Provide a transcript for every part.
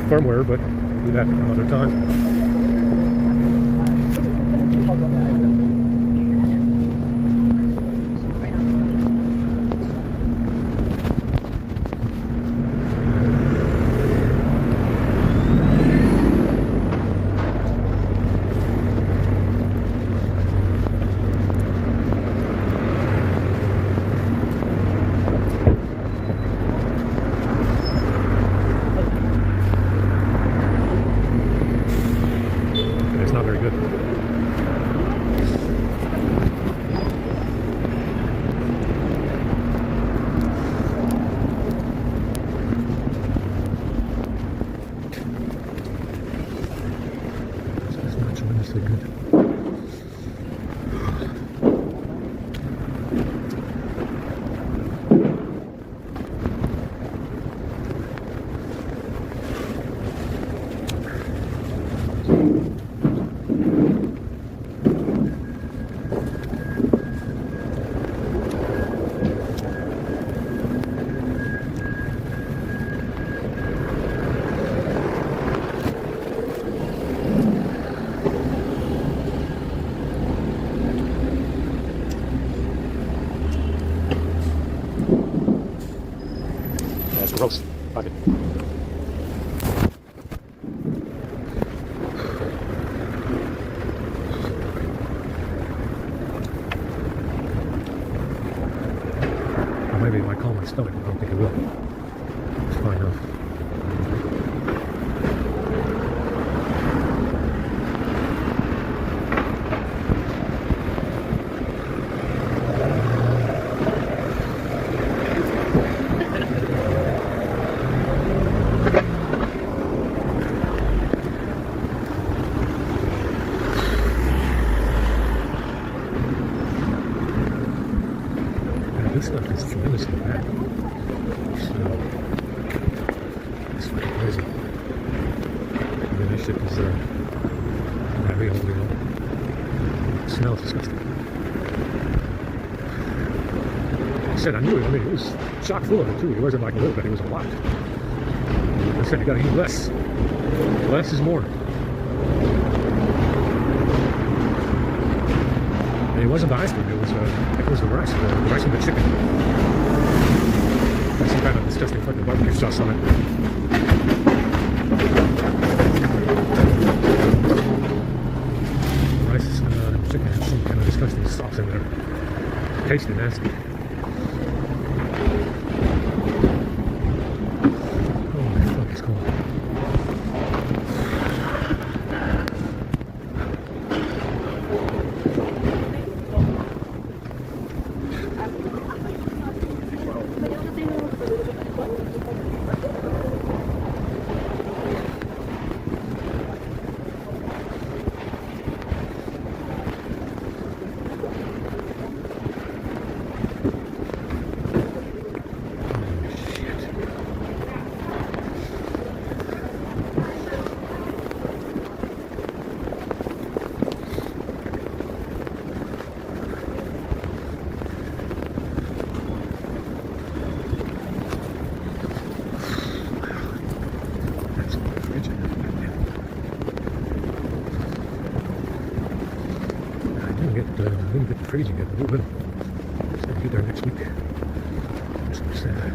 firmware, but do that another time. It's not very good. It's not tremendously good. That's gross. Fuck it. Or maybe it might calm my stomach. I don't think it will. It's fine enough. This stuff is tremendously bad. So, it's fucking crazy. I mean, this shit is, heavy, holy hell. It smells disgusting. I said I knew it. I mean, it was chock full of it, too. It wasn't like a little bit, it was a lot. I said you gotta eat less. Less is more. And it wasn't the ice cream, it was, I think it was the rice and the chicken. There's some kind of disgusting fucking barbecue sauce on it. Rice and chicken has some kind of disgusting sauce in there. Tasty nasty. Holy fuck, it's cold. I didn't get the freezing yet, but we'll be there next week. That's what I said.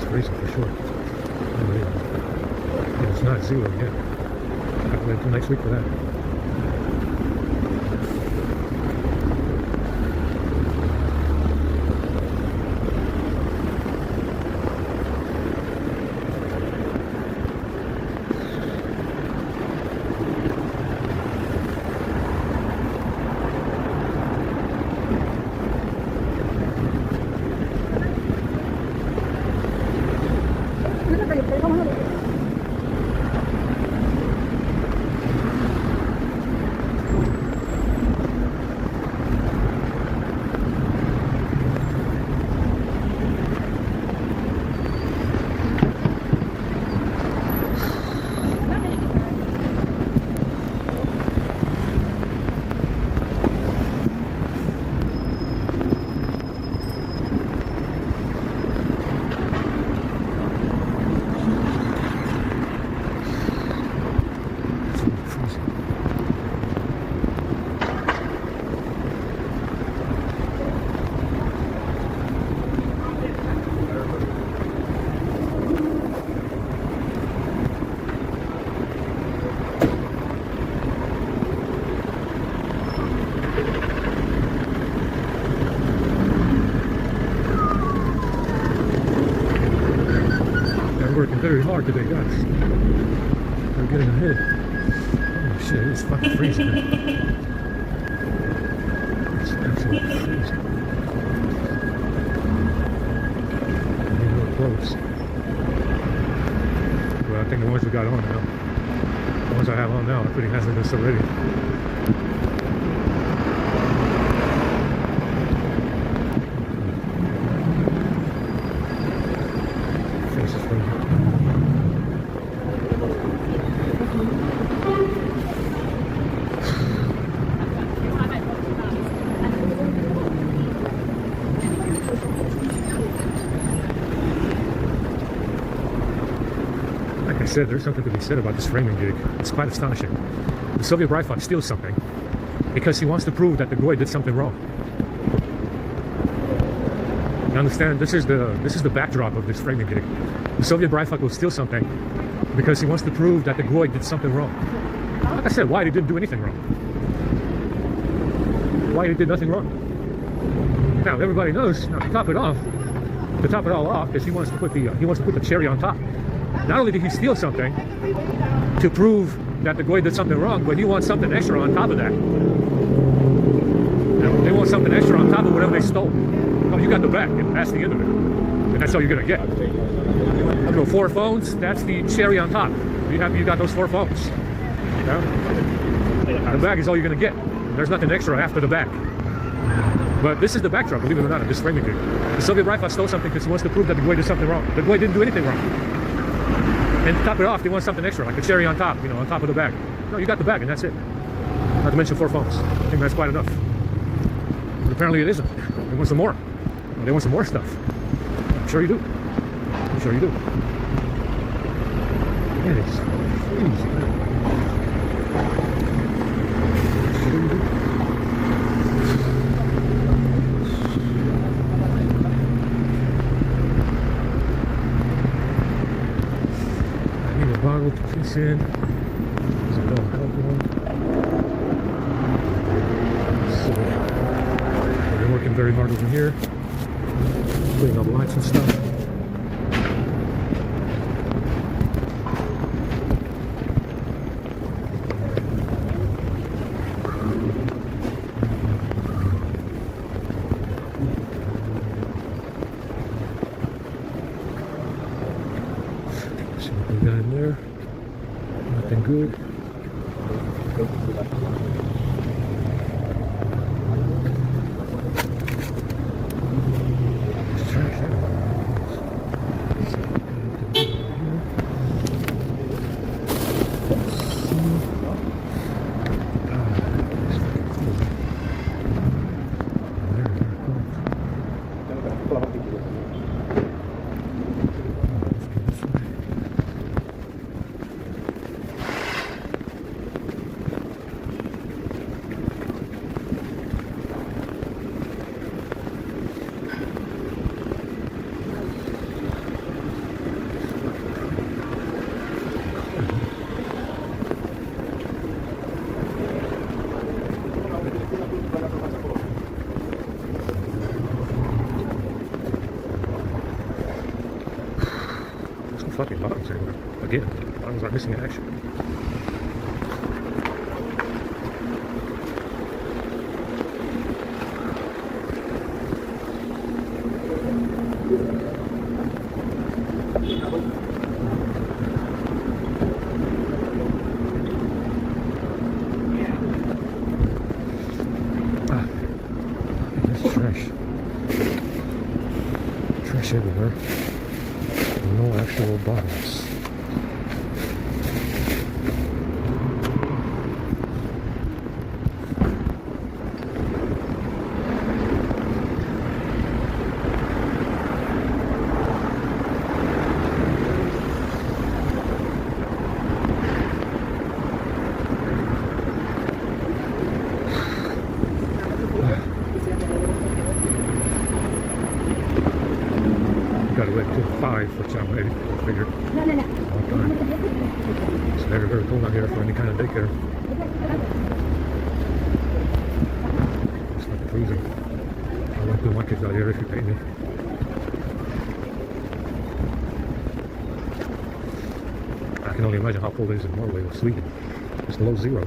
Racing for sure. And it's not zero yet. I have to wait until next week for that. Working very hard today, guys. We're getting ahead. Oh shit, it's fucking freezing. It's absolutely freezing. Need more clothes. Well, I think the ones we got on now, the ones I have on now, are pretty hazardous already. Like I said, there's something to be said about this framing gig. It's quite astonishing. The Soviet Bryfox steals something because he wants to prove that the Goy did something wrong. You understand? This is the backdrop of this framing gig. The Soviet Bryfox will steal something because he wants to prove that the Goy did something wrong. Like I said, why he didn't do anything wrong? Why he did nothing wrong? Now everybody knows. Now to top it all off, is he wants to put the cherry on top. Not only did he steal something to prove that the Goy did something wrong, but he wants something extra on top of that. Now, they want something extra on top of whatever they stole. Oh, you got the back, and that's the end of it, and that's all you're gonna get. You know, 4 phones. That's the cherry on top. You got those 4 phones. You know? Now, the bag is all you're gonna get. There's nothing extra after the bag. But this is the backdrop, believe it or not, of this framing gig. The Soviet Bryfox stole something because he wants to prove that the Goy did something wrong. The Goy didn't do anything wrong. And to top it off, they want something extra, like a cherry on top, you know, on top of the bag. No, you got the bag, and that's it. Not to mention 4 phones. I think that's quite enough. But apparently it isn't. They want some more. They want some more stuff. I'm sure you do. I'm sure you do. It is freezing. Sure you do. Bottle to piss in. There's a little alcohol. So they're working very hard over here, putting up lights and stuff. Something good. There's trash everywhere. Fucking bottoms everywhere. Again, bottoms are missing in action. There's trash. Trash everywhere. No actual bottles. Gotta wait till 5 for some maybe. Figure. It's very, very cold out here for any kind of daycare. It's like freezing. I won't do my kids out here if you pay me. I can only imagine how cold it is in Norway or Sweden. It's below 0.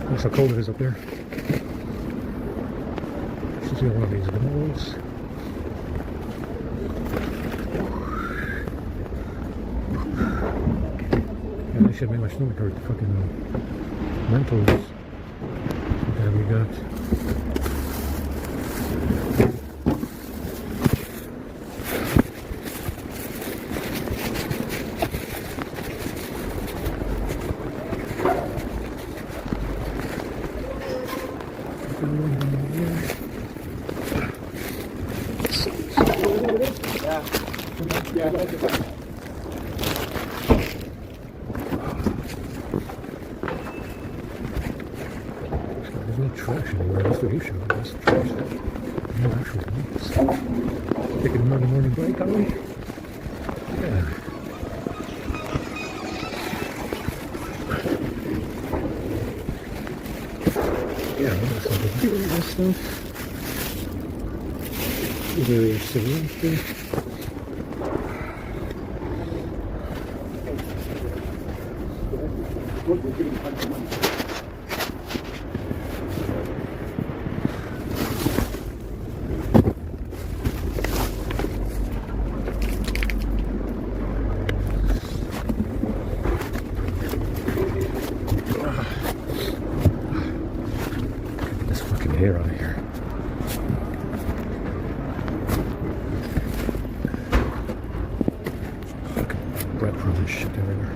That's how cold it is up there. Let's see one of these walls. And I should make my stomach hurt. Fucking Mentos. There we got. There's no trash anywhere. That's what you should have. That's trash. No actual things. Taking another morning break, are we? Yeah. Yeah, that's like a beer and stuff. Very selective. Get this fucking hair out of here. Fucking breadcrumbs and shit everywhere.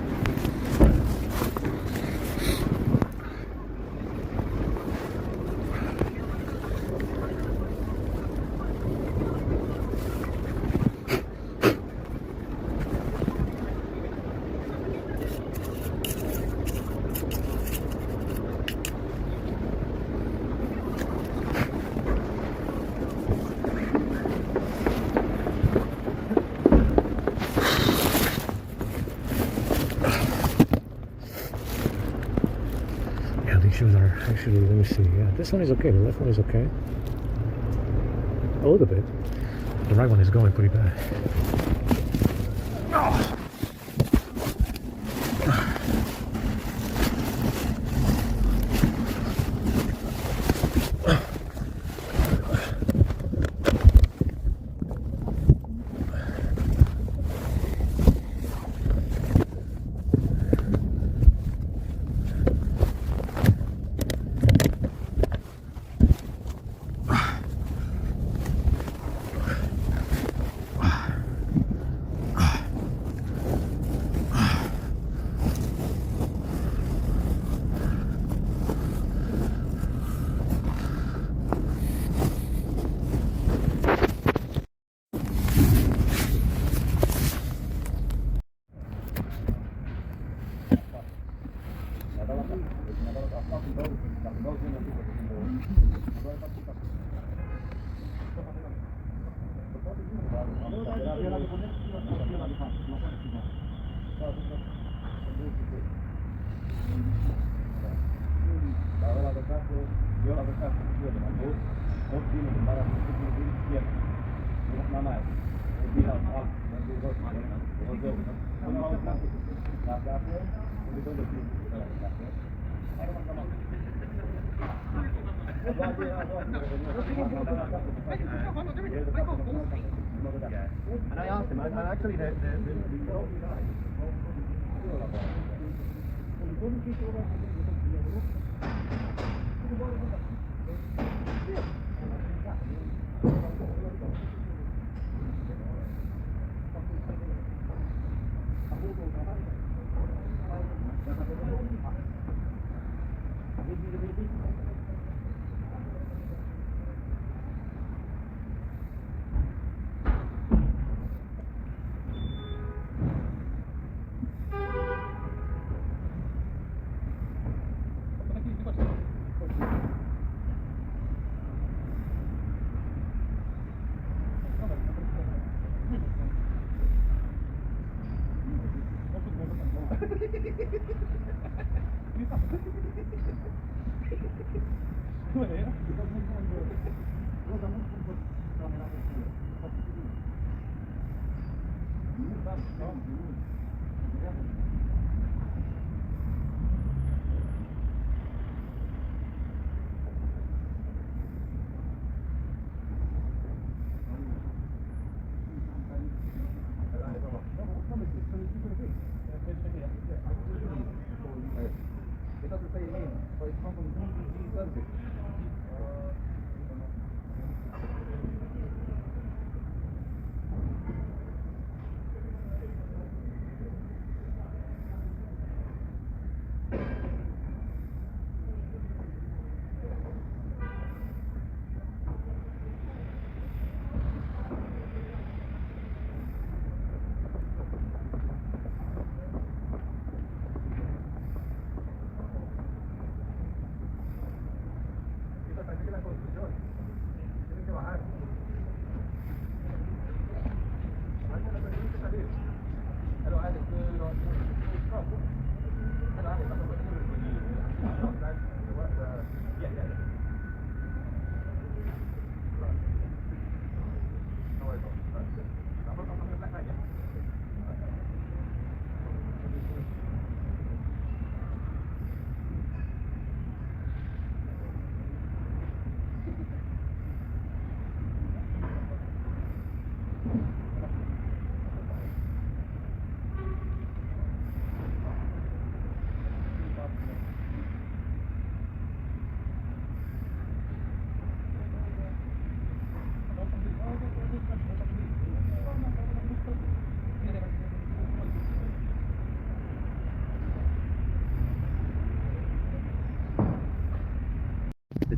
These shoes are actually, let me see, yeah, this one is okay, the left one is okay. A little bit. The right one is going pretty bad. Oh. And I asked him, and actually the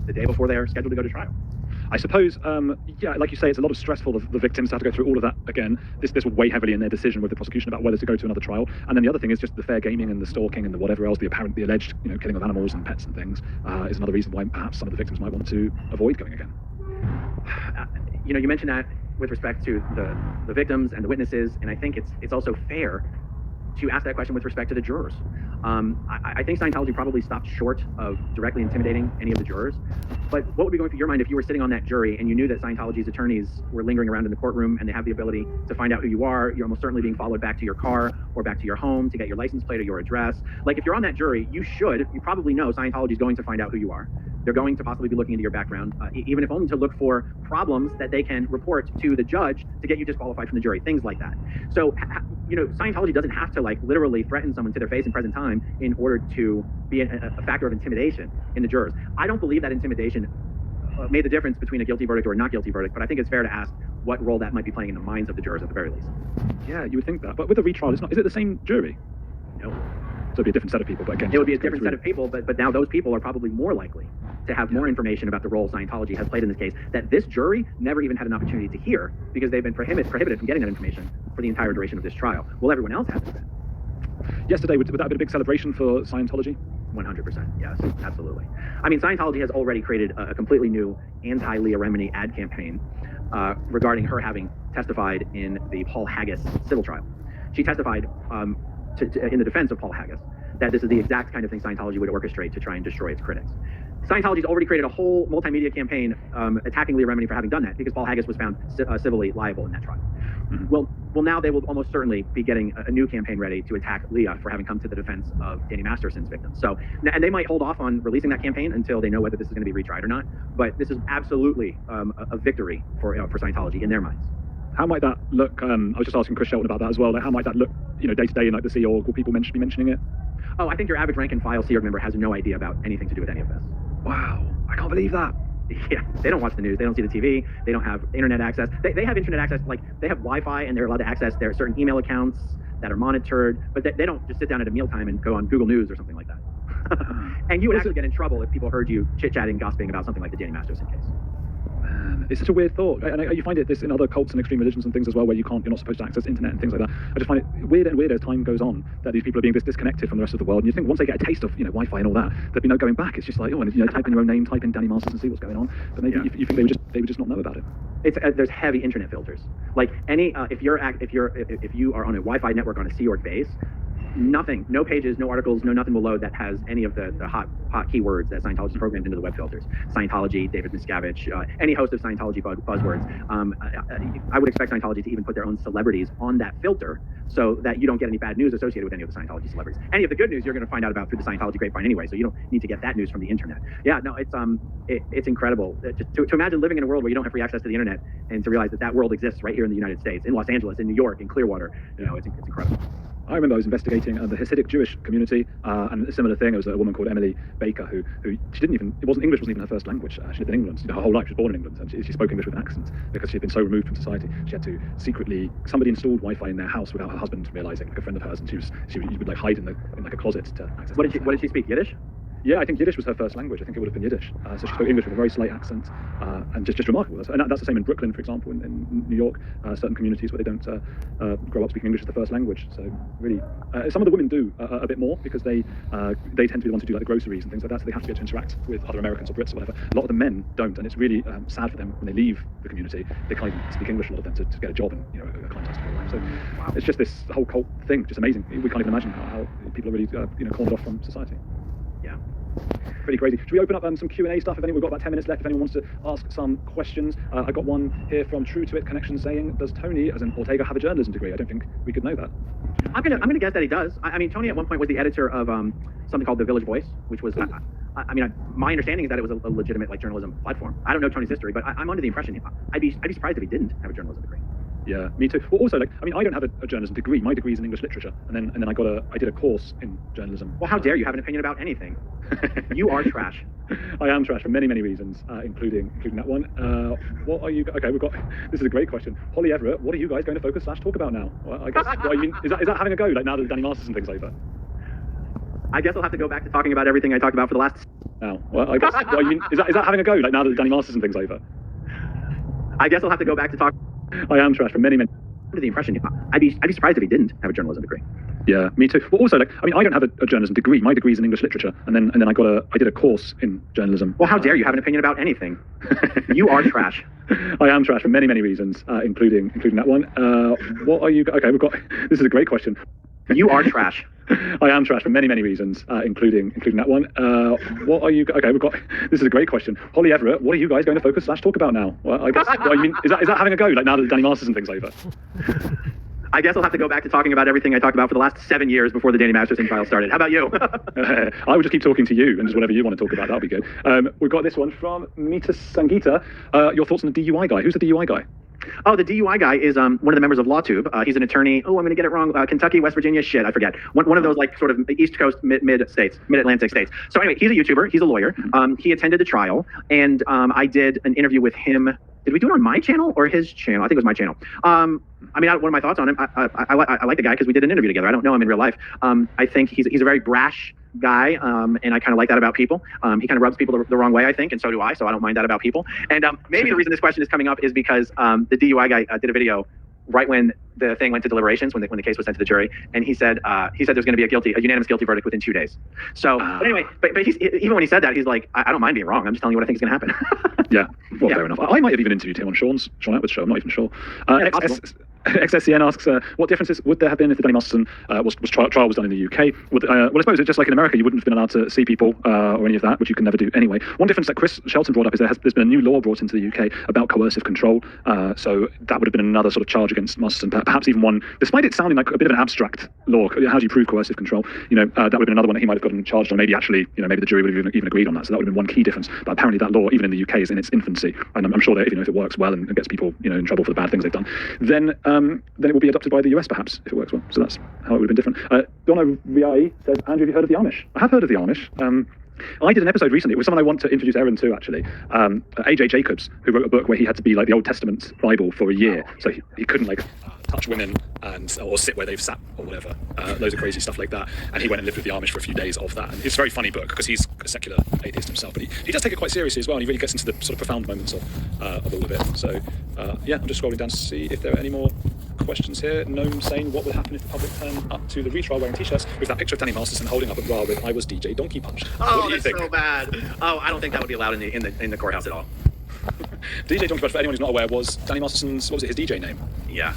the day before they're scheduled to go to trial. I suppose, yeah, like you say, it's a lot of stress for the victims to have to go through all of that again. This will weigh heavily in their decision with the prosecution about whether to go to another trial. And then the other thing is just the fair gaming and the stalking and the whatever else, the alleged, killing of animals and pets and things, is another reason why perhaps some of the victims might want to avoid going again. You mentioned that with respect to the victims and the witnesses, and I think it's also fair to ask that question with respect to the jurors. I think Scientology probably stopped short of directly intimidating any of the jurors, but what would be going through your mind if you were sitting on that jury and you knew that Scientology's attorneys were lingering around in the courtroom and they have the ability to find out who you are, you're almost certainly being followed back to your car or back to your home to get your license plate or your address. Like, if you're on that jury, you probably know Scientology's going to find out who you are. They're going to possibly be looking into your background, even if only to look for problems that they can report to the judge to get you disqualified from the jury, things like that. So, Scientology doesn't have to literally threaten someone to their face in present time in order to be a factor of intimidation in the jurors. I don't believe that intimidation made the difference between a guilty verdict or a not guilty verdict, but I think it's fair to ask what role that might be playing in the minds of the jurors at the very least. Yeah, you would think that, but with a retrial, is it the same jury? No. So it'd be a different set of people, but again, it would be a different set of people, but now those people are probably more likely to have more information about the role Scientology has played in this case that this jury never even had an opportunity to hear because they've been prohibited from getting that information for the entire duration of this trial. Well, everyone else hasn't been. Yesterday, would that have been a big celebration for Scientology? 100%. Yes, absolutely. I mean, Scientology has already created a completely new anti-Leah Remini ad campaign regarding her having testified in the Paul Haggis civil trial. She testified in the defense of Paul Haggis that this is the exact kind of thing Scientology would orchestrate to try and destroy its critics. Scientology's already created a whole multimedia campaign attacking Leah Remini for having done that because Paul Haggis was found civilly liable in that trial. Mm-hmm. Well, now they will almost certainly be getting a new campaign ready to attack Leah for having come to the defense of Danny Masterson's victims. So, and they might hold off on releasing that campaign until they know whether this is going to be retried or not. But this is absolutely a victory for Scientology in their minds. How might that look? I was just asking Chris Shelton about that as well. Like, how might that look, day to day in like the Sea Org? Will people be mentioning it? Oh, I think your average rank and file Sea Org member has no idea about anything to do with any of this. Wow, I can't believe that. Yeah, they don't watch the news. They don't see the TV. They don't have internet access. They have internet access, like they have Wi-Fi and they're allowed to access their certain email accounts that are monitored, but they don't just sit down at a mealtime and go on Google News or something like that. And you would actually get in trouble if people heard you chit-chatting, gossiping about something like the Danny Masterson case. Man, it's such a weird thought. And you find this in other cults and extreme religions and things as well, where you're not supposed to access internet and things like that. I just find it weirder and weirder as time goes on that these people are being disconnected from the rest of the world. And you think once they get a taste of Wi-Fi and all that, there'd be no going back. It's just like, type in your own name, type in Danny Masters and see what's going on. But maybe you think they would just not know about it. It's there's heavy internet filters. Like if you are on a Wi-Fi network on a Sea Org base, nothing, no pages, no articles, nothing will load that has any of the hot keywords that Scientology programmed into the web filters. Scientology, David Miscavige, any host of Scientology buzzwords. I would expect Scientology to even put their own celebrities on that filter so that you don't get any bad news associated with any of the Scientology celebrities. Any of the good news you're going to find out about through the Scientology grapevine anyway, so you don't need to get that news from the internet. Yeah, no, it's incredible to imagine living in a world where you don't have free access to the internet and to realize that world exists right here in the United States, in Los Angeles, in New York, in Clearwater. It's incredible. I remember I was investigating the Hasidic Jewish community, and a similar thing. There was a woman called Emily Baker who English wasn't even her first language. She lived in England her whole life. She was born in England, and she spoke English with an accent because she had been so removed from society. She had to somebody installed Wi-Fi in their house without her husband realizing, like a friend of hers, and she would like hide in like a closet to access. What did she speak? Yiddish? Yeah, I think Yiddish was her first language. I think it would have been Yiddish. So she spoke English with a very slight accent, and just remarkable. And that's the same in Brooklyn, for example, in New York, certain communities where they don't grow up speaking English as the first language. So really, some of the women do a bit more because they tend to be the ones who do like the groceries and things like that, so they have to be able to interact with other Americans or Brits or whatever. A lot of the men don't, and it's really sad for them when they leave the community. They can't even speak English, a lot of them, to get a job and a client's life. So it's just this whole cult thing, just amazing. We can't even imagine how people are really cornered off from society. Yeah. Pretty crazy. Should we open up some Q&A stuff? We've got about 10 minutes left if anyone wants to ask some questions. I got one here from True to It Connection saying, does Tony, as in Ortega, have a journalism degree? I don't think we could know that. I'm gonna guess that he does. I mean, Tony at one point was the editor of something called The Village Voice, which was, my understanding is that it was a legitimate journalism platform. I don't know Tony's history, but I'm under the impression I'd be surprised if he didn't have a journalism degree. Yeah, me too. Well, also, I don't have a journalism degree. My degree is in English literature, and then I did a course in journalism. Well, how dare you have an opinion about anything? You are trash. I am trash for many, many reasons, including that one. What are you? Okay, this is a great question. Holly Everett, what are you guys going to focus/talk about now? Well, I guess is that having a go now that the Danny Masterson thing's over? I guess I'll have to go back to talking about everything I talked about for the last. Now, well, I guess is that having a go now that the Danny Masterson thing's over? I guess I'll have to go back to talk. I am trash for many, many. Under the impression I'd be surprised if he didn't have a journalism degree. Yeah, me too. Well, also, I don't have a journalism degree. My degree is in English literature, and then I did a course in journalism. Well, how dare you have an opinion about anything? You are trash. I am trash for many, many reasons, including that one. What are you? Okay, this is a great question. You are trash. I am trash for many, many reasons, including that one. What are you? Okay, this is a great question. Holly Everett, what are you guys going to focus/talk about now? Well, I guess is that having a go now that the Danny Masterson thing's over? I guess I'll have to go back to talking about everything I talked about for the last 7 years before the Danny Masterson trial started. How about you? I would just keep talking to you, and just whatever you want to talk about, that'll be good. We've got this one from Mita Sangita. Your thoughts on the DUI guy? Who's the DUI guy? Oh, the DUI guy is one of the members of LawTube. He's an attorney. Oh, I'm going to get it wrong. Kentucky, West Virginia, shit, I forget. One of those sort of East Coast, mid-Atlantic states. So anyway, he's a YouTuber. He's a lawyer. He attended the trial, and I did an interview with him. Did we do it on my channel or his channel? I think it was my channel. One of my thoughts on him, I like the guy because we did an interview together. I don't know him in real life. I think he's a very brash guy, and I kind of like that about people. He kind of rubs people the wrong way, I think, and so do I, so I don't mind that about people. And maybe the reason this question is coming up is because the DUI guy did a video right when the thing went to deliberations when the case was sent to the jury, and he said there's going to be a unanimous guilty verdict within 2 days. So, but anyway, but even when he said that, he's like, I don't mind being wrong. I'm just telling you what I think is going to happen. Yeah, well, Yeah. fair enough. I might have even interviewed him on Sean Atwood's show. I'm not even sure. XSCN asks, what differences would there have been if the Danny Masterson trial was done in the UK? Well, I suppose it's just like in America, you wouldn't have been allowed to see people or any of that, which you can never do anyway. One difference that Chris Shelton brought up is there's been a new law brought into the UK about coercive control. So that would have been another sort of charge against Masterson, perhaps even one, despite it sounding like a bit of an abstract law. How do you prove coercive control? That would have been another one that he might have gotten charged on. Maybe actually, maybe the jury would have even agreed on that. So that would have been one key difference. But apparently that law, even in the UK, is in its infancy. And I'm sure that if it works well and gets people in trouble for the bad things they've done, then it will be adopted by the US perhaps if it works well. So that's how it would have been different. Donna Riai says, Andrew, have you heard of the Amish? I have heard of the Amish. I did an episode recently with someone I want to introduce Erin to, actually. AJ Jacobs, who wrote a book where he had to be like the Old Testament Bible for a year. So he couldn't touch women or sit where they've sat or whatever. Loads of crazy stuff like that. And he went and lived with the Amish for a few days of that. And it's a very funny book because he's a secular atheist himself. But he does take it quite seriously as well. And he really gets into the sort of profound moments of all of it. So yeah, I'm just scrolling down to see if there are any more questions here. Gnome saying, what would happen if the public turned up to the retrial wearing t-shirts with that picture of Danny Masterson holding up a bra with "I was DJ Donkey Punch"? Oh, what do you think? So bad. Oh, I don't think that would be allowed in the courthouse at all. DJ Donkey Punch, for anyone who's not aware, was Danny Masterson's, what was it, his DJ name? Yeah.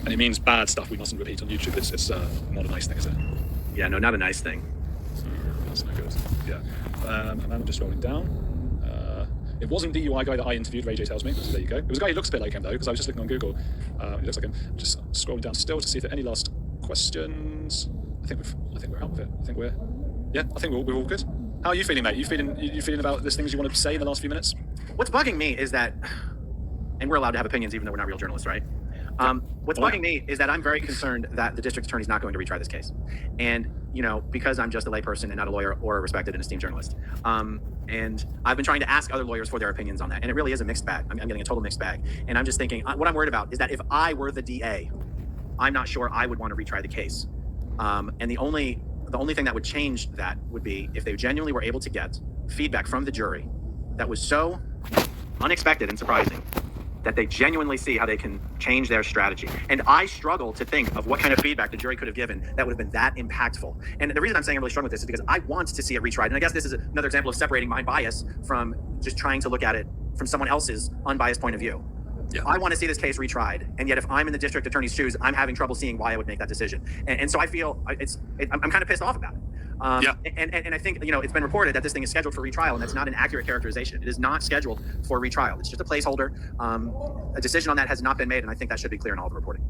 And it means bad stuff we mustn't repeat on YouTube. It's not a nice thing, is it? Yeah, no, not a nice thing. That's no good. Yeah. And I'm just scrolling down. It wasn't the UI guy that I interviewed, Ray J tells me. So there you go. It was a guy who looks a bit like him, though, because I was just looking on Google. He looks like him. Just scrolling down still to see if there are any last questions. I think we're out of it. I think we're all good. How are you feeling, mate? You feeling about this things you want to say in the last few minutes? What's bugging me is that, and we're allowed to have opinions even though we're not real journalists, right? What's bugging me is that I'm very concerned that the district attorney's not going to retry this case. And, because I'm just a layperson and not a lawyer or a respected and esteemed journalist. And I've been trying to ask other lawyers for their opinions on that. And it really is a mixed bag. I'm getting a total mixed bag. And I'm just thinking, what I'm worried about is that if I were the DA, I'm not sure I would want to retry the case. And the only thing that would change that would be if they genuinely were able to get feedback from the jury that was so unexpected and surprising that they genuinely see how they can change their strategy. And I struggle to think of what kind of feedback the jury could have given that would have been that impactful. And the reason I'm saying I'm really struggling with this is because I want to see it retried. And I guess this is another example of separating my bias from just trying to look at it from someone else's unbiased point of view. Yeah. I want to see this case retried, and yet if I'm in the district attorney's shoes, I'm having trouble seeing why I would make that decision. And so I feel I'm kind of pissed off about it. And I think it's been reported that this thing is scheduled for retrial, and that's not an accurate characterization. It is not scheduled for retrial. It's just a placeholder. A decision on that has not been made, and I think that should be clear in all the reporting.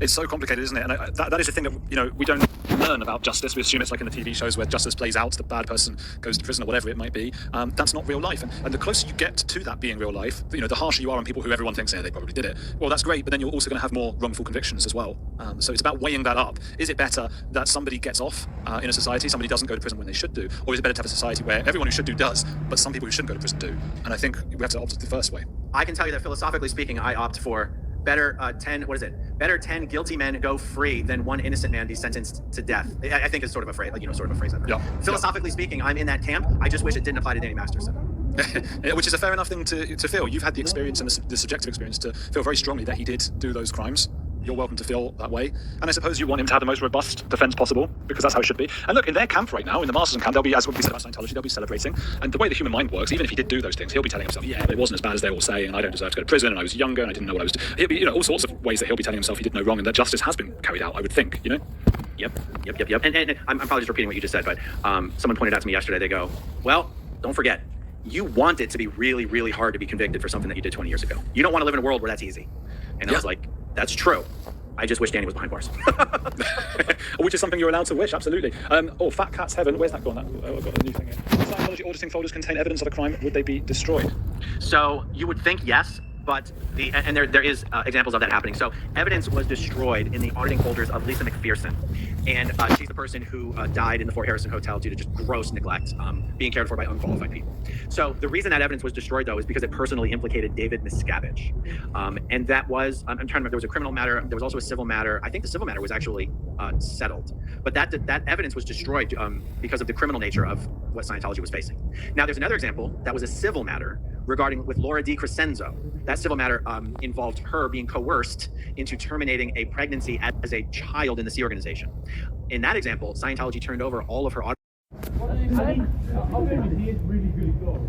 It's so complicated, isn't it? And that is the thing that we don't learn about justice. We assume it's like in the TV shows where justice plays out, the bad person goes to prison or whatever it might be. That's not real life, and the closer you get to that being real life, the harsher you are on people who everyone thinks they probably did it. Well, that's great, but then you're also going to have more wrongful convictions as well. So it's about weighing that up. Is it better that somebody gets off in a society, somebody doesn't go to prison when they should do, or is it better to have a society where everyone who should do does, but some people who shouldn't go to prison do? And I think we have to opt the first way. I can tell you that philosophically speaking, I opt for better 10 guilty men go free than one innocent man be sentenced to death. I think it's sort of a phrase, sort of a phrase. Philosophically speaking, I'm in that camp. I just wish it didn't apply to Danny Masterson. Which is a fair enough thing to feel. You've had the experience and the subjective experience to feel very strongly that he did do those crimes. You're welcome to feel that way. And I suppose you want him to have the most robust defense possible, because that's how it should be. And look, in their camp right now, in the Masterson camp, they'll be, as what we said about Scientology, they'll be celebrating. And the way the human mind works, even if he did do those things, he'll be telling himself, yeah, it wasn't as bad as they all say, and I don't deserve to go to prison, and I was younger, and I didn't know what I was doing. He'll be, all sorts of ways that he'll be telling himself he did no wrong, and that justice has been carried out, I would think, Yep. And I'm probably just repeating what you just said, but someone pointed out to me yesterday, they go, well, don't forget, you want it to be really, really hard to be convicted for something that you did 20 years ago. You don't want to live in a world where that's easy. And I was like, that's true. I just wish Danny was behind bars. Which is something you're allowed to wish, absolutely. Fat Cat's Heaven, where's that gone? I've got a new thing here. Scientology auditing folders contain evidence of a crime, would they be destroyed? So you would think yes, but there is examples of that happening. So evidence was destroyed in the auditing folders of Lisa McPherson. And she's the person who died in the Fort Harrison Hotel due to just gross neglect, being cared for by unqualified people. So the reason that evidence was destroyed, though, is because it personally implicated David Miscavige. And that was, I'm trying to remember, there was a criminal matter, there was also a civil matter. I think the civil matter was actually settled. But that evidence was destroyed because of the criminal nature of what Scientology was facing. Now, there's another example that was a civil matter regarding with Laura Di Crescenzo. That civil matter involved her being coerced into terminating a pregnancy as a child in the Sea Organization. In that example, Scientology turned over all of her What are you saying? I think he is really good at golf.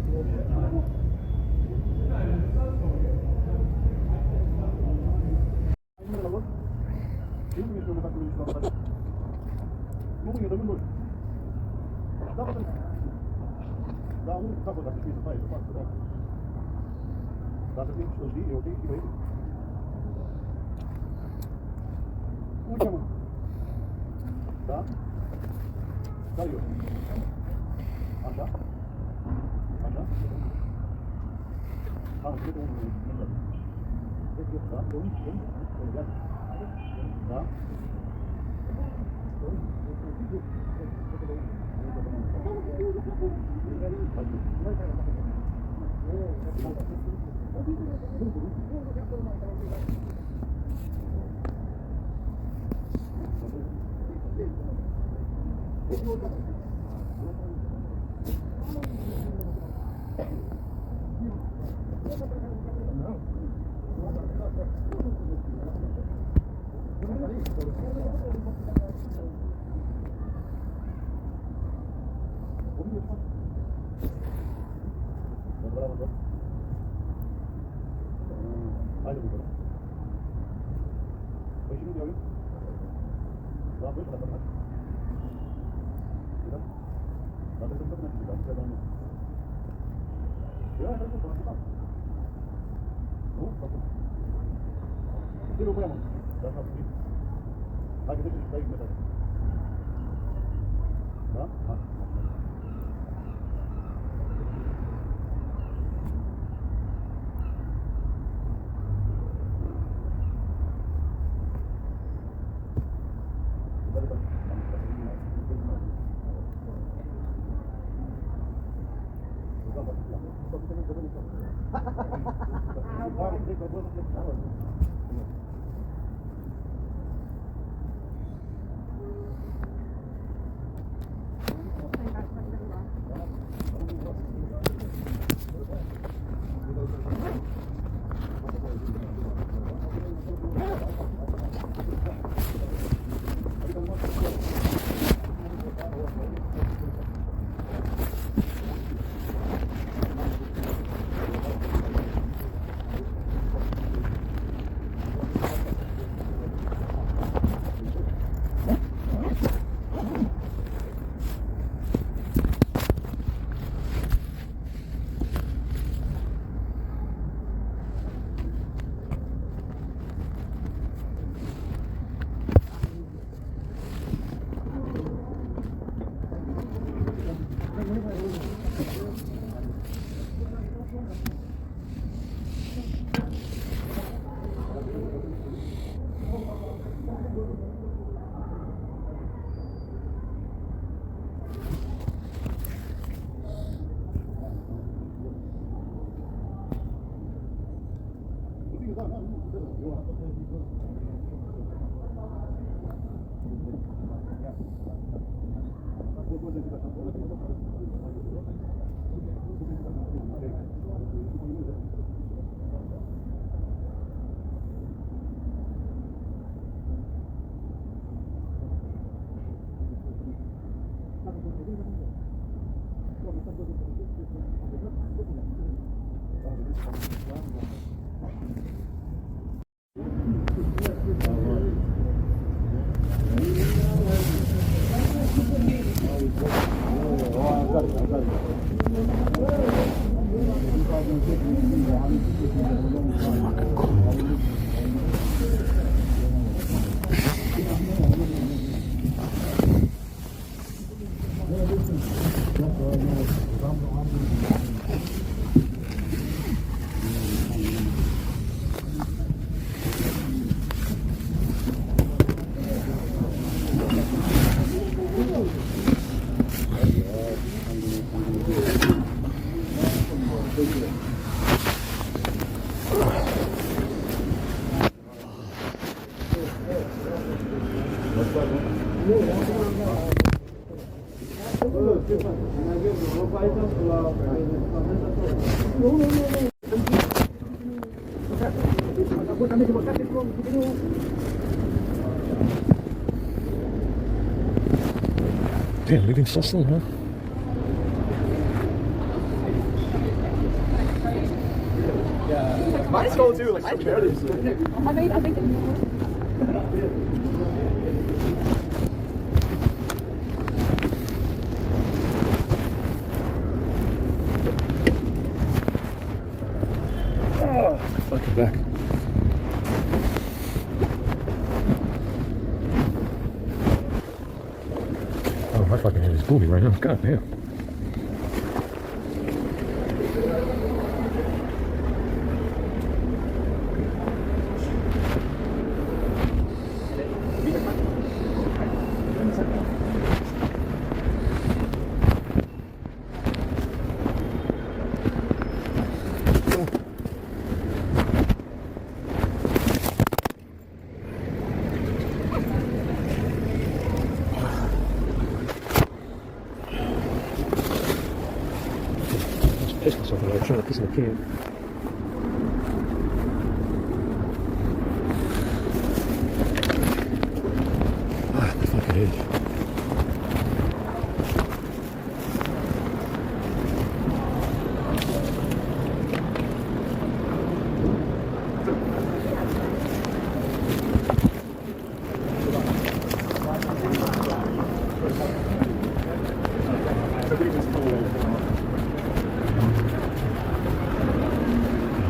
Damn, leaving so soon, huh? Mine's cold too. Like I barely see it. I think Fucking back. Oh, my fucking head is booming right now. God damn. Piss myself when I was trying to piss in a can. Ah, the fucking edge.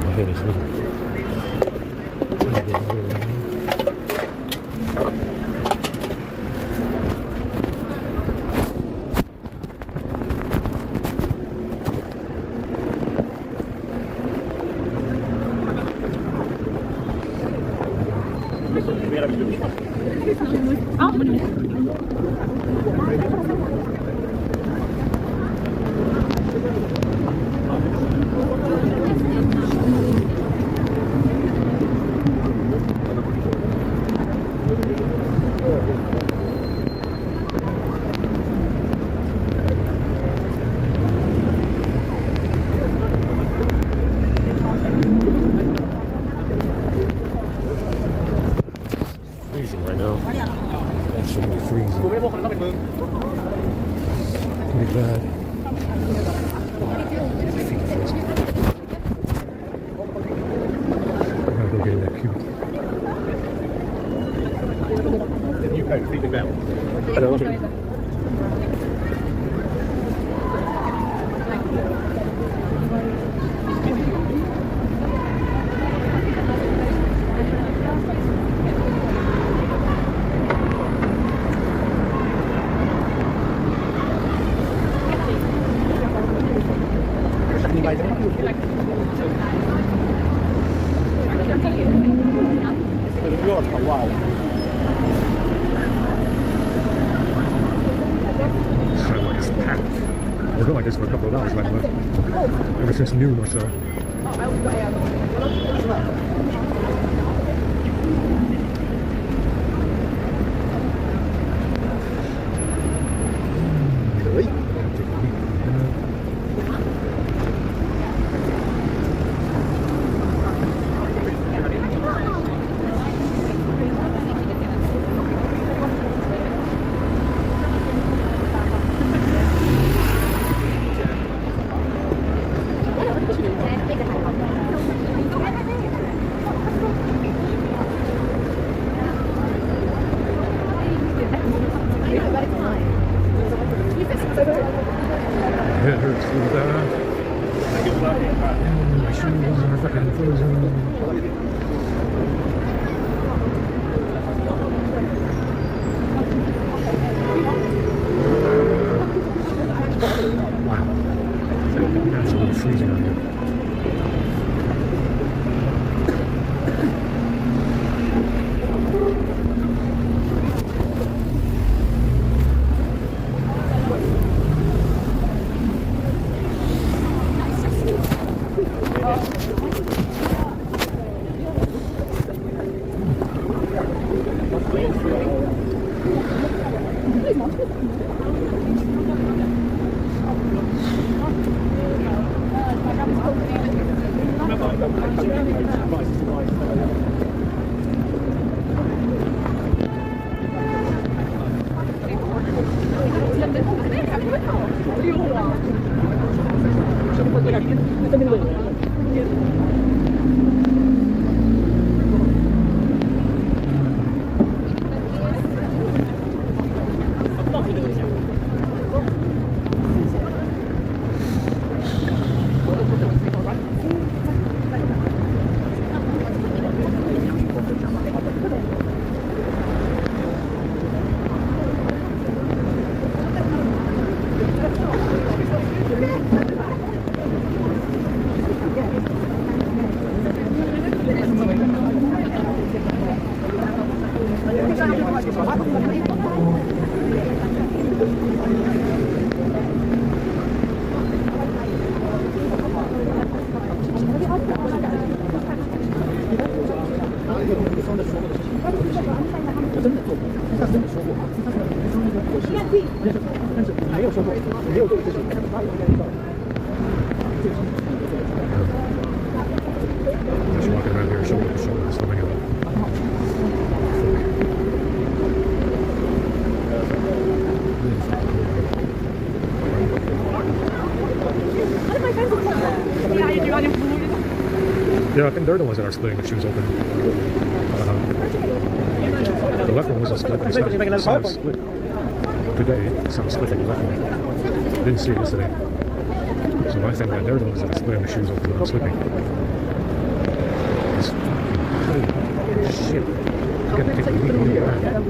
My head is really... Freezing right now. Absolutely freezing. Pretty bad. I gotta go get in that cube. YouCut, feeding down. I don't know. Wow. Sidewalk is packed. We're going like this for a couple of hours, by the way. Ever since noon or so. It hurts really bad. My shoes are fucking frozen. Wow. It's absolutely freezing out here. Just walking around here shoulder to shoulder, so many of them. Yeah, I think they're the ones that are splitting the shoes open. The left one wasn't split. It's not split. Today, it's not split the left one. Didn't see it yesterday. So I think that they're the ones that are splitting the shoes open without slipping. It's holy shit. You gotta take a leak on your hand.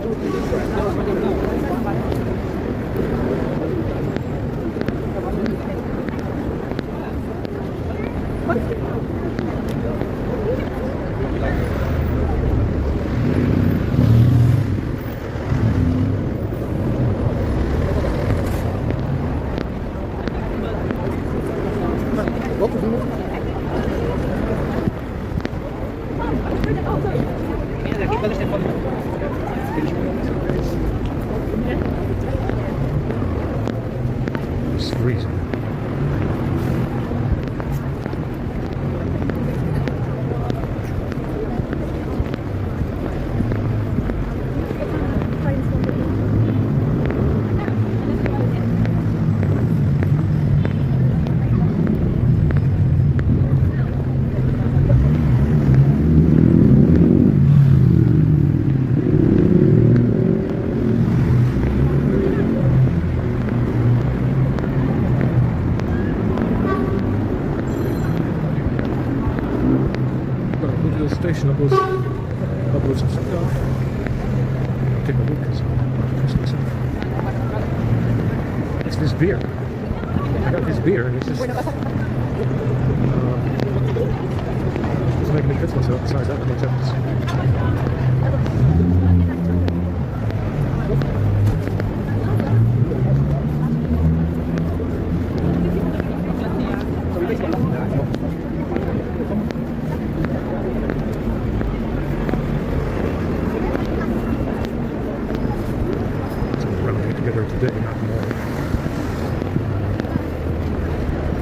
It's freezing. Station upload some stuff. Take a look at some stuff. It's this beer. I got this beer and it's just making me fix myself. Besides that, it makes sense. Today, not tomorrow.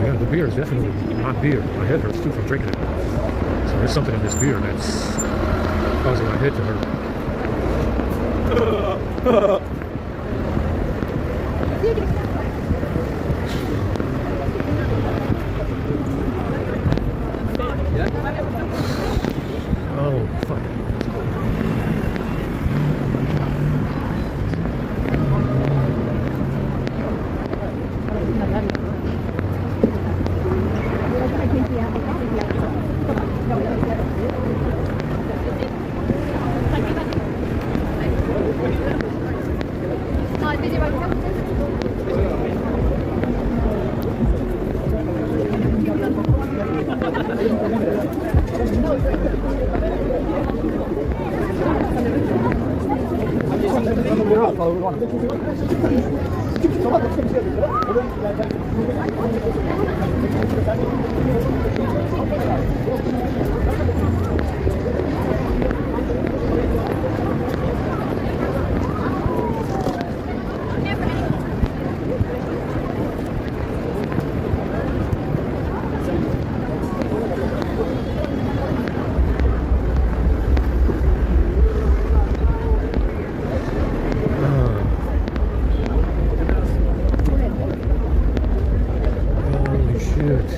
Yeah, the beer is definitely not beer. My head hurts too from drinking it. So there's something in this beer that's causing my head to hurt. Oh, fuck. Holy shit.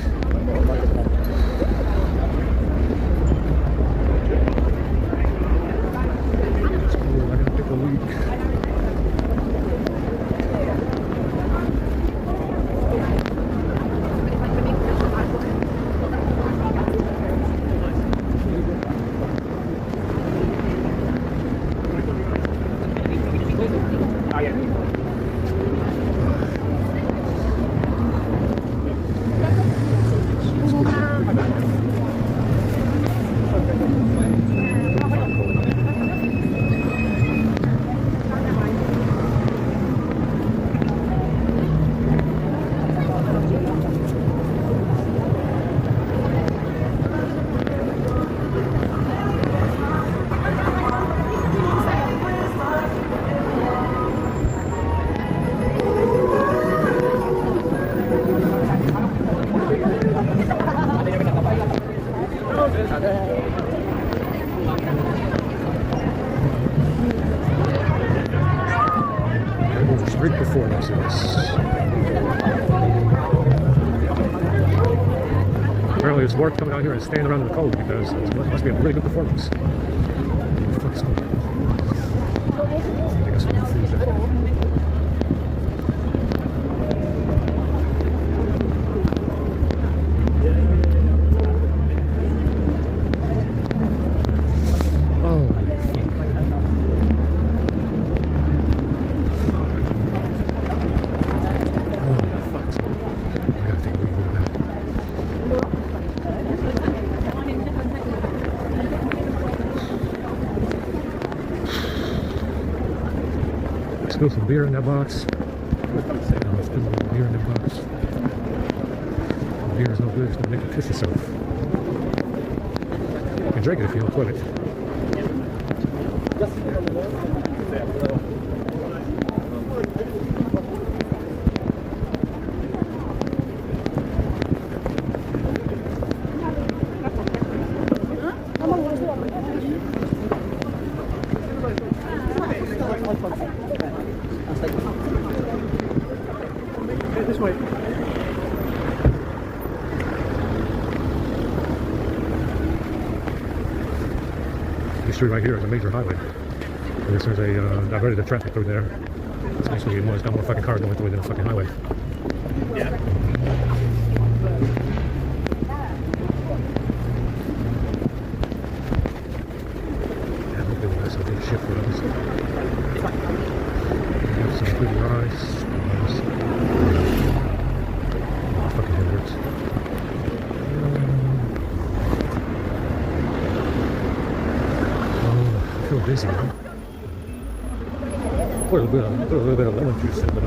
Apparently it's worth coming out here and staying around in the cold because it must be a really good performance. What the fuck is going on? I guess we'll freeze that. Spill some beer in that box. Spill some beer in that box. The beer is no good, it's gonna make you piss yourself. You can drink it if you don't put it. This way. This street right here is a major highway. There's a diverted the traffic through there. It's actually it's got more fucking cars going through than a fucking highway. Yeah. Yeah, hopefully that's a big ship for us. Some good rice. Oh, fucking head hurts. Oh, I feel dizzy, man. Put a little bit of lemon juice in, but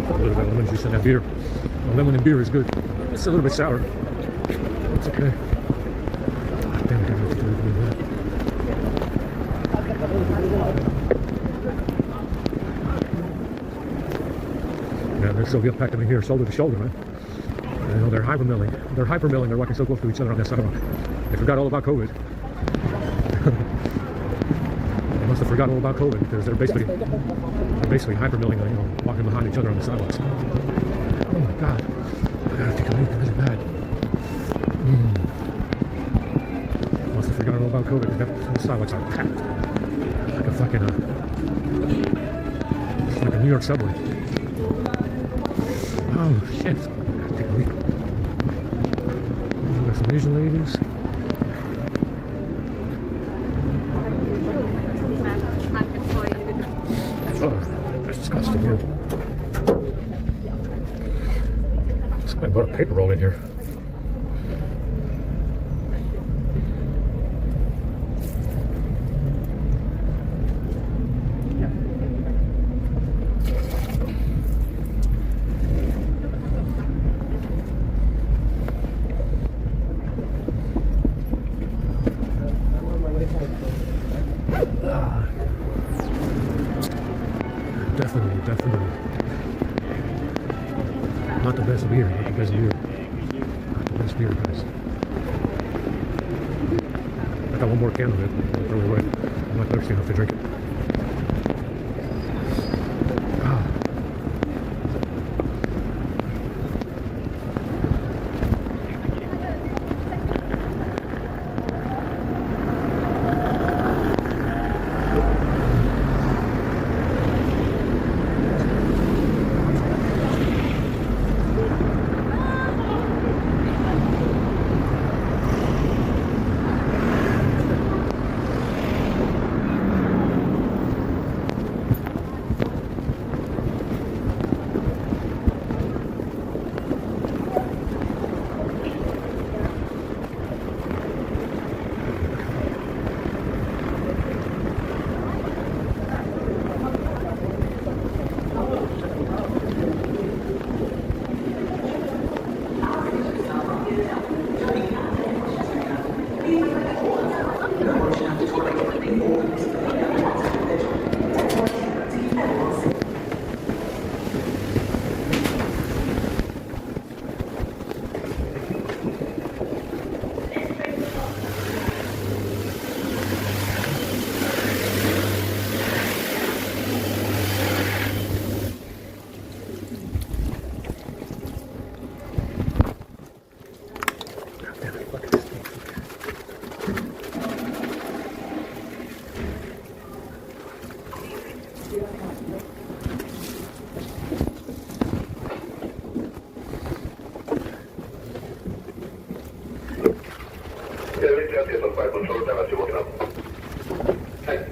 put a little bit of lemon juice in that beer. Lemon and beer is good. It's a little bit sour. It's okay. Damn, I can't do that. Yeah, they're still getting packed in here, shoulder to shoulder, man. You know, they're hypermilling. They're hypermilling. They're walking so close to each other on that sidewalk. They forgot all about COVID. They must have forgot all about COVID because they're basically hypermilling, you know, walking behind each other on the sidewalks. Oh my God. I gotta take a leak. Really bad. Must have forgotten all about COVID because the sidewalks are packed. Like a fucking, it's like a New York subway. Oh shit. I gotta take a leak. There's some Asian ladies. Oh, that's disgusting here. Somebody brought a paper roll in here. Definitely. Not the best beer, not the best beer. Not the best beer, guys. I got one more can of it. I'll throw it away. I'm not thirsty enough to drink it. gracias al fire control, that was working out. Thanks.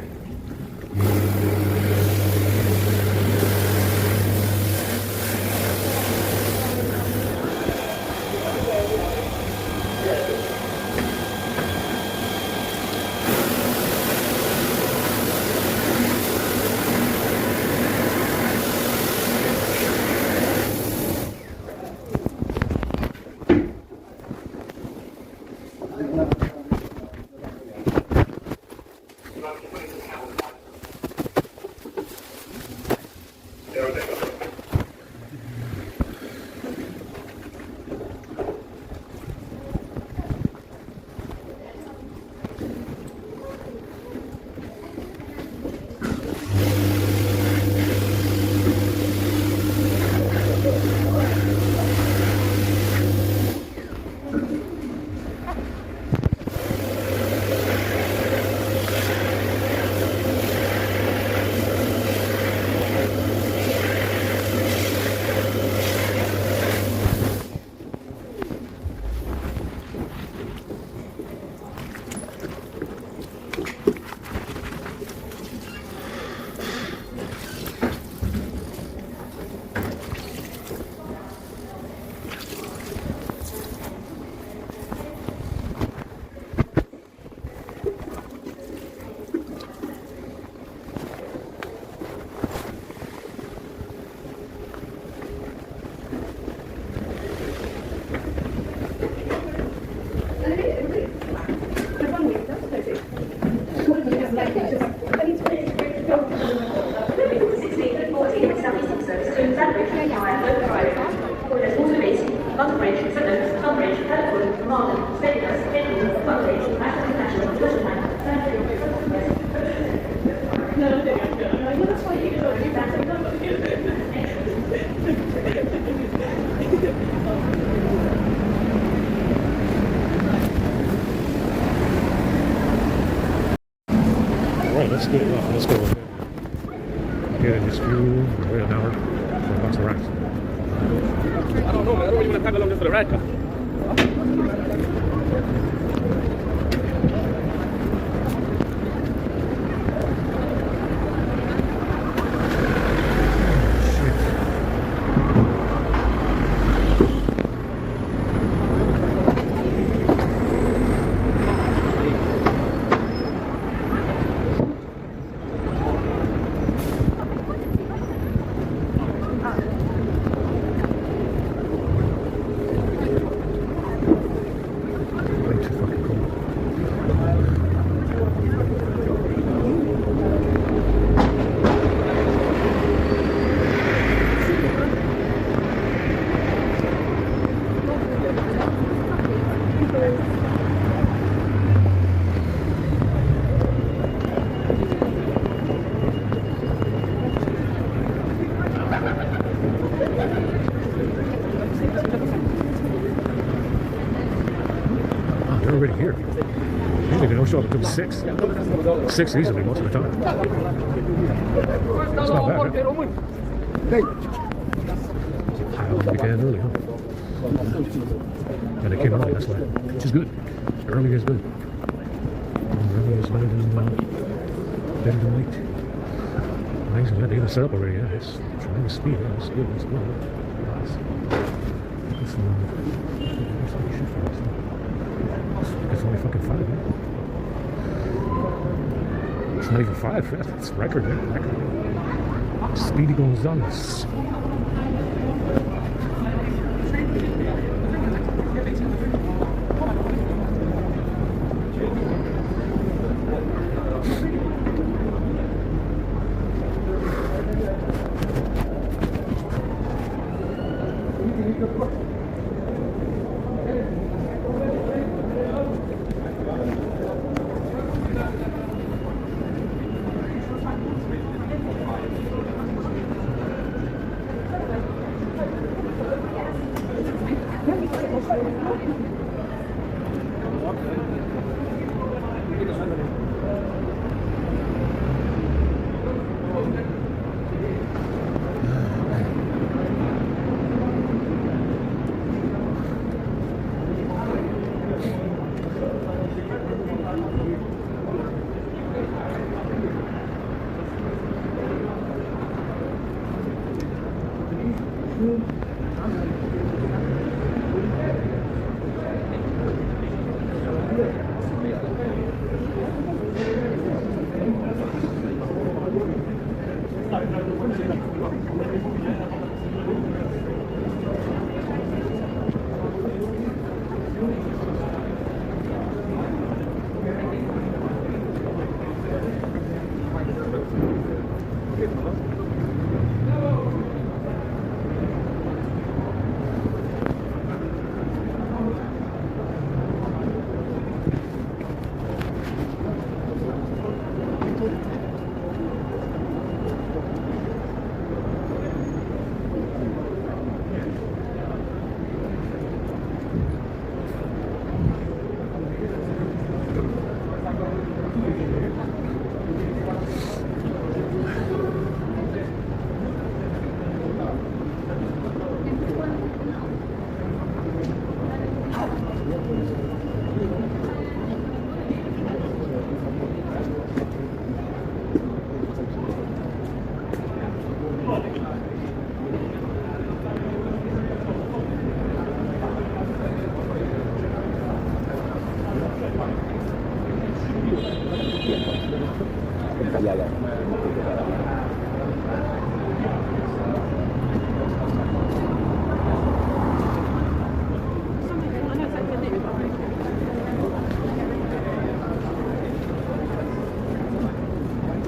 Alright, let's go. Let's go. Get in this fuel. Wait an hour for a box of rice. I don't know, man. I don't really want to tag along just for the ride. They're already here. Usually they don't show up until 6. 6 easily most of the time. It's not bad, huh? They began early, huh? And they came early, that's why. Which is good. Early is good. Early is better than late. Nice, we got the other set up already, yeah. It's tremendous speed, yeah. That's good, that's good. Nice. It's only fucking 5, man. It's not even 5. It's record, man. Record. Speedy Gonzalez.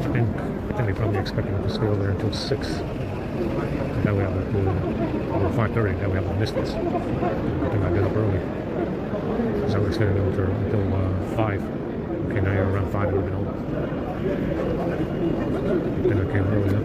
I think they probably expecting us to stay over there until 6. That way I'll have to, or 5:30, that way I'll have missed this. I think I'll get up early. So we're staying there until 5. Okay, now you're around 5, it would have been over. Then I came early up.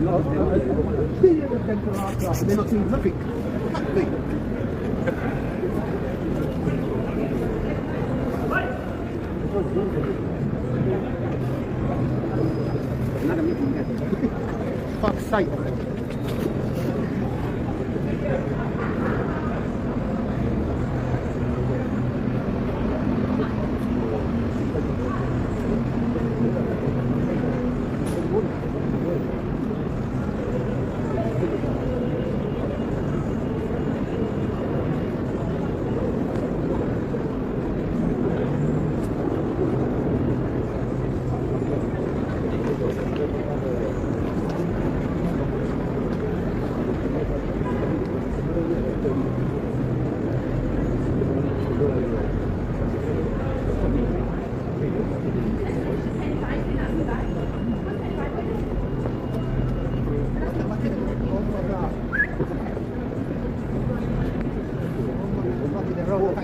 They're not seeing nothing. Fuck's sake.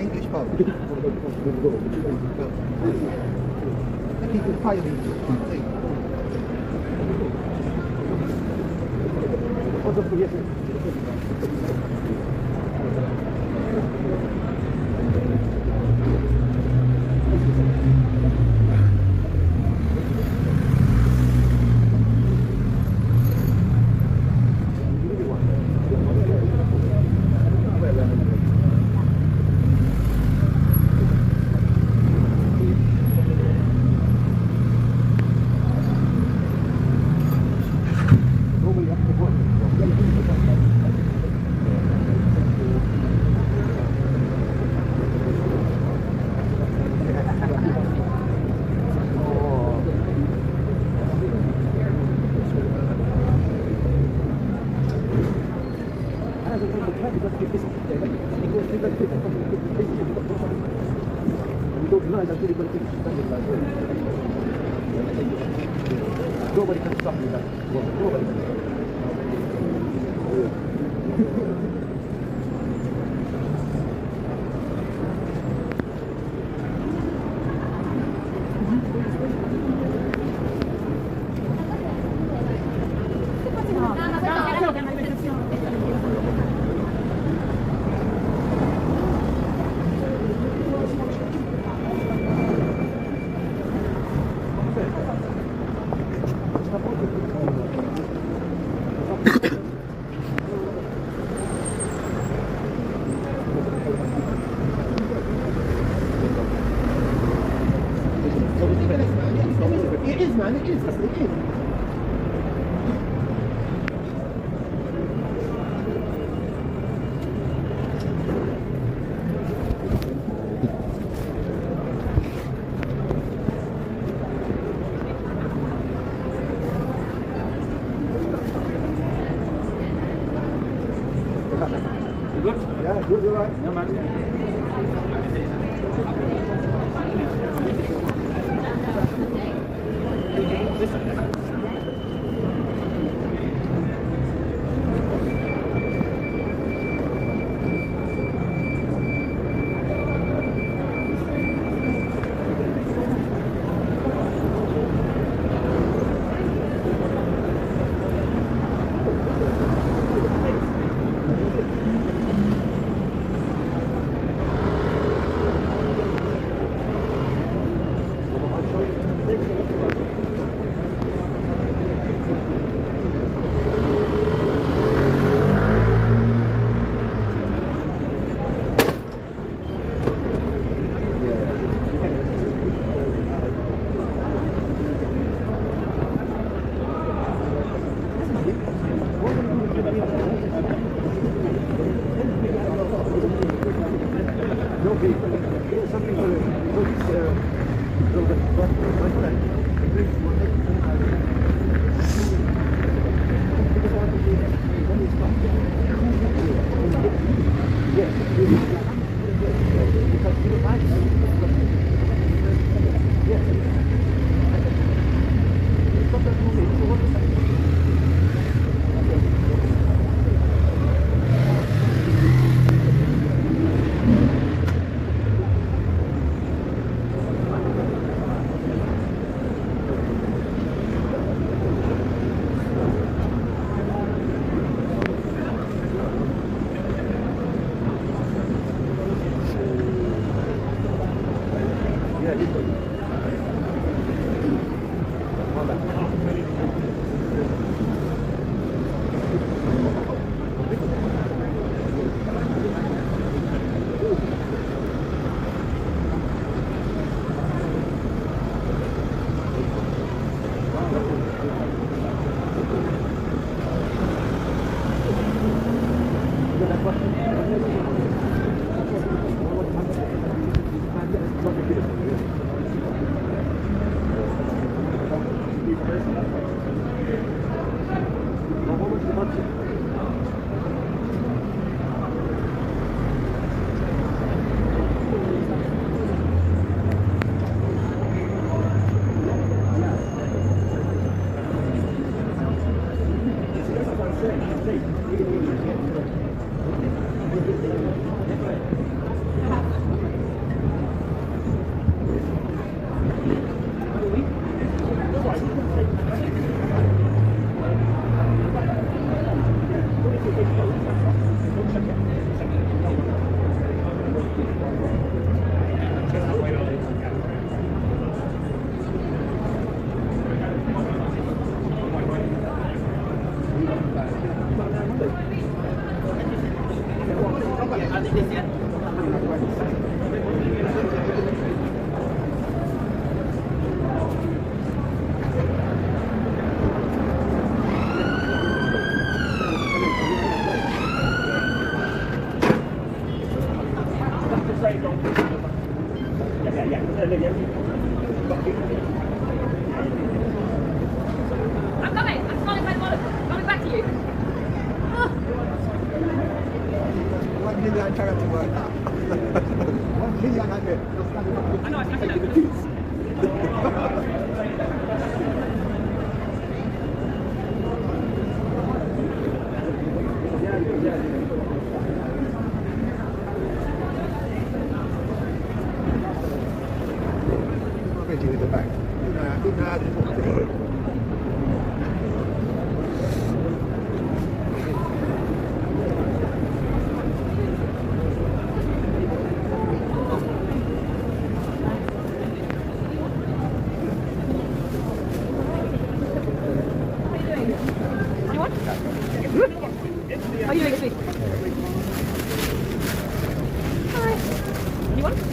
English pub. People pay me. Nobody can stop me. Nobody can. It is, man. It is. It is. You good? Yeah, good. You're right. Yeah, man. back. Good night. How are you doing, sweet? Hi. You want?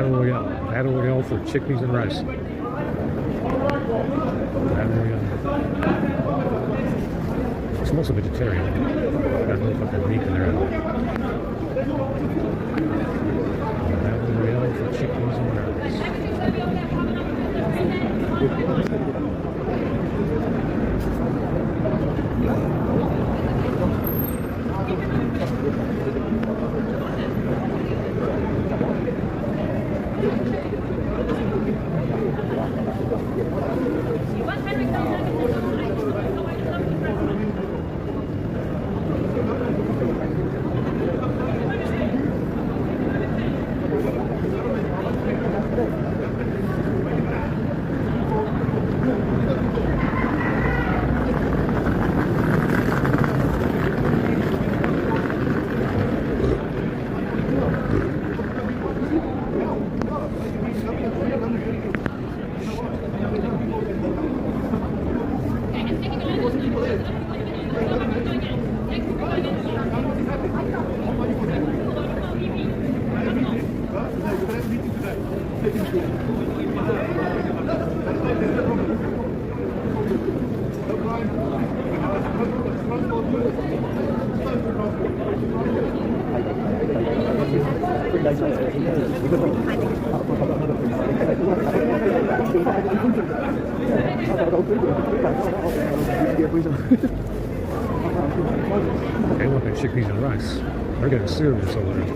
Battle Royale for chickpeas and rice. Battle Royale. It's mostly vegetarian. Got no fucking meat in there. Battle Royale for chickpeas and rice. They look at chickpeas and rice. They're getting serious over there.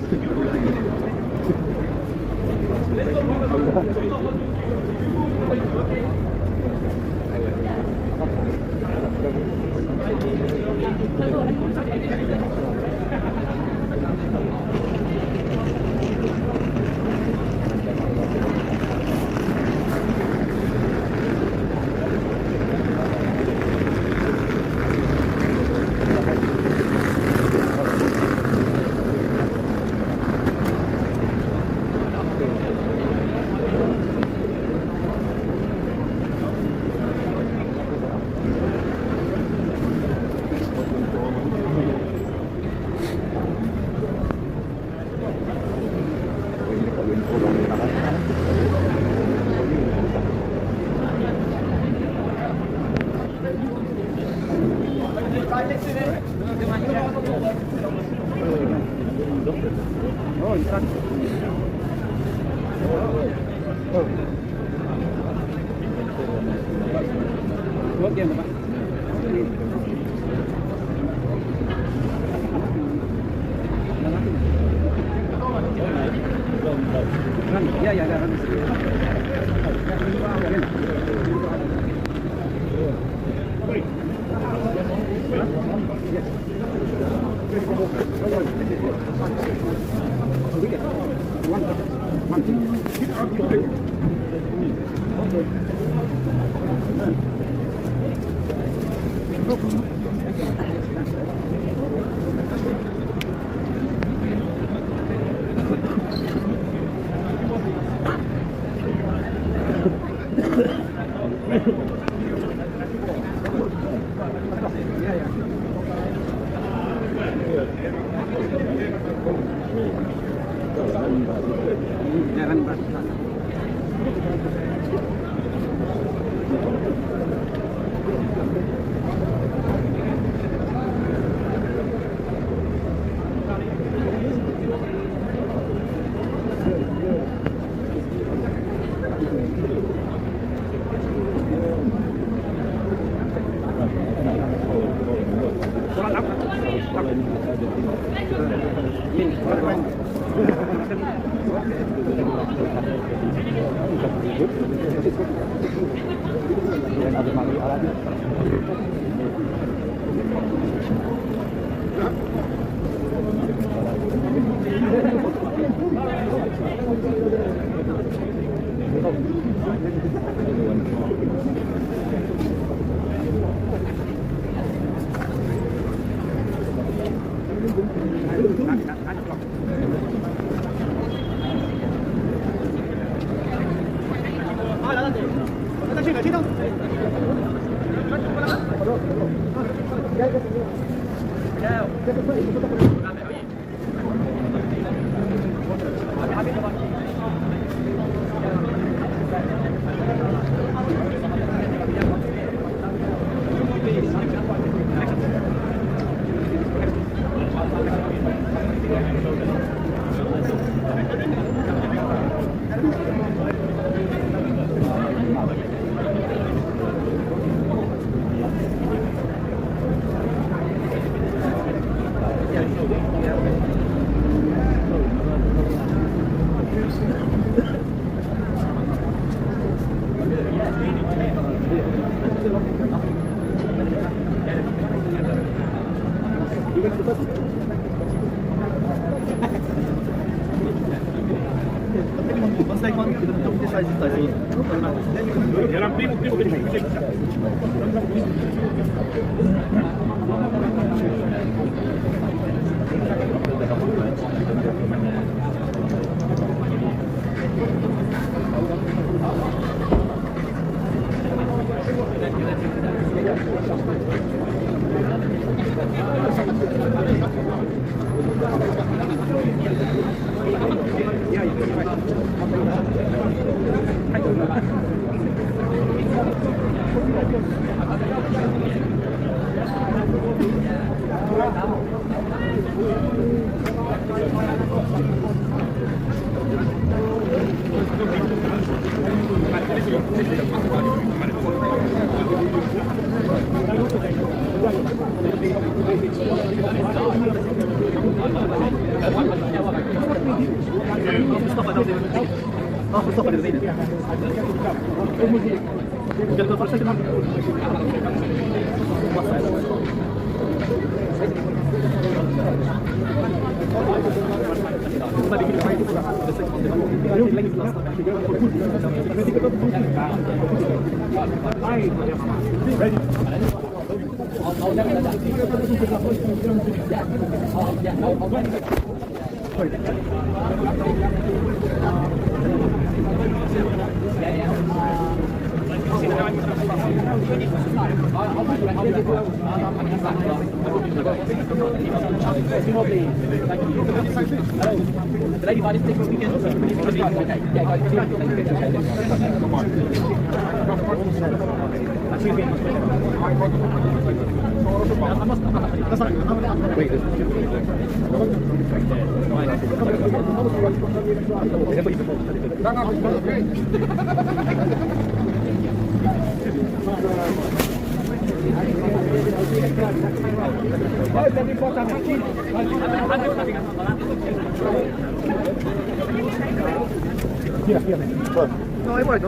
No, I won't.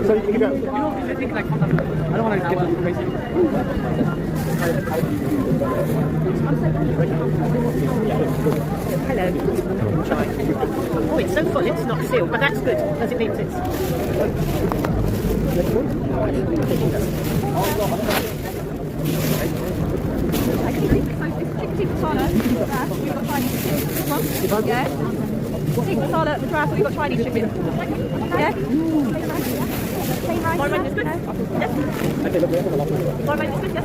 So you can go. I don't want to get crazy. Hello. Oh, it's so full, it's not sealed, but that's good, because it means it's... Yeah. Take the salad at the draft, we've got Chinese shipping. Yeah? One right is good? Yes. One right is good, yes.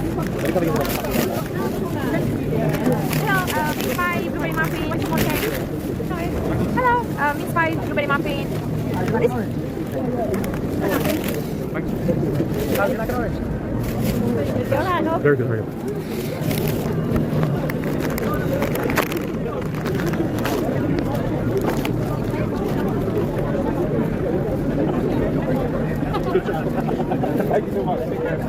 Hello, Miss Pie, blueberry muffin. What's your more cake? Sorry. Hello, Miss Pie, blueberry muffin. Very good, very good. Thank you so much. Take care.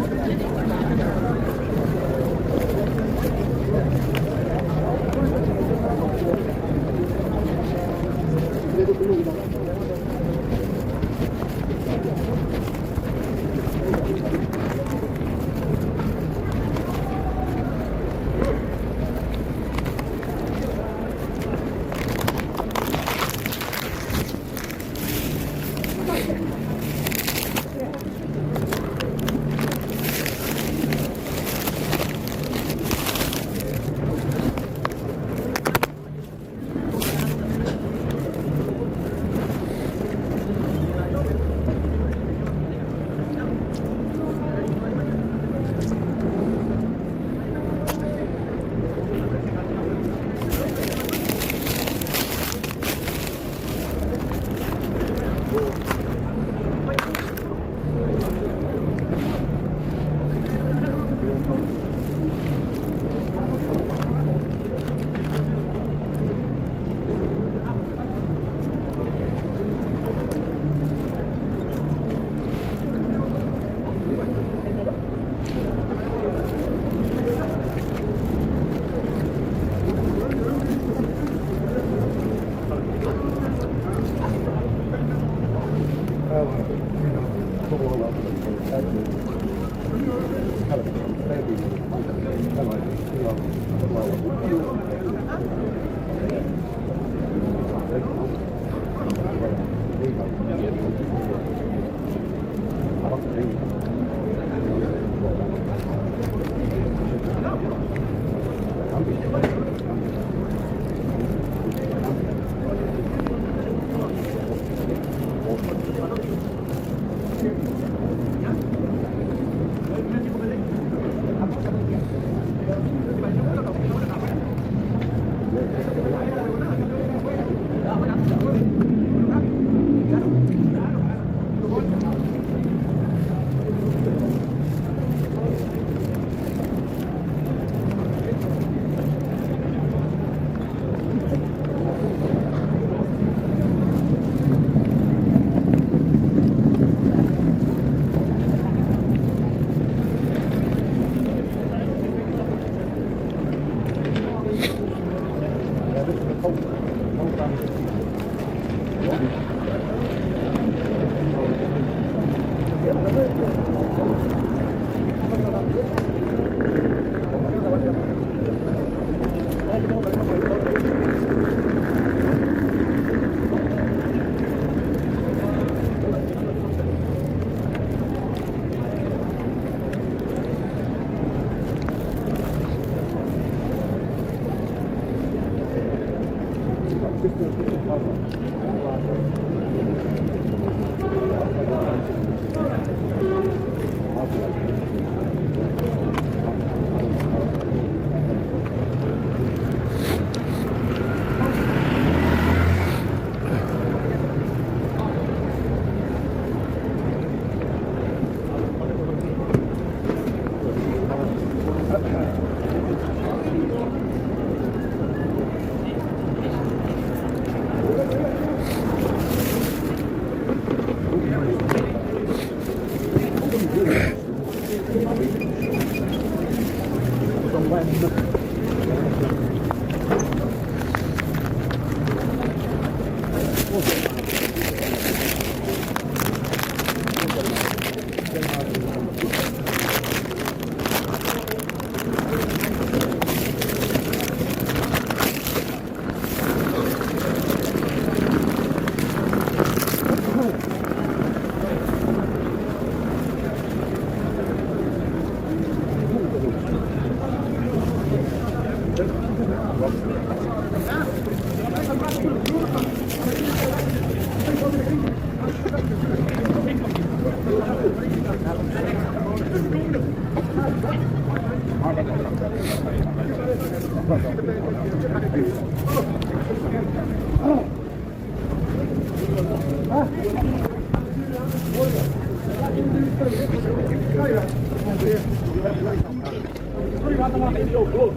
Hello.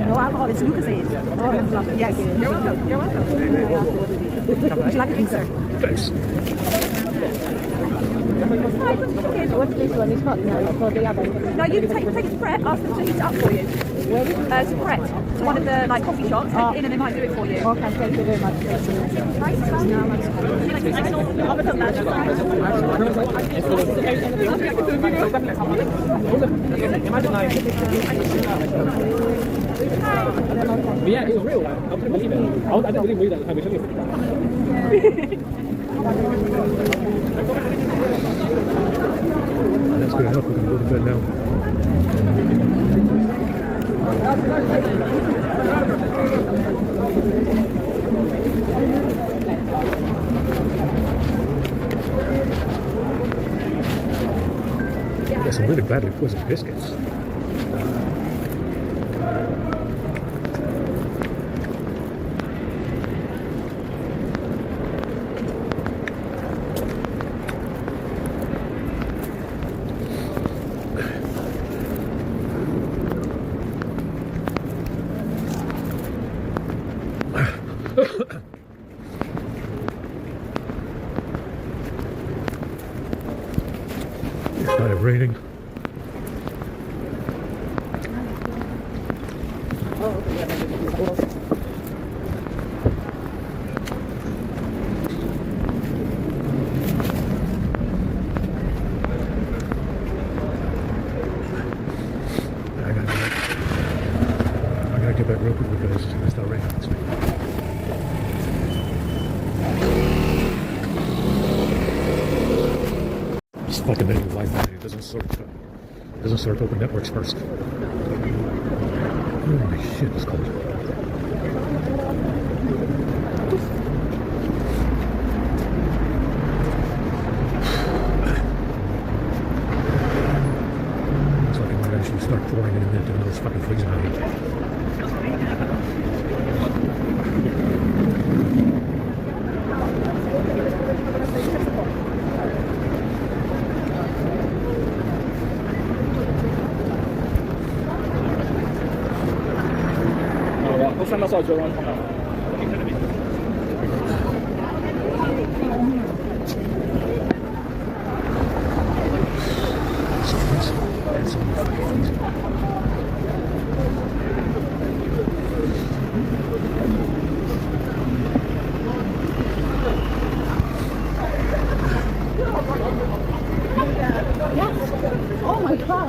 No alcohol, it's Lucas's. Yes. You're welcome. You're welcome. Would you like a drink, sir? Thanks. What's this one? It's not for the other. No, you can take it to Pret, ask them to heat it up for you. Where is it? To Pret, to one of the like coffee shops, take it in and they might do it for you. Okay, thank you very much. Yeah, it was real. I couldn't believe it. I didn't believe that time we took it. That's good enough. We can go to bed now. Got some really badly poisoned biscuits. It's kind of raining. I gotta get back real quick because it's gonna start raining. Just fucking negative Wi-Fi. It doesn't sort open networks first. Holy shit, it's cold. Looks like it might actually start pouring in a minute, even though it's fucking freezing out here. Send us out to everyone. Oh my god.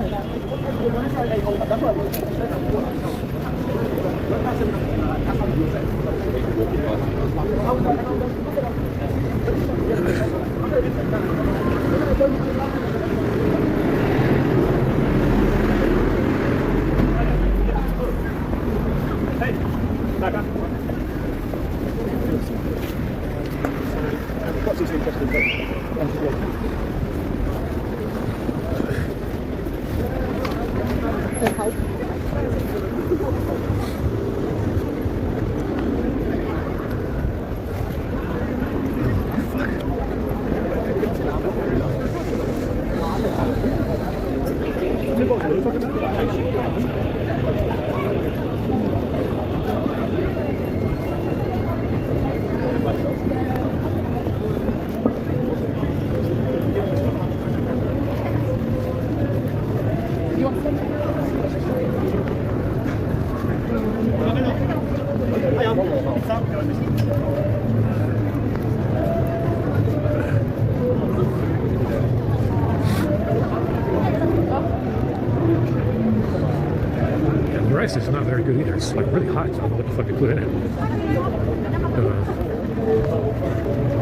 The rice is not very good either. It's like really hot. So I don't know what the fuck they put in it.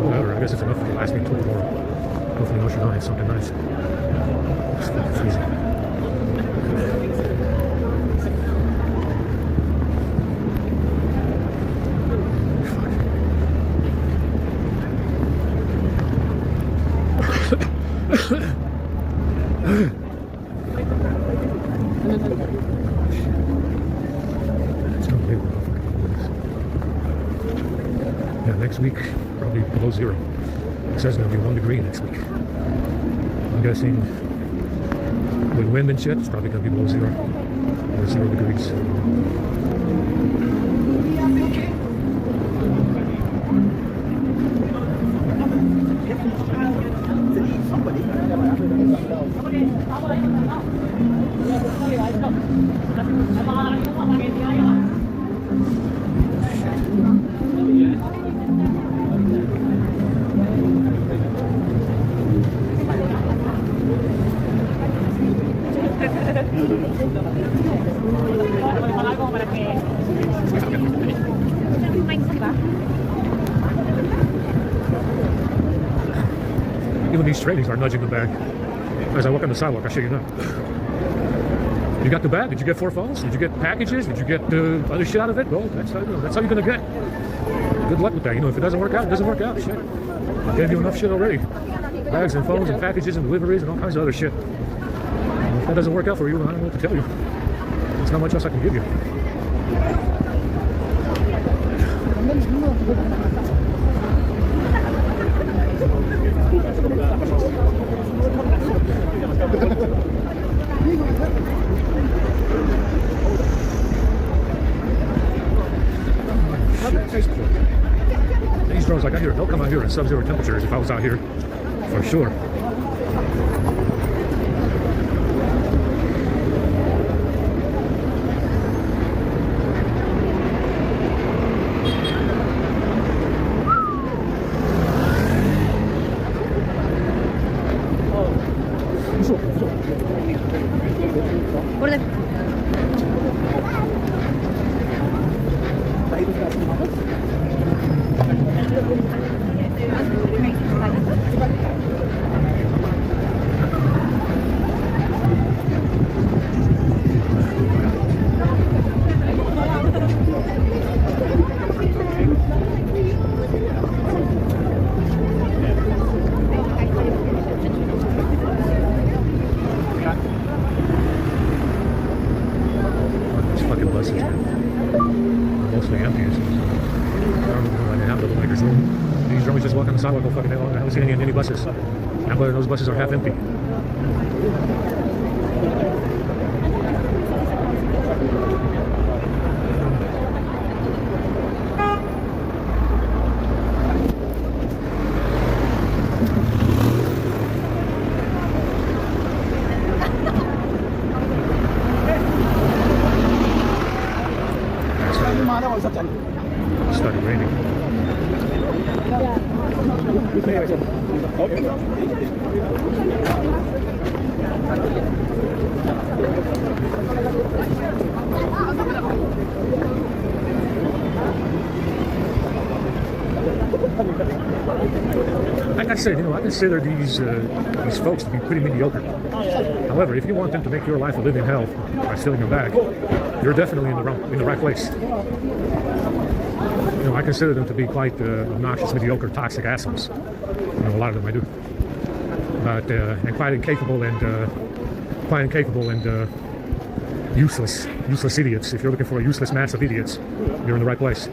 Whatever. I guess it's enough to last me till tomorrow. Hopefully, Ocean will have something nice. It's fucking freezing. Yeah, next week, probably below zero. It says it's going to be 1 degree next week. I'm guessing With wind and shit, it's probably gonna be below 0 or 0 degrees. Even these tradies are nudging the bag. As I walk on the sidewalk, I shit you not. You got the bag? Did you get 4 phones? Did you get packages? Did you get other shit out of it? Well, that's how you're gonna get. Good luck with that. You know, if it doesn't work out, it doesn't work out. Shit. I gave you enough shit already. Bags and phones and packages and deliveries and all kinds of other shit. And if that doesn't work out for you, I don't know what to tell you. There's not much else I can give you. These drones, like I hear, they'll come out here in sub-zero temperatures if I was out here, for sure. Mostly empty. I don't know why they have double makers. These drones just walk on the sidewalk all fucking day long. I haven't seen any buses. And but those buses are half empty. It started raining. Like I said, you know, I consider these folks to be pretty mediocre. However, if you want them to make your life a living hell by stealing your bag, you're definitely in the right place. You know, I consider them to be quite obnoxious, mediocre, toxic assholes. You know, a lot of them I do. But and quite incapable and useless idiots. If you're looking for a useless mass of idiots, you're in the right place.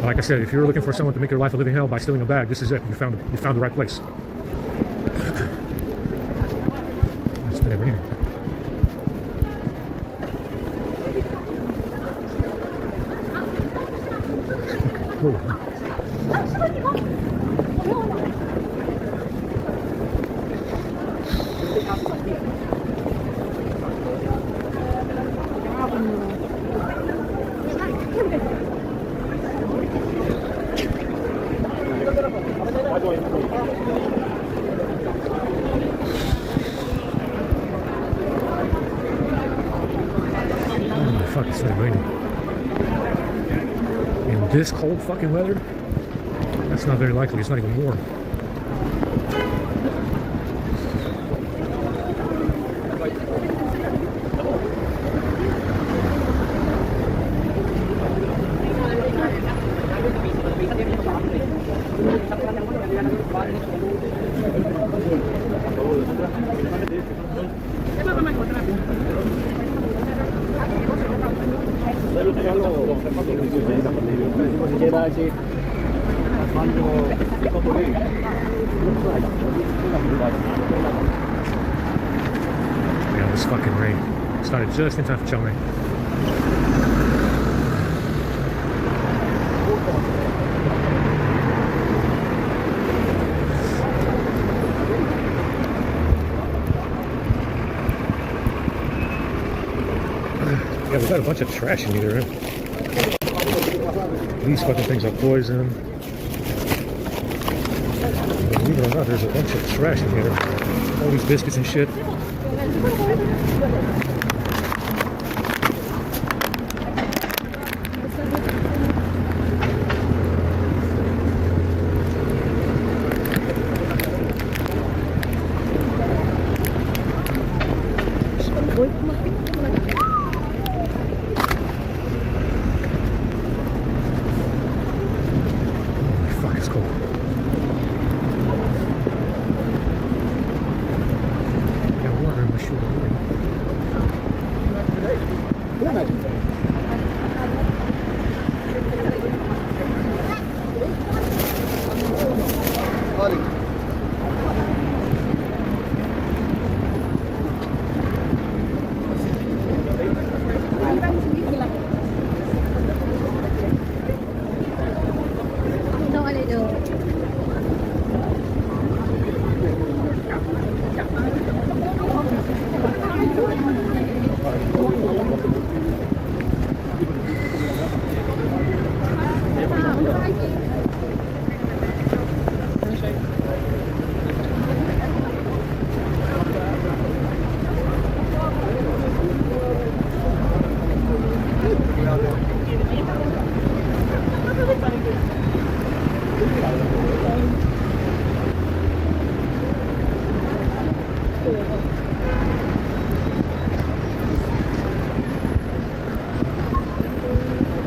Like I said, if you're looking for someone to make your life a living hell by stealing a bag, this is it. You found the right place. It's been raining. Fuck, it's really raining. In this cold fucking weather, that's not very likely. It's not even warm. Yeah, this fucking rain started just in time for chow mein. Yeah, we got a bunch of trash in here. These fucking things are poison. Believe it or not, there's a bunch of trash in here. All these biscuits and shit. Fuck, it's cold. Got water in my shoe.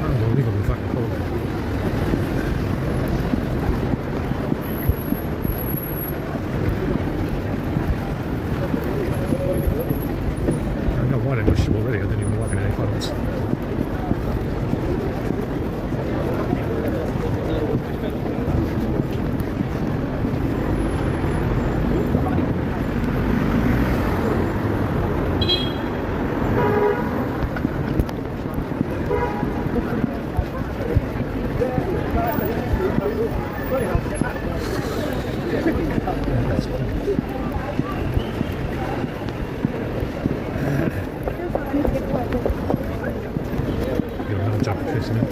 Unbelievably fucking cold. I got water in my shoe already. I didn't even walk in any puddles. Get another drop of piss in it.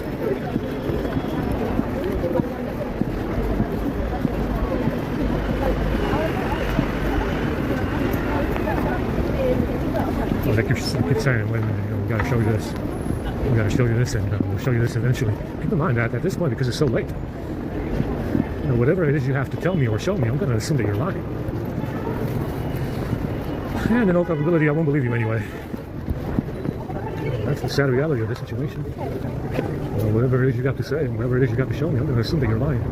Well, they keep saying, when we gotta show you this, we gotta show you this, and we'll show you this eventually. Keep in mind that at this point, because it's so late, whatever it is you have to tell me or show me, I'm gonna assume that you're lying. And in all probability, I won't believe you anyway. That's the sad reality of this situation. Whatever it is you got to say, and whatever it is you got to show me, I'm gonna assume that you're lying.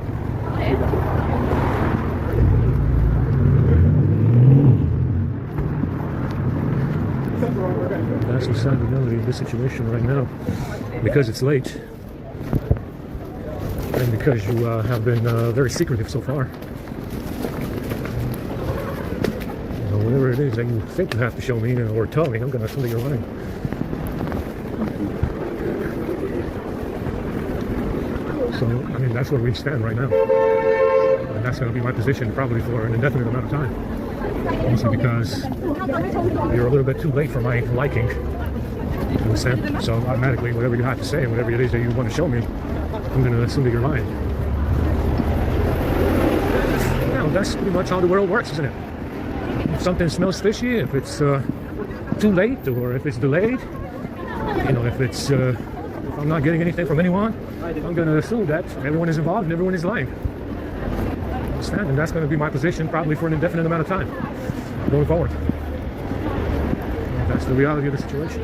That's the sad reality of this situation right now. Because it's late, and because you have been very secretive so far. Whatever it is that you think you have to show me or tell me, I'm going to assume that you're lying. So, I mean, that's where we stand right now. And that's going to be my position probably for an indefinite amount of time. Also because you're a little bit too late for my liking. You understand? So automatically, whatever you have to say, whatever it is that you want to show me, I'm going to assume that you're lying. Now, that's pretty much how the world works, isn't it? If something smells fishy, if it's too late, or if it's delayed, if it's if I'm not getting anything from anyone, I'm going to assume that everyone is involved and everyone is lying. Understand? And that's going to be my position probably for an indefinite amount of time going forward. That's the reality of the situation.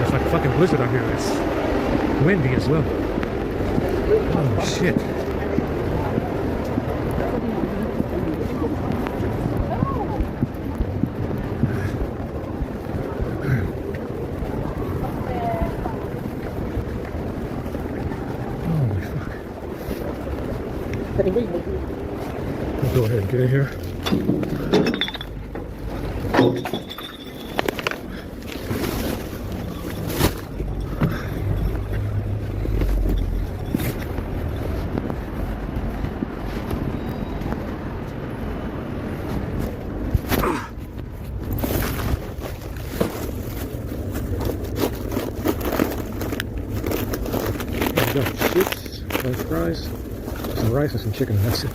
It's like a fucking blizzard out here. It's windy as well. Oh shit. Go ahead and get in here. Got chips, French fries, some rice, and some chicken, and that's it.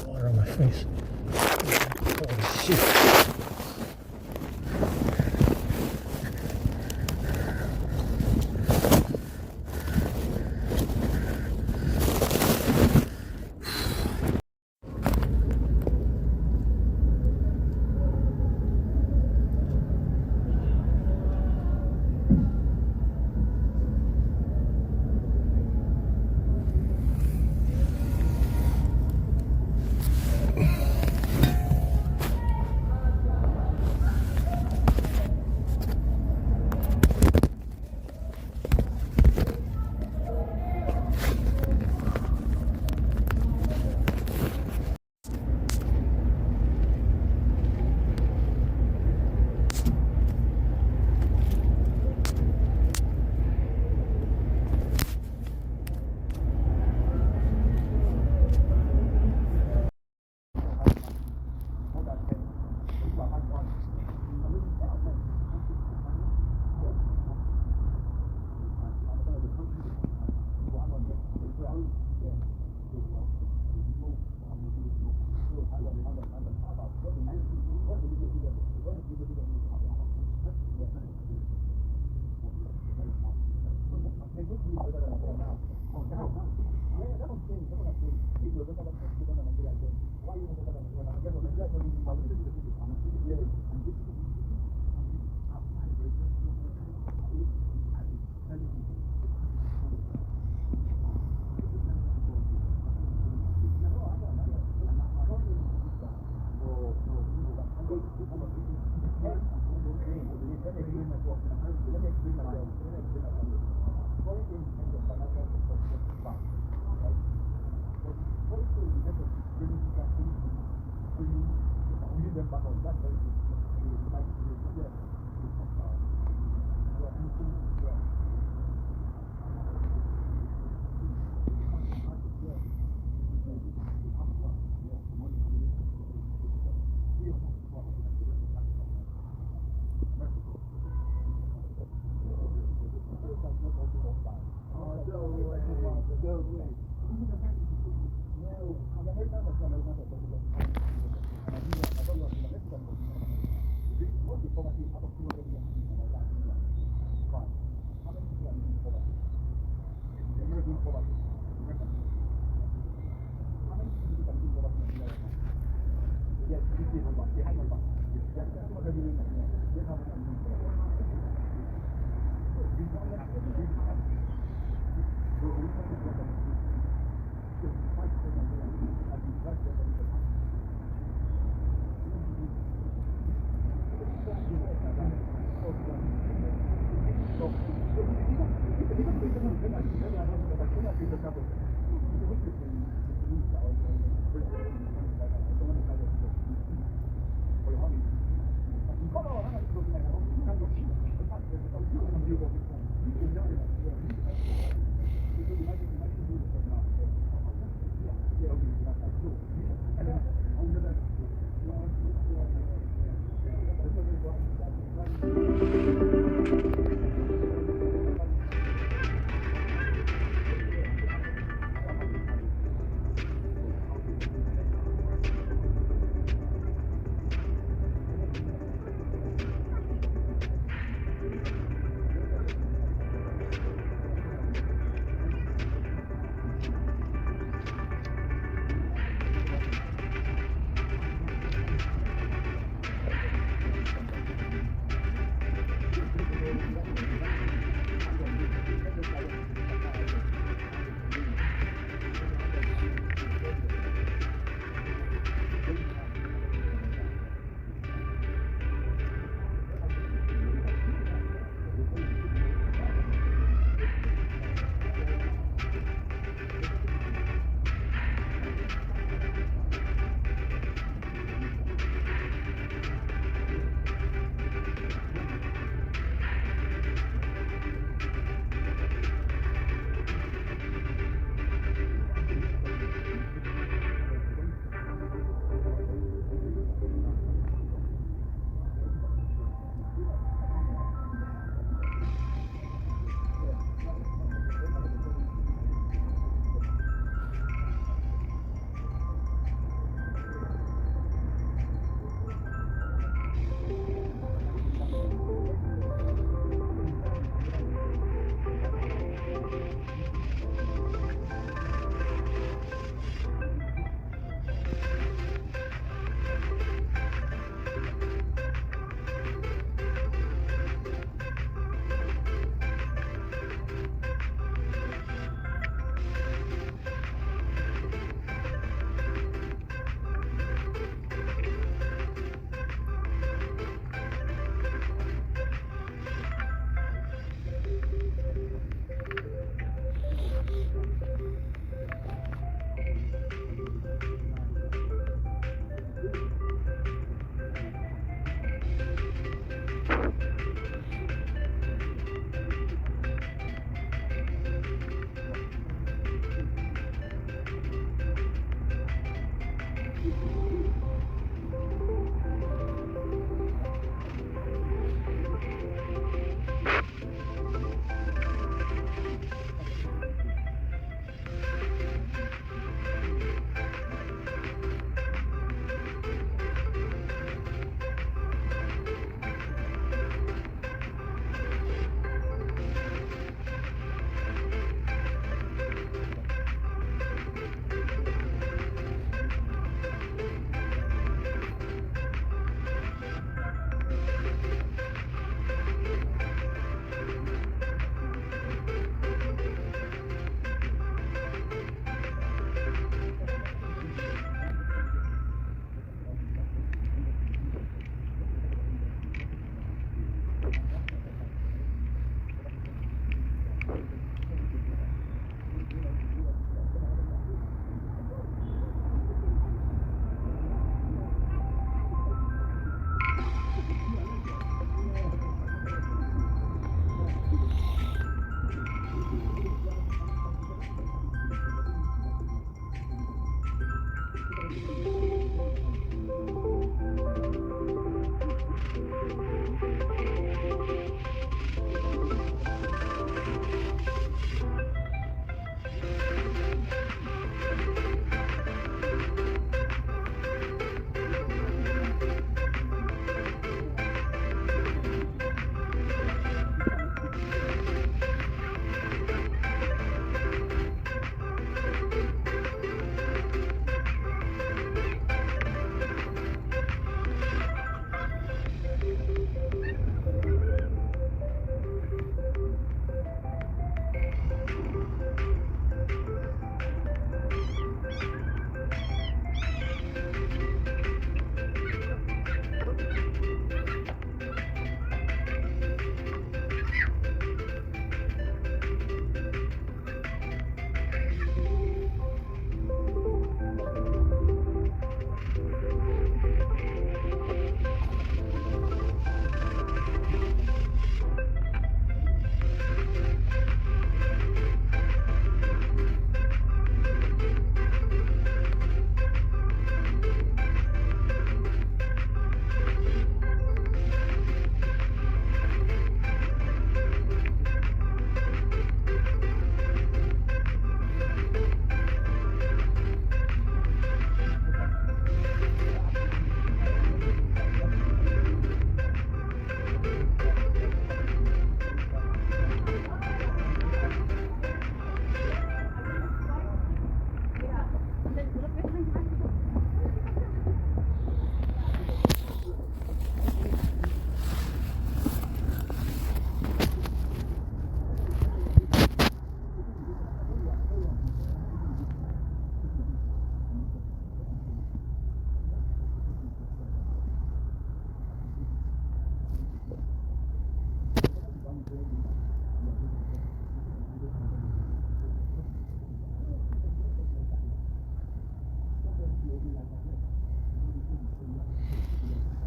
Water on my face. Holy shit.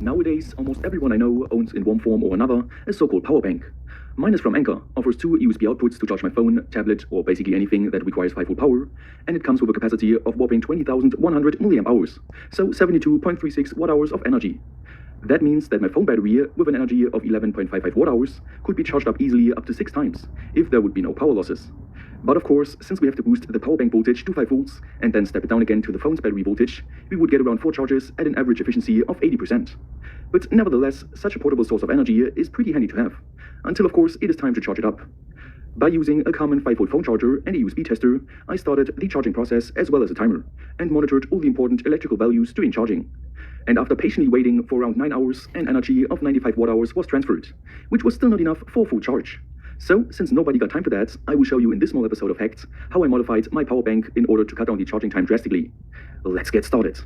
Nowadays, almost everyone I know owns in one form or another a so-called power bank. Mine is from Anker, offers 2 USB outputs to charge my phone, tablet, or basically anything that requires 5-volt power, and it comes with a capacity of whopping 20,100 milliamp hours, so 72.36 watt-hours of energy. That means that my phone battery, with an energy of 11.55 watt-hours, could be charged up easily up to 6 times, if there would be no power losses. But of course, since we have to boost the power bank voltage to 5 volts, and then step it down again to the phone's battery voltage, we would get around 4 charges at an average efficiency of 80%. But nevertheless, such a portable source of energy is pretty handy to have, until of course it is time to charge it up. By using a common 5-volt phone charger and a USB tester, I started the charging process as well as a timer, and monitored all the important electrical values during charging. And after patiently waiting for around 9 hours, an energy of 95 watt-hours was transferred, which was still not enough for full charge. So, since nobody got time for that, I will show you in this small episode of Hacked how I modified my power bank in order to cut down the charging time drastically. Let's get started.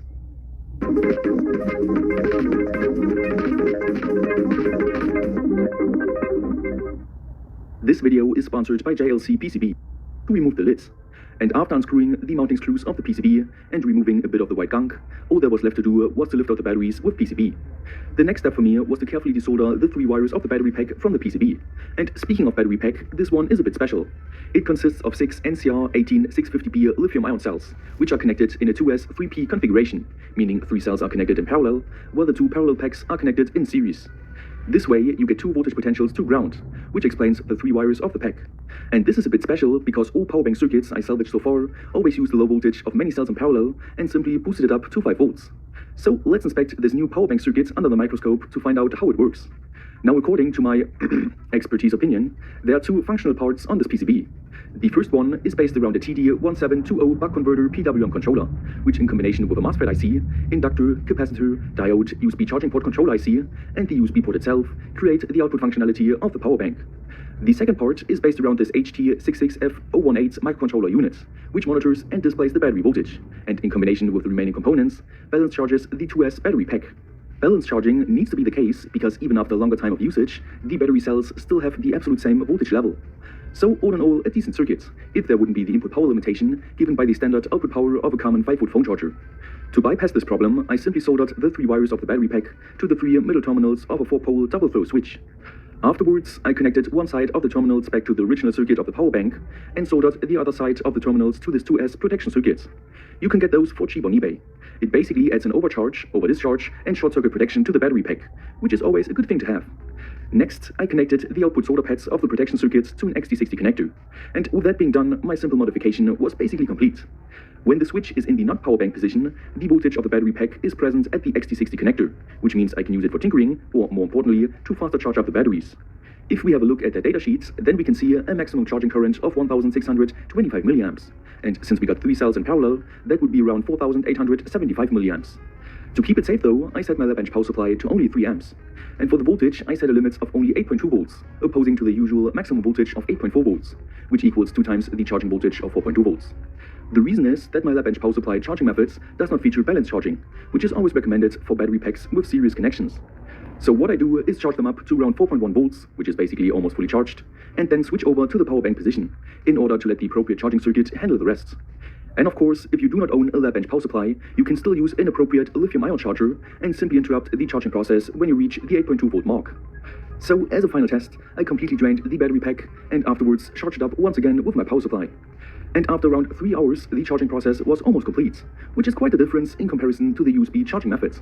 This video is sponsored by JLC PCB. To remove the lid. And after unscrewing the mounting screws of the PCB and removing a bit of the white gunk, all there was left to do was to lift out the batteries with PCB. The next step for me was to carefully desolder the 3 wires of the battery pack from the PCB. And speaking of battery pack, this one is a bit special. It consists of 6 NCR18650B lithium-ion cells, which are connected in a 2S 3P configuration, meaning 3 cells are connected in parallel, while the 2 parallel packs are connected in series. This way, you get 2 voltage potentials to ground, which explains the 3 wires of the pack. And this is a bit special because all power bank circuits I salvaged so far always use the low voltage of many cells in parallel and simply boosted it up to 5 volts. So let's inspect this new power bank circuit under the microscope to find out how it works. Now, according to my expertise opinion, there are 2 functional parts on this PCB. The first one is based around a TD1720 buck converter PWM controller, which in combination with a MOSFET IC, inductor, capacitor, diode, USB charging port control IC, and the USB port itself, create the output functionality of the power bank. The second part is based around this HT66F018 microcontroller unit, which monitors and displays the battery voltage, and in combination with the remaining components, balance charges the 2S battery pack. Balance charging needs to be the case because even after a longer time of usage, the battery cells still have the absolute same voltage level. So all in all, a decent circuit, if there wouldn't be the input power limitation given by the standard output power of a common 5-volt phone charger. To bypass this problem, I simply soldered the 3 wires of the battery pack to the 3 middle terminals of a 4-pole double-throw switch. Afterwards, I connected one side of the terminals back to the original circuit of the power bank and soldered the other side of the terminals to this 2S protection circuit. You can get those for cheap on eBay. It basically adds an overcharge, over-discharge, and short-circuit protection to the battery pack, which is always a good thing to have. Next, I connected the output solder pads of the protection circuit to an XT60 connector, and with that being done, my simple modification was basically complete. When the switch is in the not power bank position, the voltage of the battery pack is present at the XT60 connector, which means I can use it for tinkering, or more importantly, to faster charge up the batteries. If we have a look at the datasheet, then we can see a maximum charging current of 1,625 milliamps. And since we got 3 cells in parallel, that would be around 4,875 milliamps. To keep it safe though, I set my lab bench power supply to only 3 amps. And for the voltage, I set a limit of only 8.2 volts, opposing to the usual maximum voltage of 8.4 volts, which equals 2 times the charging voltage of 4.2 volts. The reason is that my lab bench power supply charging methods does not feature balance charging, which is always recommended for battery packs with series connections. So what I do is charge them up to around 4.1 volts, which is basically almost fully charged, and then switch over to the power bank position, in order to let the appropriate charging circuit handle the rest. And of course, if you do not own a lab bench power supply, you can still use an appropriate lithium-ion charger and simply interrupt the charging process when you reach the 8.2 volt mark. So as a final test, I completely drained the battery pack and afterwards charged it up once again with my power supply. And after around 3 hours, the charging process was almost complete, which is quite a difference in comparison to the USB charging method.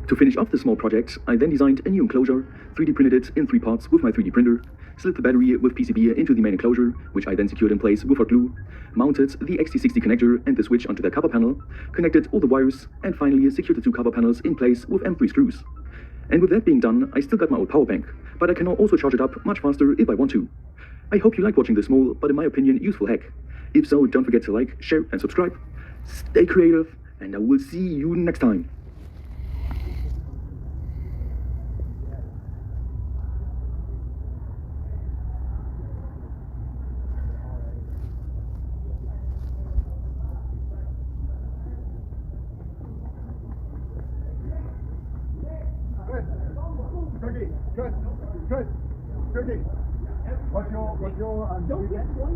To finish off this small project, I then designed a new enclosure, 3D printed it in 3 parts with my 3D printer, slid the battery with PCB into the main enclosure, which I then secured in place with hot glue, mounted the XT60 connector and the switch onto the cover panel, connected all the wires, and finally secured the 2 cover panels in place with M3 screws. And with that being done, I still got my old power bank, but I can now also charge it up much faster if I want to. I hope you like watching this small, but in my opinion, useful hack. If so, don't forget to like, share, and subscribe. Stay creative, and I will see you next time. Tricky. What's your don't get one.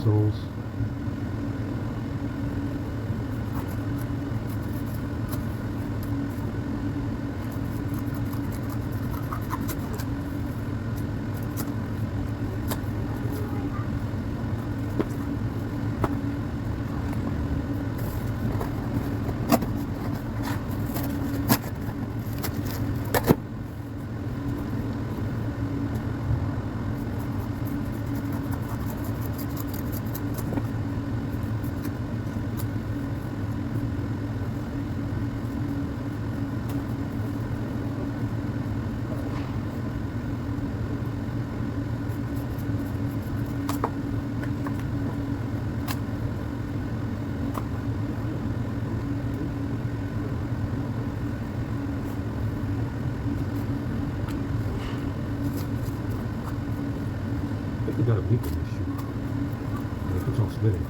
souls. I think we got a leak in this shoe. And it keeps on splitting.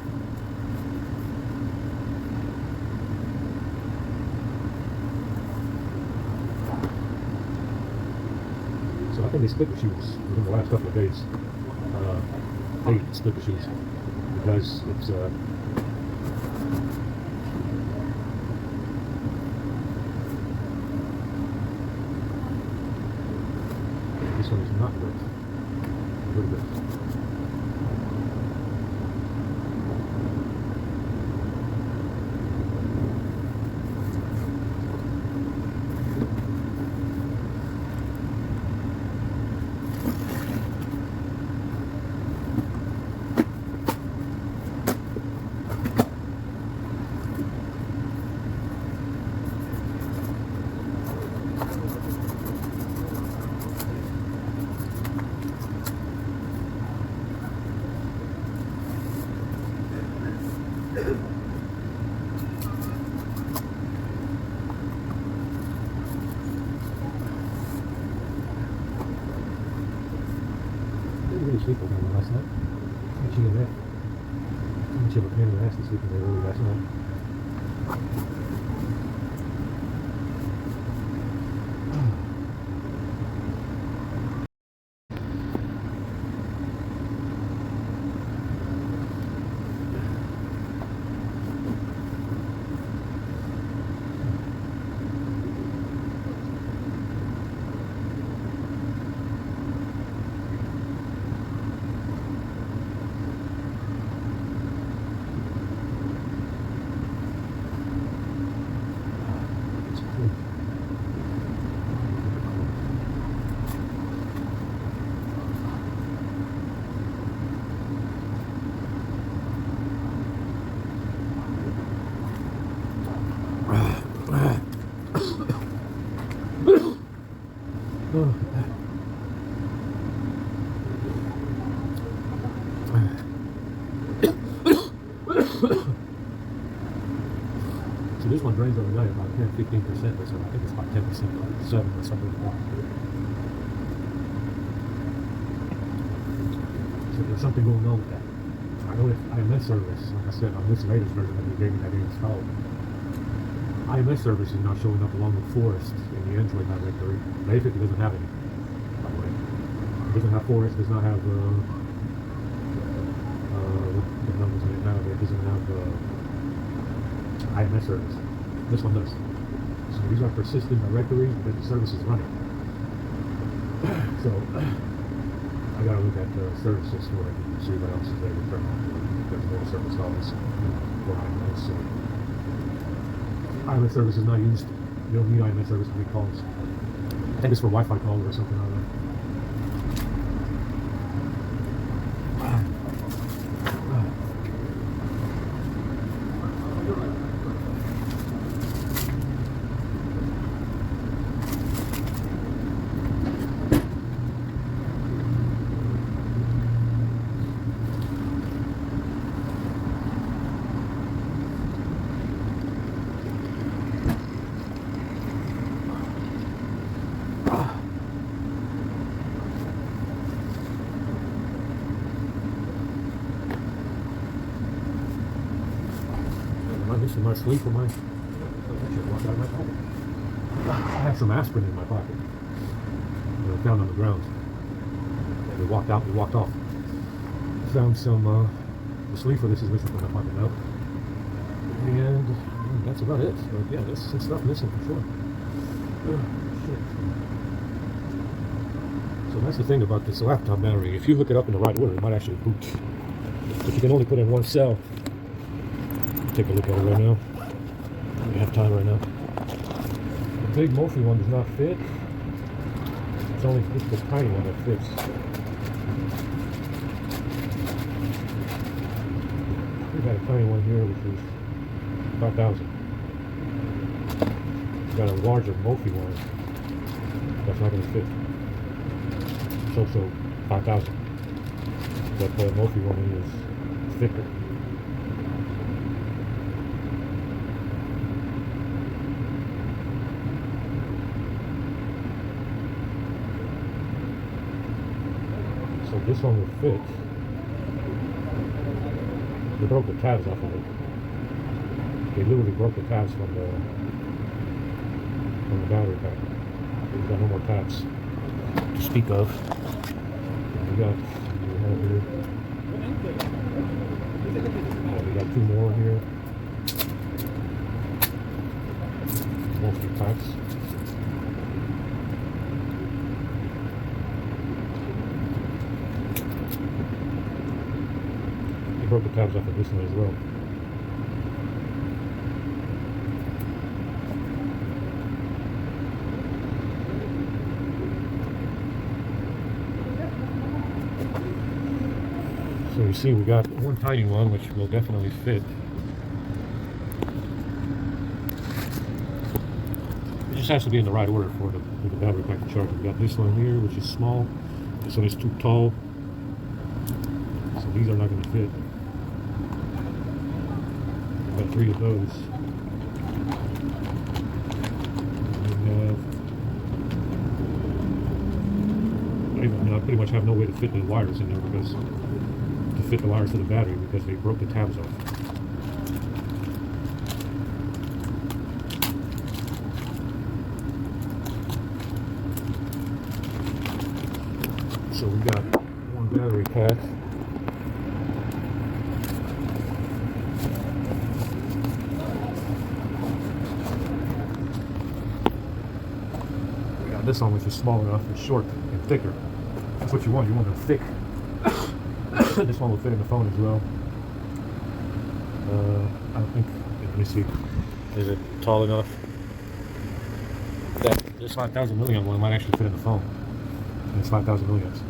So I think they split the shoes within the last couple of days. They split the shoes because it's not good. Pretty good. Sleep over there last night. How much you get that? How much of a pain in the ass to sleep in there early last night? So this one drains overnight about 10-15%, but so I think it's about 10%, like 7 or something like that. So there's something going on with that. I know if IMS service, like I said, on this latest version that you gave me that they installed, IMS service is not showing up along with Forest in the Android directory. The A50 doesn't have any, by the way. It doesn't have Forest, does not have what numbers does it have? It doesn't have IMS service. This one does. So these are persistent directories, but the service is running. So I gotta look at the service history and see what else is there to turn on. There's more service calls for IMS. So IMS service is not used. You don't need IMS service to make calls. I think it's for Wi-Fi calls or something like that. This is my sleep for my. I had some aspirin in my pocket. I found on the ground. And we walked out. We walked off. Found some. The sleeper. This is missing from my pocket now. And that's about it. But yeah, there's some stuff missing for sure. Shit. So that's the thing about this laptop battery. If you hook it up in the right order, it might actually boot. But you can only put in one cell. Take a look at it right now. We have time right now. The big Mophie one does not fit. It's only just the tiny one that fits. We've got a tiny one here which is 5,000. We've got a larger Mophie one that's not going to fit. It's also 5,000. But the Mophie one is thicker. So this one will fit. They broke the tabs off of it. They literally broke the tabs from the battery pack. We've got no more tabs to speak of. We have here. We got 2 more here. Mostly packs. They broke the tabs off of this one as well. So you see, we got one tiny one which will definitely fit. It just has to be in the right order for the battery pack to charge. We got this one here, which is small. This one is too tall. So these are not going to fit. We've got 3 of those. I pretty much have no way to fit the wires in there because to fit the wires to the battery because they broke the tabs off. So we got one battery pack. We got this one which is small enough and short and thicker. That's what you want. You want them thick. This one will fit in the phone as well. I don't think. Let me see. Is it tall enough? That this 5,000 milliamp one might actually fit in the phone. And it's 5,000 milliamps.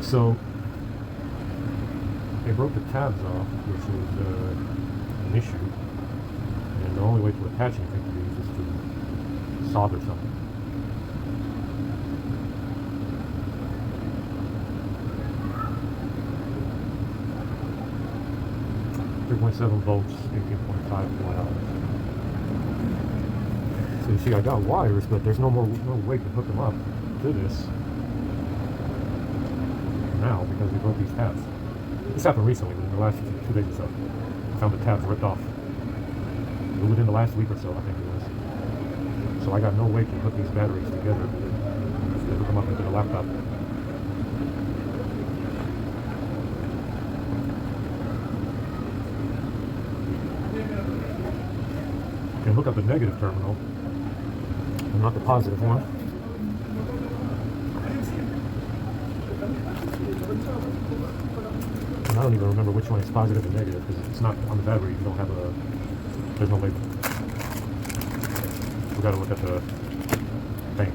So they broke the tabs off, which is an issue. And the only way to attach anything to these is to solder something. 3.7 volts, 18.5 watt hours. So you see, I got wires, but there's no way to hook them up to this now because we broke these tabs. This happened recently, within the last 2 days or so. I found the tabs ripped off. Within the last week or so, I think it was. So I got no way to hook these batteries together to hook them up into the laptop. And look up the negative terminal and not the positive one. And I don't even remember which one is positive and negative because it's not on the battery. You don't have there's no label. We gotta look at the bank.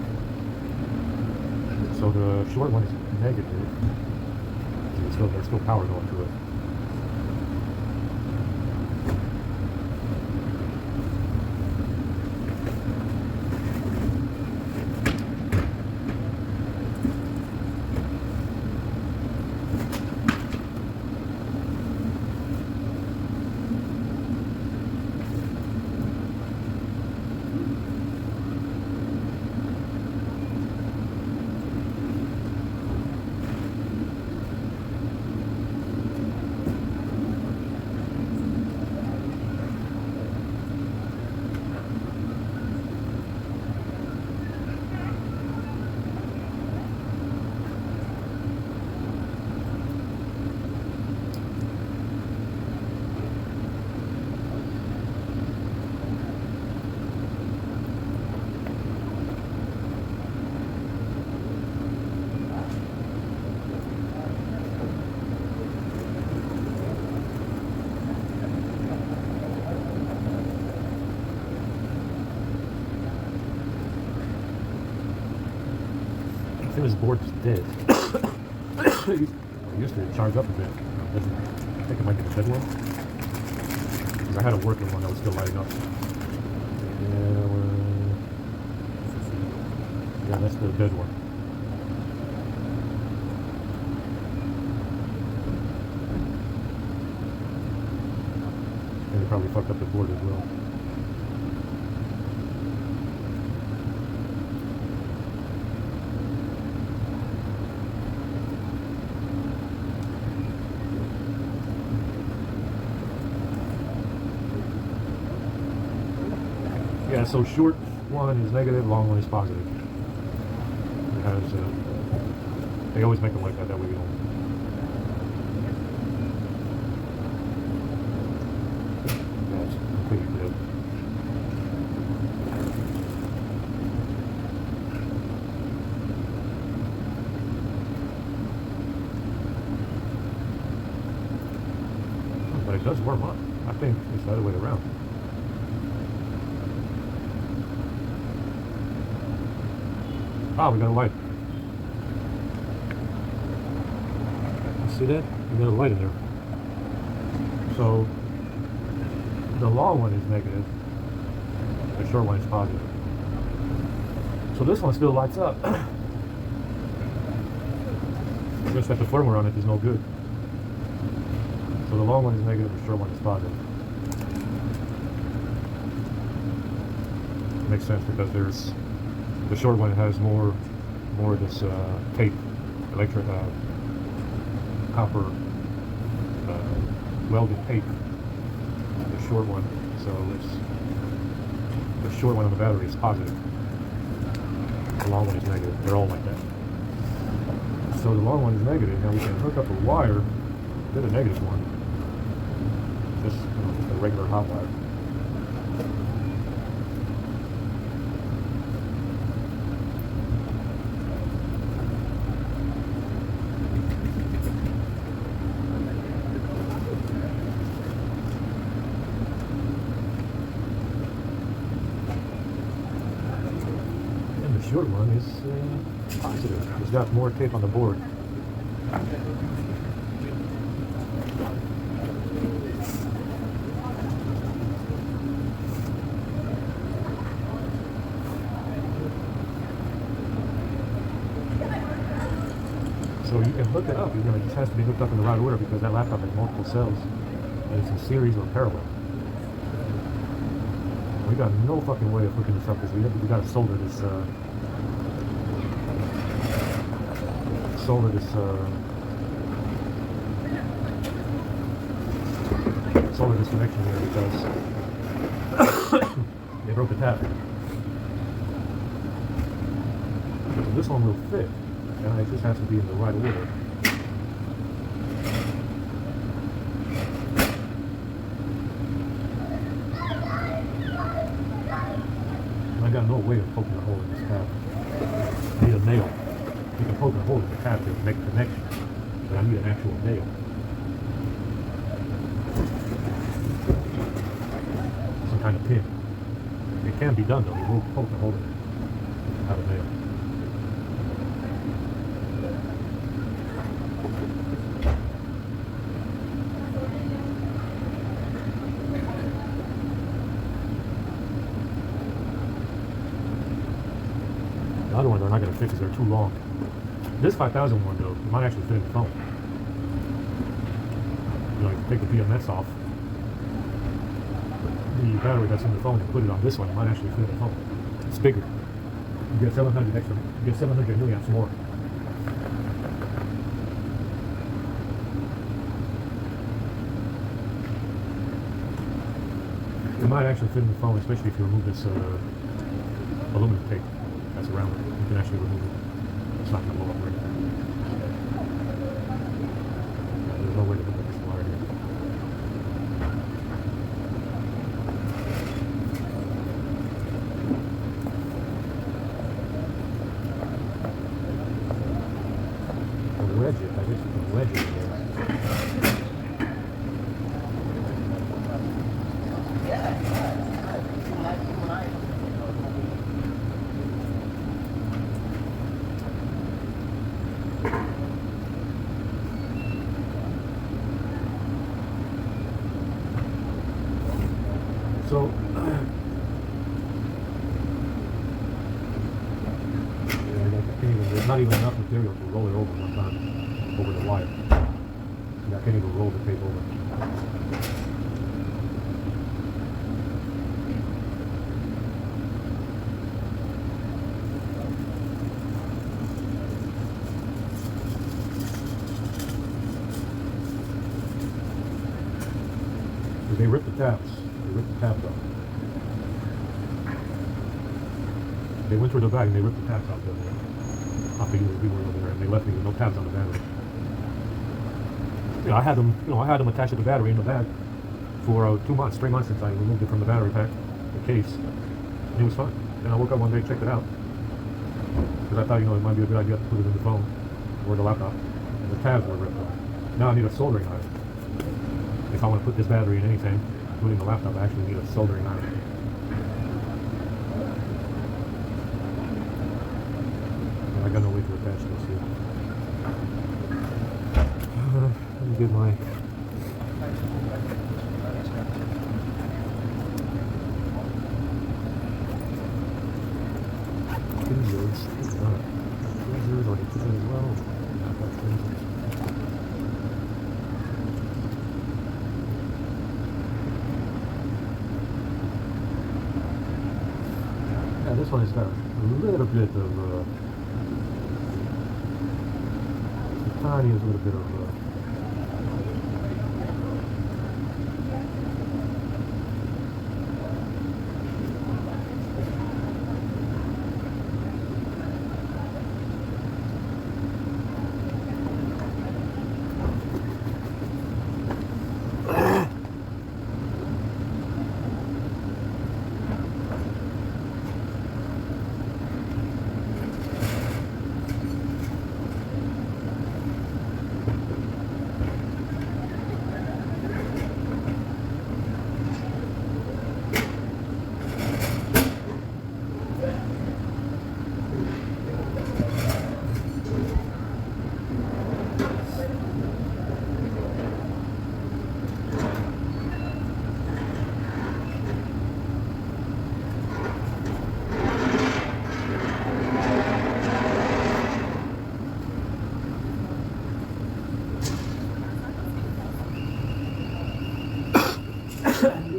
So the short one is negative. There's still power going to it. This board's dead. It used to charge up a bit. I think it might be the dead one. Because I had a working one that was still lighting up. Yeah, that's the dead one. And they probably fucked up the board as well. Yeah, so short one is negative, long one is positive. It has, they always make them like that way we don't. That's completely dead. it does warm up. I think it's the other way around. Ah, we got a light. See that? We got a light in there. So the long one is negative, the short one is positive. So this one still lights up. Just that the firmware on it is no good. So the long one is negative, the short one is positive. Makes sense because there's the short one has more of this tape, electric copper welded tape. The short one, so it's the short one on the battery is positive. The long one is negative. They're all like that. So the long one is negative. Now we can hook up a wire to the negative one. Just, just a regular hot wire. And the short one is positive. It's got more tape on the board. So you can hook it up, it just has to be hooked up in the right order because that laptop has multiple cells and it's in series or parallel. We got no fucking way of hooking this up because we got to solder this connection here because they broke the tap. So this one will fit. And it just has to be in the right order. And I got no way of poking a hole in this tab. I need a nail. You can poke a hole in the tab to make a connection, but I need an actual nail. Some kind of pin. It can be done though. We will poke a hole in it. Have a nail. The other ones they're not going to fix because they're too long. This 5000 one though, it might actually fit in the phone. You know, you can take the BMS off, the battery that's in the phone, and put it on this one. It might actually fit in the phone. It's bigger. You get 700 extra. You get 700 milliamps more. It might actually fit in the phone, especially if you remove this aluminum tape that's around it. You can actually remove it. It's not going to blow up or anything. There's no way to hook up this wire here. Wedge it. I guess you can wedge it there. So, there's not even enough material to roll it over one time, over the wire. I can't even roll the tape over. They ripped the tabs. They ripped the tabs off. They went through the bag and they ripped the tabs out there. After we were over there, and they left me with no tabs on the battery. I had them attached to the battery in the bag for 3 months since I removed it from the battery pack, the case, and it was fine. Then I woke up one day, checked it out, because I thought, it might be a good idea to put it in the phone or the laptop, and the tabs were ripped off. Now I need a soldering iron. if I want to put this battery in anything, including the laptop, I actually need a soldering iron. And I got no way to attach this here. Let me get my scissors. Scissors, already put that as well. Yeah, this one has got a little bit of the tiniest little bit of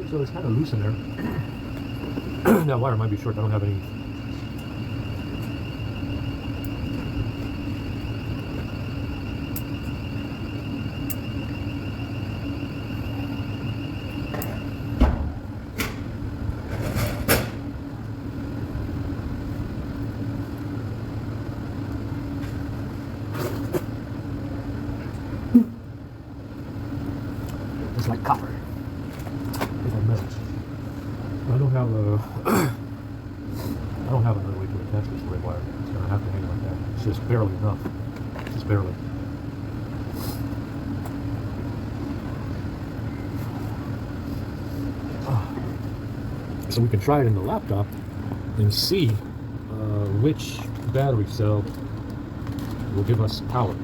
so it's kind of loose in there. That wire might be short. I don't have any. It's like copper. I don't have a I don't have another way to attach this red wire. It's gonna have to hang like that. It's just barely enough. Just barely. So we can try it in the laptop and see which battery cell will give us power.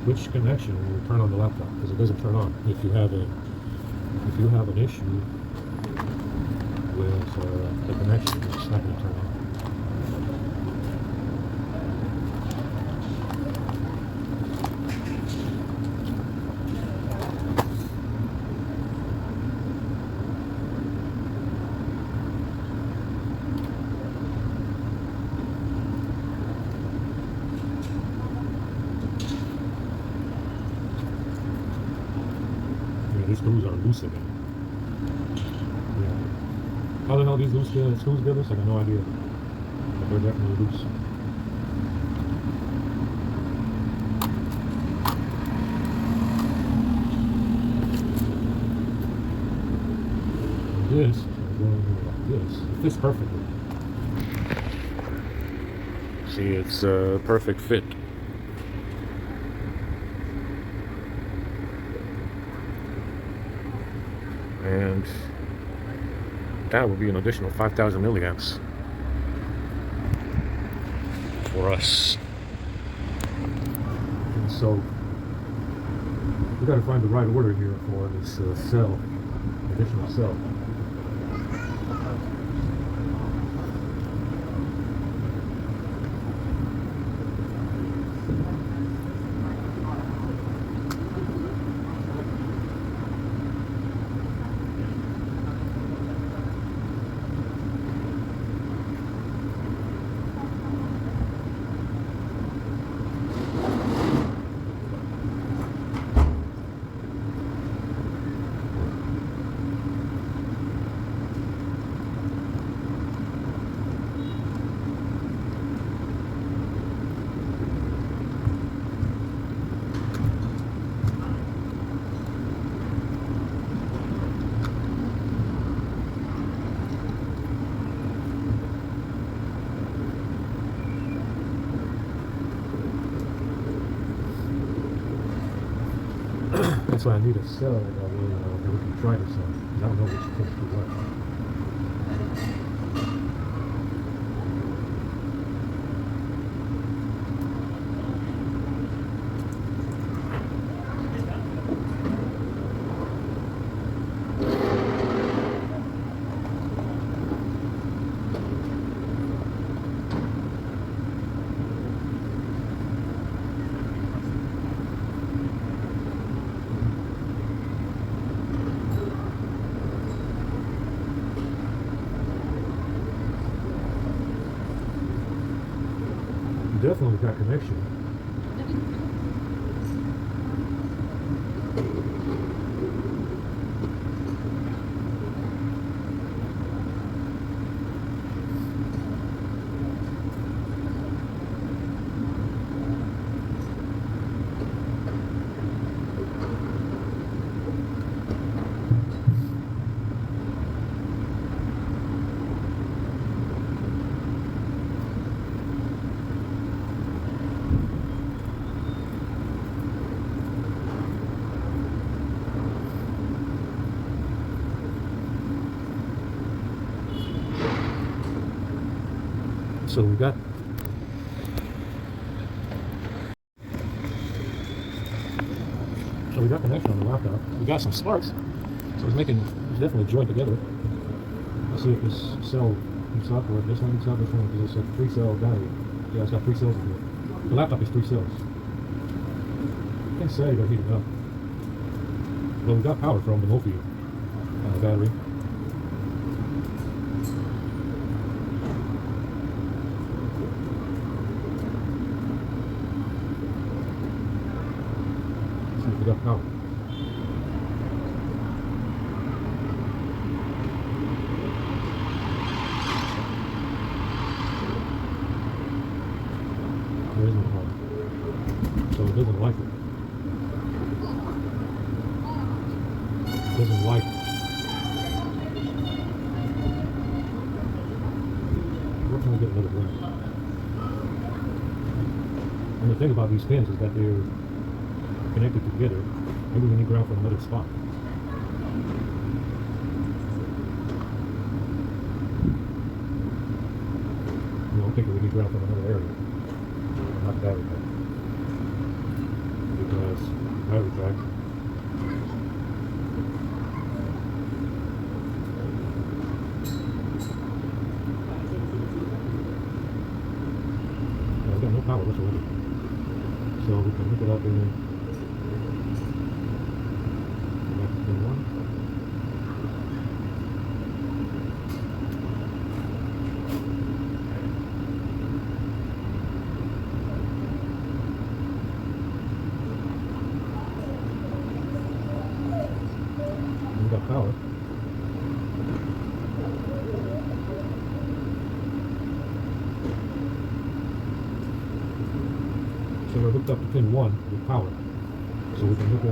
Which connection will turn on the laptop, because it doesn't turn on if you have an issue with the connection. It's not going to turn on. These screws are loose again. Yeah. How the hell these loose screws give us? I got no idea. But they're definitely loose. And this, I'm going like this. It fits perfectly. See, it's a perfect fit. And that would be an additional 5,000 milliamps for us. And so we got to find the right order here for this cell, additional cell. That's why I need a cell that we can try this on. Because I don't know which pins to work. Definitely got connection. So we got connection on the laptop. We got some sparks. So it's definitely joined together. Let's see if this cell heats up, or if this one heats up, this one, because it's a 3-cell battery. Yeah, it's got 3 cells in here. The laptop is 3 cells. I can't say they're heating up. But we got power from the Mophie battery. Let's see if we got power. There is no power. So it doesn't like it. It doesn't like it. Where can we get another ground? And the thing about these pins is that they're connected together. Maybe we need ground from another spot. You know, I'm thinking we need ground from another area. Not battery pack. Because battery pack. I've got no power whatsoever. So we can hook it up in pin 1. We got power. So we're hooked up to pin 1 with power. So we can hook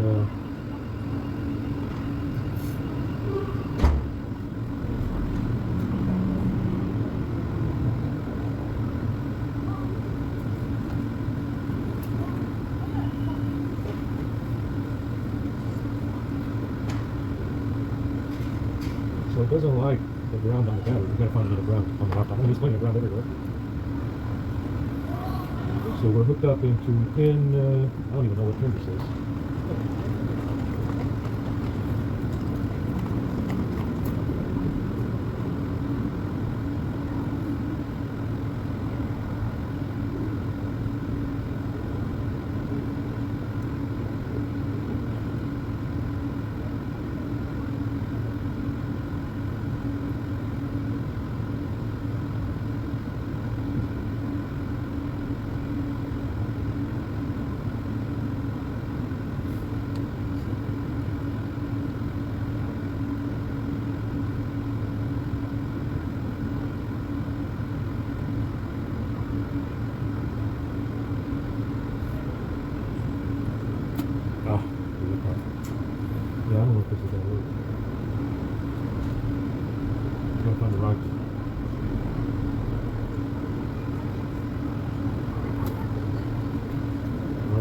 so it doesn't like the ground on the battery. We gotta find another ground on the laptop. There's plenty of ground everywhere. So we're hooked up into pin, I don't even know what pin this is. Yeah, I don't know if this is gonna work. I'm gonna find the right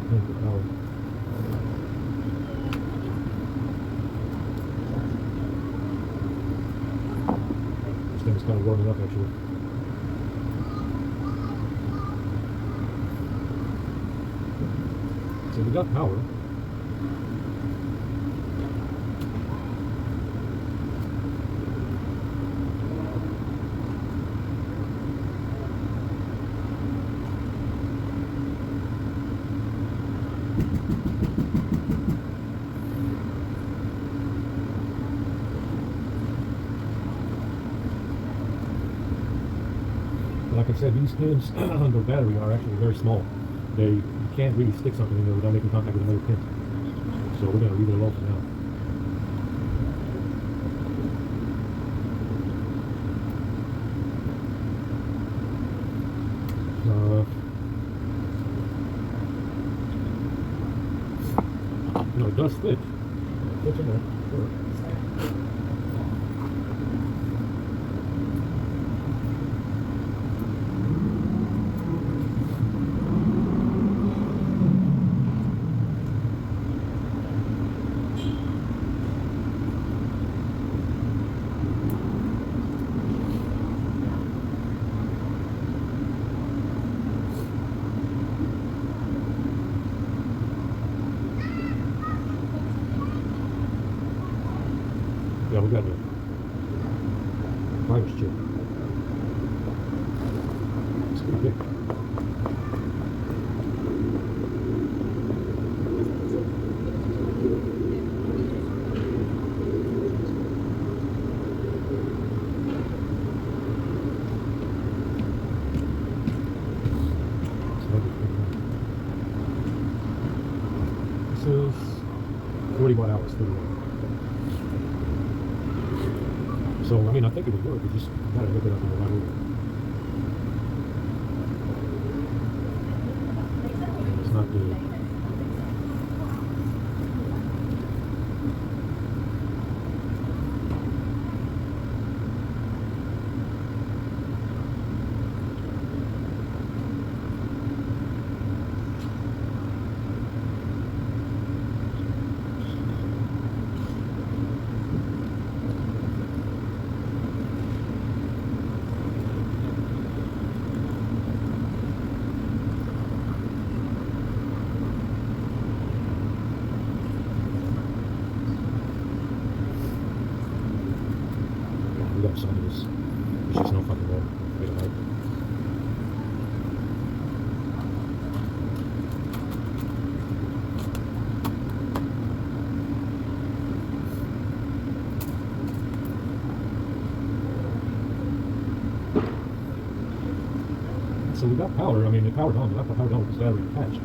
pin for power. kind of warming up actually. So we got power. Like I said, these pins on the battery are actually very small. You can't really stick something in there without making contact with another pin. So we're going to leave it alone for now. No, it does fit. It fits in there. Sure. Yeah, we got a virus chip. It's pretty big. This is 41 hours, 31. So, I mean, I think it would work. We just gotta hook it up in the right order. And it's not the... We got some of this. It's just no fucking way. Wait a minute. So we got power. I mean, it powered on. We got the powered on with this battery attached.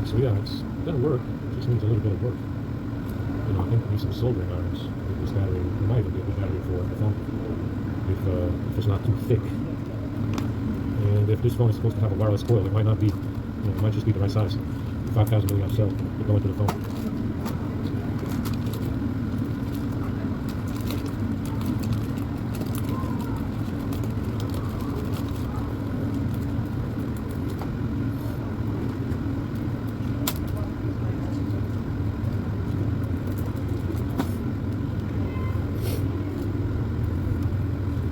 So yeah, it's gonna work. It just needs a little bit of work. You know, I think we need some soldering irons with this battery. We might even get the battery for the phone if it's not too thick. And if this phone is supposed to have a wireless coil, it might not be. You know, it might just be the right size. 5,000 milliamp cell to go into the phone.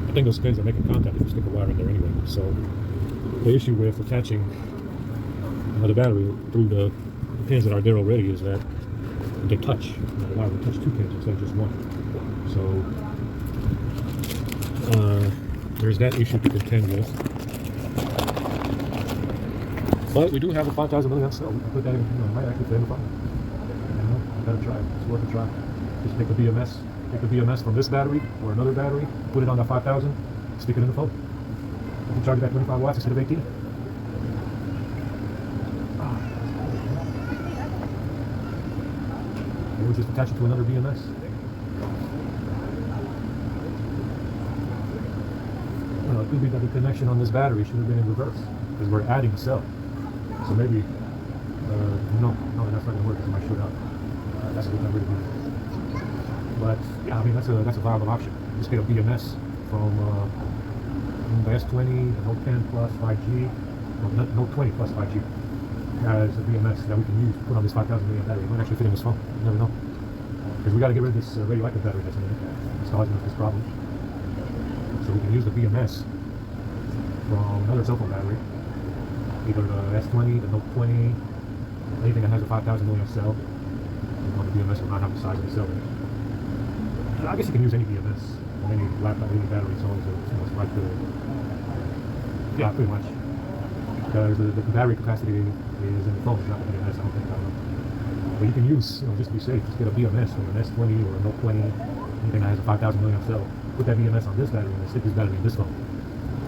I think those pins are making contact if you stick a wire in there anyway. So the issue with attaching the battery through the pins that are there already is that they touch. The wire will touch two pins instead of just one. So there's that issue to contend with. But we do have a 5,000 milliamp cell. We can put that in. You know, might actually fit in the phone. You know, I gotta try. It's worth a try. Just take the BMS. Take the BMS from this battery or another battery, put it on that 5,000, stick it in the phone. You can charge it at 25 watts instead of 18. we'll just attach it to another BMS. Well, it could be that the connection on this battery should have been in reverse, because we're adding a cell. So maybe, no, that's not going to work, because it might shoot out. That's a good number to do. But, yeah, I mean, that's a viable option. Just get a BMS from the S20, the Note 10 Plus 5G, Note 20 Plus 5G. As a BMS that we can use to put on this 5,000 milliamp battery. It might actually fit in this phone. You never know. Because we got to get rid of this radioactive battery that's in it. It's causing us this problem. So we can use the BMS from another cell phone battery, either the S20, the Note 20, anything that has a 5,000 milliamp cell. The BMS will not have the size of the cell in it. I guess you can use any BMS on any laptop, any battery, as long as it's like the, yeah, pretty much. Because the battery capacity is in the phone, it's not the BMS, I don't think. But you can use, just to be safe, just get a BMS from an S20 or a Note 20, anything that has a 5,000 milliamp cell. Put that BMS on this battery and stick this battery in this phone.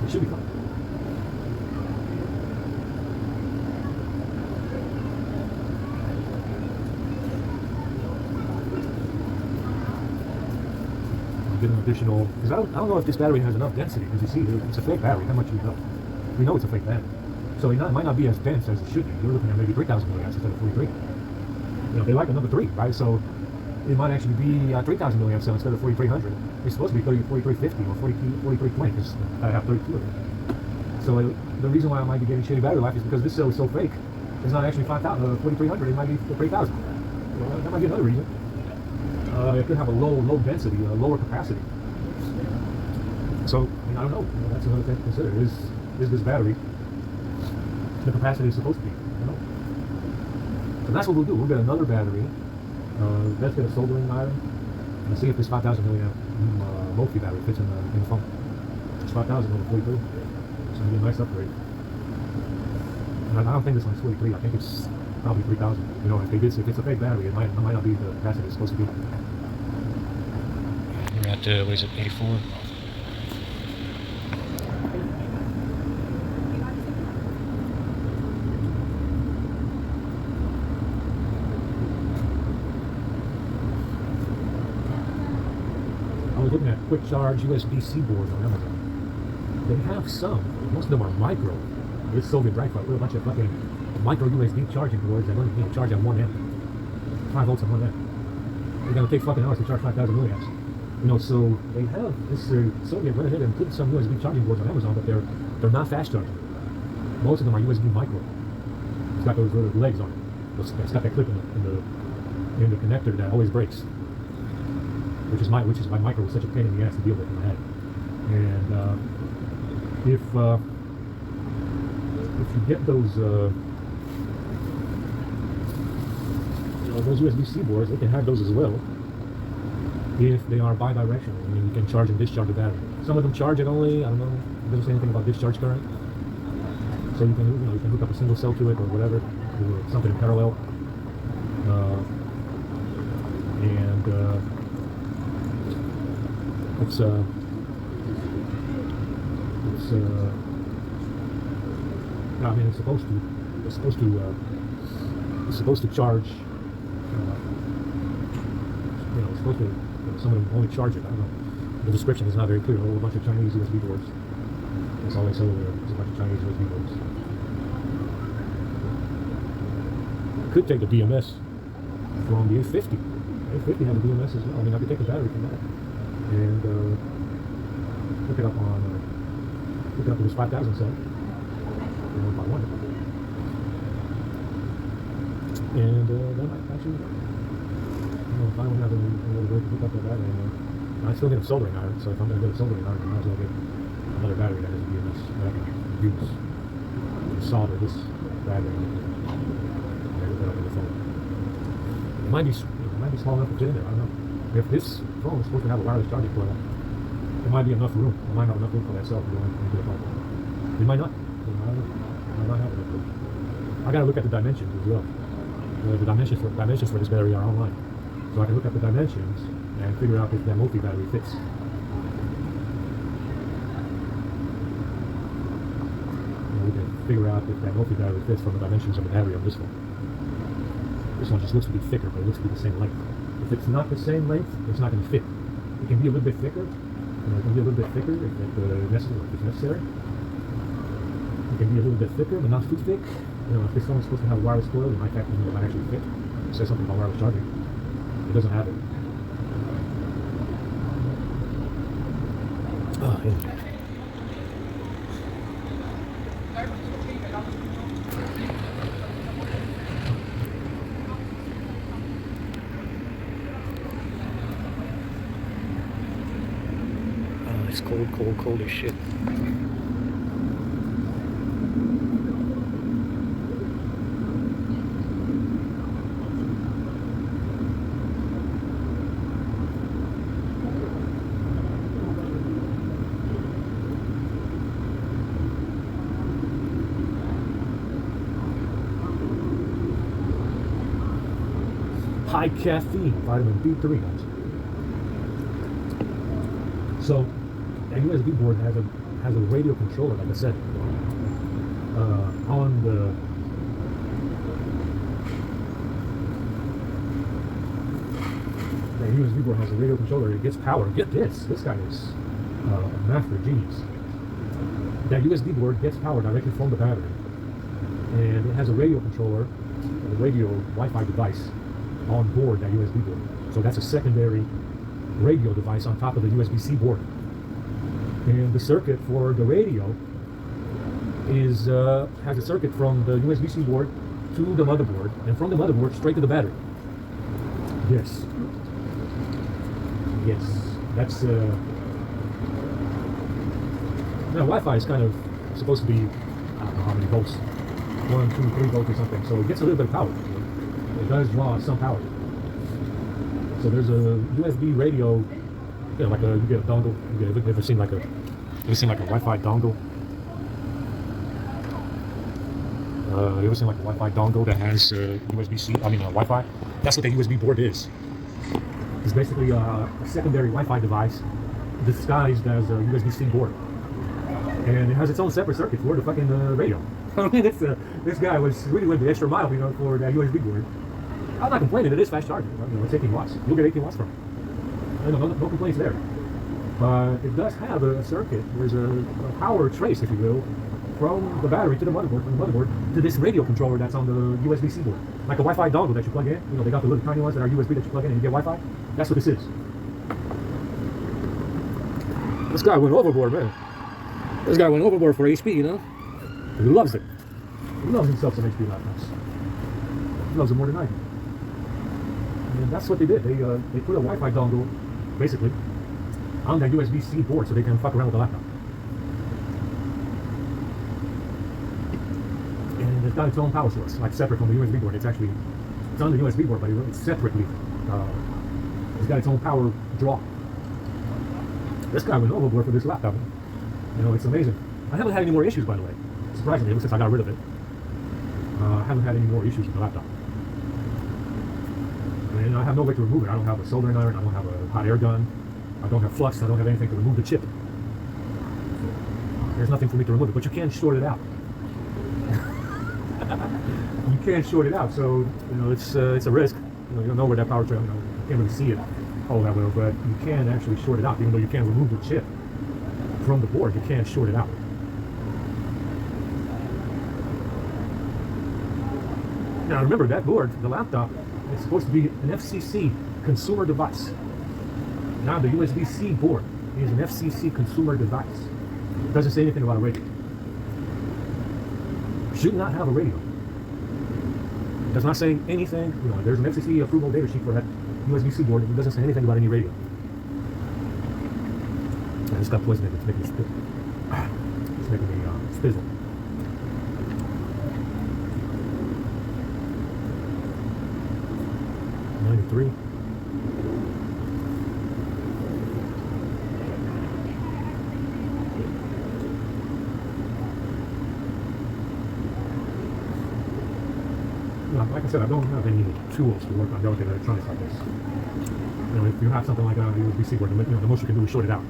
It should be fine. Get an additional, because I don't know if this battery has enough density, because you see, it's a fake battery, how much you know. We know it's a fake battery. So it might not be as dense as it should be. You're looking at maybe 3,000 milliamps instead of 43. They like a number 3, right? So it might actually be 3,000 milliamp cell instead of 4,300. It's supposed to be 4,350 or 4,320 because I have 32 of them. So the reason why I might be getting shitty battery life is because this cell is so fake. It's not actually 4,300. It might be 3,000. Well, that might be another reason. It could have a low density, a lower capacity. So I don't know. That's another thing to consider. Is this battery the capacity is supposed to be? So that's what we'll do. We'll get another battery. Let's get a soldering iron and see if this 5,000 milliamp multi battery fits in the phone. It's 5,000 over 43. It's going to be a nice upgrade. And I don't think this one's 43. I think it's probably 3,000. If it's a fake battery, it might not be the capacity it's supposed to be. We're at, what is it, 84? I was looking at quick charge USB-C boards on Amazon. They have some, most of them are micro. It's Soviet right, but a bunch of fucking micro USB charging boards that only need to charge at one end. 5 volts at one end. They're gonna take fucking hours to charge 5,000 milliamps. So they have this Soviet went ahead and put some USB charging boards on Amazon, but they're not fast charging. Most of them are USB micro. It's got those little legs on it. It's got that clip in the connector that always breaks. Which is why micro is such a pain in the ass to deal with in my head. And if you get those USB-C boards, they can have those as well. If they are bi-directional, you can charge and discharge the battery. Some of them charge it only. I don't know. It doesn't say anything about discharge current. So you can hook up a single cell to it or whatever, or something in parallel. It's supposed to charge. It's supposed to. Some of them only charge it. I don't know. The description is not very clear. A whole bunch of Chinese USB boards. That's all they sell there. There's a bunch of Chinese USB boards. Could take the BMS from the A50. A50 has a BMS as well. I could take the battery from that and hook it up to this 5,000 cell. If I want it. And that might actually work. If I don't have any way to hook up that battery anymore. I still need a soldering iron, so if I'm going to get a soldering iron, I might as well get another battery that has a BMS that I can use to solder this battery and hook it up in the phone. It might be small enough to fit in there, I don't know. If this phone is supposed to have a wireless charging coil, there might be enough room. It might have enough room for that cell to go into the phone. It might not. It might not have enough room. I gotta look at the dimensions as well. The dimensions for this battery are online. So I can look up the dimensions and figure out if that multi-battery fits. And we can figure out if that multi-battery fits from the dimensions of the battery on this one. This one just looks to be thicker, but it looks to be the same length. if it's not the same length, it's not going to fit. It can be a little bit thicker. It can be a little bit thicker if it's necessary. It can be a little bit thicker, but not too thick. If this phone's supposed to have a wireless coil, it might actually fit. It says something about wireless charging. It doesn't have it. Oh, yeah. Oh, it's cold as shit. High caffeine, vitamin B3, guys. So, a USB board has a radio controller, like I said, on the USB board has a radio controller. It gets power. Get this guy is a master genius. That USB board gets power directly from the battery, and it has a radio controller, a radio Wi-Fi device on board that USB board. So that's a secondary radio device on top of the USB-C board. And the circuit for the radio is has a circuit from the USB-C board to the motherboard, and from the motherboard straight to the battery. Yes, that's now Wi-Fi is kind of supposed to be, I don't know how many volts, 1, 2, 3 volts or something. So it gets a little bit of power. It does draw some power. So there's a USB radio, you get a dongle. You ever seen like a Wi-Fi dongle? You ever seen like a Wi-Fi dongle that has USB-C? Wi-Fi. That's what the USB board is. It's basically a secondary Wi-Fi device disguised as a USB-C board, and it has its own separate circuit for the fucking radio. I mean, this guy really went the extra mile, for that USB board. I'm not complaining. It is fast charging. It's 18 watts. You'll get 18 watts from it. No complaints there. But it does have a circuit. There's a power trace, if you will, from the battery to the motherboard, from the motherboard to this radio controller that's on the USB-C board. Like a Wi-Fi dongle that you plug in. They got the little tiny ones that are USB that you plug in and you get Wi-Fi. That's what this is. This guy went overboard, man. This guy went overboard for HP, He loves it. He loves himself some HP laptops. He loves it more than I do. And that's what they did. They put a Wi-Fi dongle, basically, on that USB-C board so they can fuck around with the laptop. And it's got its own power source, like separate from the USB board. It's on the USB board, but it's separately. It's got its own power draw. This guy went overboard for this laptop. It's amazing. I haven't had any more issues, by the way. Surprisingly, ever since I got rid of it. I haven't had any more issues with the laptop. And I have no way to remove it. I don't have a soldering iron. I don't have a hot air gun. I don't have flux. I don't have anything to remove the chip. There's nothing for me to remove it, but you can short it out. You can short it out, so it's a risk. You don't know where that power trail. You can't really see it all that well, but you can actually short it out. Even though you can't remove the chip from the board, you can short it out. Now remember, that board, the laptop, is supposed to be an FCC consumer device. Now the USB-C board is an FCC consumer device. It doesn't say anything about a radio. Should not have a radio. It does not say anything. There's an FCC approval data sheet for that USB-C board. It doesn't say anything about any radio. I just got poison in it. It's making me spit. It's making me spizzle. Three. Like I said, I don't have any tools to work on delicate electronics like this. If you have something like a USB-C board, the most you can do is short it out.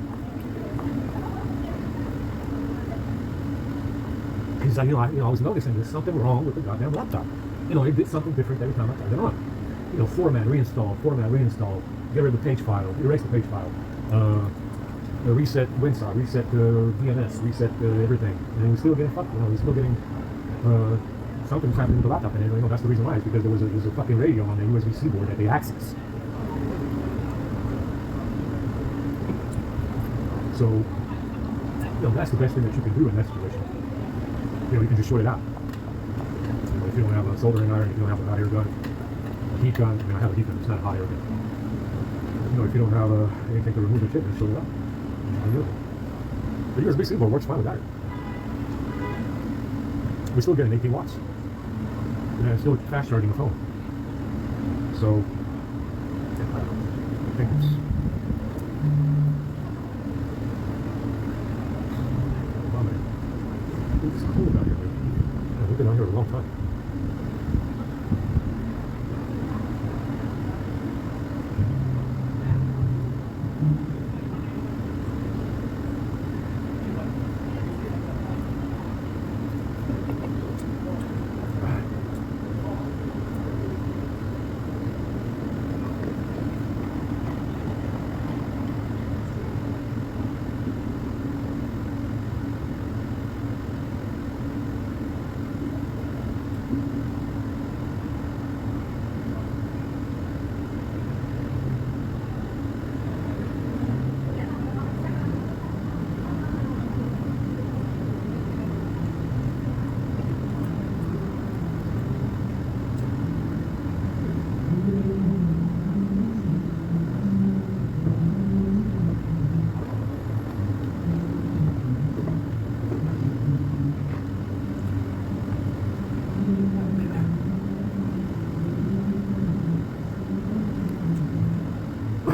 Because I was noticing there's something wrong with the goddamn laptop. It did something different every time I turned it on. you know, format, reinstall, get rid of the page file, erase the page file, reset WinSock, reset DNS, reset everything, and we're still getting fucked. You know, we're still getting something's happening with the laptop, and you know that's the reason why. It's because there's a fucking radio on the USB-C board that they access. So, you know, that's the best thing that you can do in that situation. You know, you can just short it out. You know, if you don't have a soldering iron, if you don't have a hot air gun, a heat gun, I mean, I have a heat gun, it's not a hot air gun. You know, if you don't have anything to remove the chip, just short it out. The USB-C board works fine with that. We're still getting 18 watts. And it's still fast charging the phone. So, I think it's... It's cool out here, man. We've been out here a long time.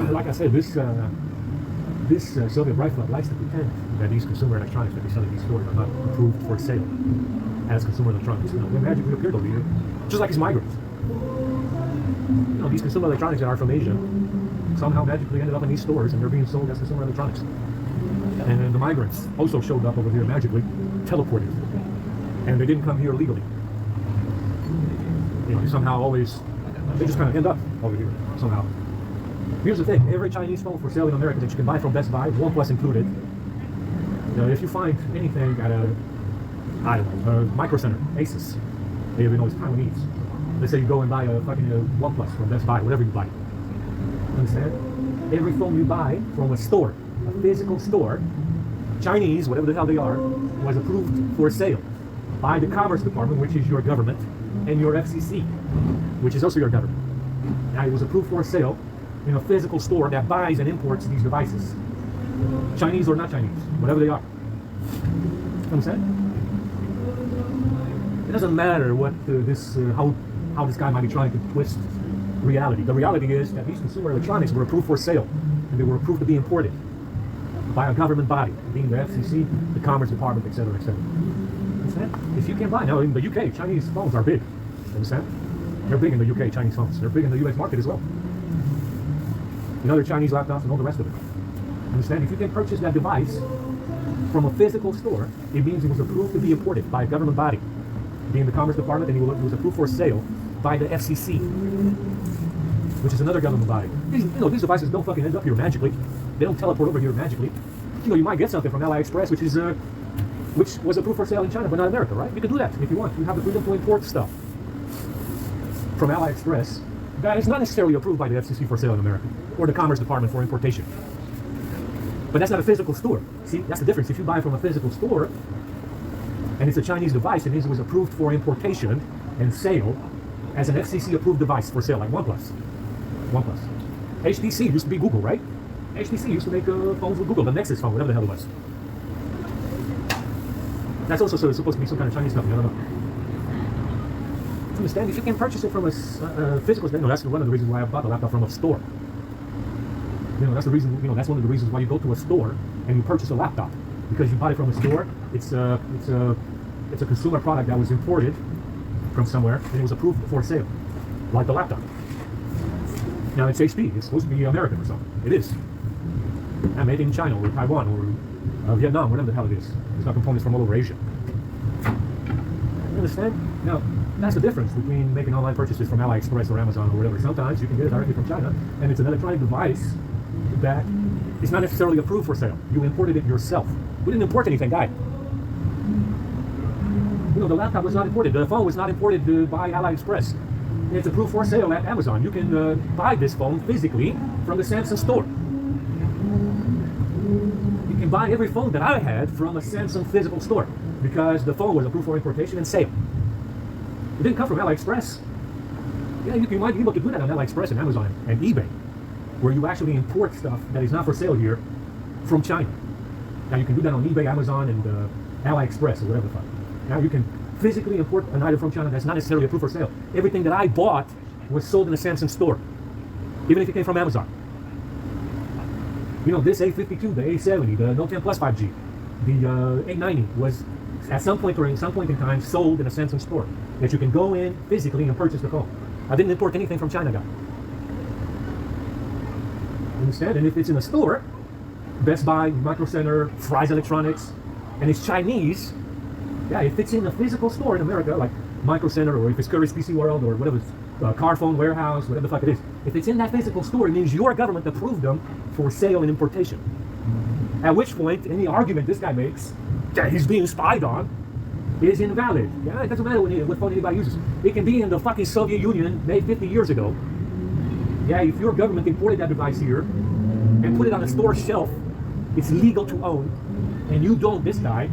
Like I said, this Soviet rifle likes to pretend that these consumer electronics that they sell in these stores are not approved for sale as consumer electronics. You know, they magically appeared over here, just like these migrants. You know, these consumer electronics that are from Asia somehow magically ended up in these stores, and they're being sold as consumer electronics. And then the migrants also showed up over here magically, teleported, and they didn't come here legally. You know, they somehow always, they just kind of end up over here somehow. Here's the thing, every Chinese phone for sale in America that you can buy from Best Buy, OnePlus included, if you find anything at a, I don't know, a Micro Center, Asus, you know, it's Taiwanese. Let's say you go and buy a fucking OnePlus from Best Buy, whatever you buy. Understand? Every phone you buy from a store, a physical store, Chinese, whatever the hell they are, was approved for sale by the Commerce Department, which is your government, and your FCC, which is also your government. Now, it was approved for sale in a physical store that buys and imports these devices. Chinese or not Chinese, whatever they are. Understand? It doesn't matter what how this guy might be trying to twist reality. The reality is that these consumer electronics were approved for sale, and they were approved to be imported by a government body, being the FCC, the Commerce Department, etc., etc. Understand? If you can buy now in the UK, Chinese phones are big. Understand? They're big in the UK, Chinese phones. They're big in the US market as well. And other Chinese laptops and all the rest of it. Understand? If you can purchase that device from a physical store, it means it was approved to be imported by a government body, being the Commerce Department, and it was approved for sale by the FCC, which is another government body. These devices don't fucking end up here magically. They don't teleport over here magically. You know, you might get something from AliExpress, which was approved for sale in China, but not America, right? You can do that if you want. You have the freedom to import stuff from AliExpress that is not necessarily approved by the FCC for sale in America, or the Commerce Department for importation. But that's not a physical store. See, that's the difference. If you buy from a physical store, and it's a Chinese device, it means it was approved for importation and sale as an FCC-approved device for sale, like OnePlus. HTC used to be Google, right? HTC used to make phones with Google, the Nexus phone, whatever the hell it was. That's also supposed to be some kind of Chinese company, I don't know. Understand? If you can purchase it from a physical store, that's one of the reasons why I bought the laptop from a store. That's the reason. That's one of the reasons why you go to a store and you purchase a laptop, because you buy it from a store. It's a consumer product that was imported from somewhere and it was approved for sale, like the laptop. Now it's HP. It's supposed to be American or something. It is. And made in China or Taiwan or Vietnam, whatever the hell it is. It's got components from all over Asia. You understand? Now, That's the difference between making online purchases from AliExpress or Amazon or whatever. Sometimes you can get it directly from China, and it's an electronic device that is not necessarily approved for sale. You imported it yourself. We didn't import anything, guy. You know, the laptop was not imported. The phone was not imported by AliExpress. It's approved for sale at Amazon. You can buy this phone physically from the Samsung store. You can buy every phone that I had from a Samsung physical store because the phone was approved for importation and sale. It didn't come from AliExpress. Yeah, you might be able to do that on AliExpress and Amazon and eBay, where you actually import stuff that is not for sale here from China. Now you can do that on eBay, Amazon, and AliExpress or whatever the fuck. Now you can physically import an item from China that's not necessarily approved for sale. Everything that I bought was sold in a Samsung store, even if it came from Amazon. You know, this A52, the A70, the Note 10 Plus 5G, the A90 was at some point in time sold in a Samsung store that you can go in physically and purchase the phone. I didn't import anything from China, guys. Understand? And if it's in a store, Best Buy, Micro Center, Fry's Electronics, and it's Chinese, yeah, if it's in a physical store in America, like Micro Center, or if it's Curry's PC World, or whatever, Car Phone Warehouse, whatever the fuck it is, if it's in that physical store, it means your government approved them for sale and importation. At which point, any argument this guy makes that he's being spied on is invalid. Yeah, it doesn't matter what phone anybody uses. It can be in the fucking Soviet Union made 50 years ago. Yeah, if your government imported that device here and put it on a store shelf, it's legal to own, and you don't, this guy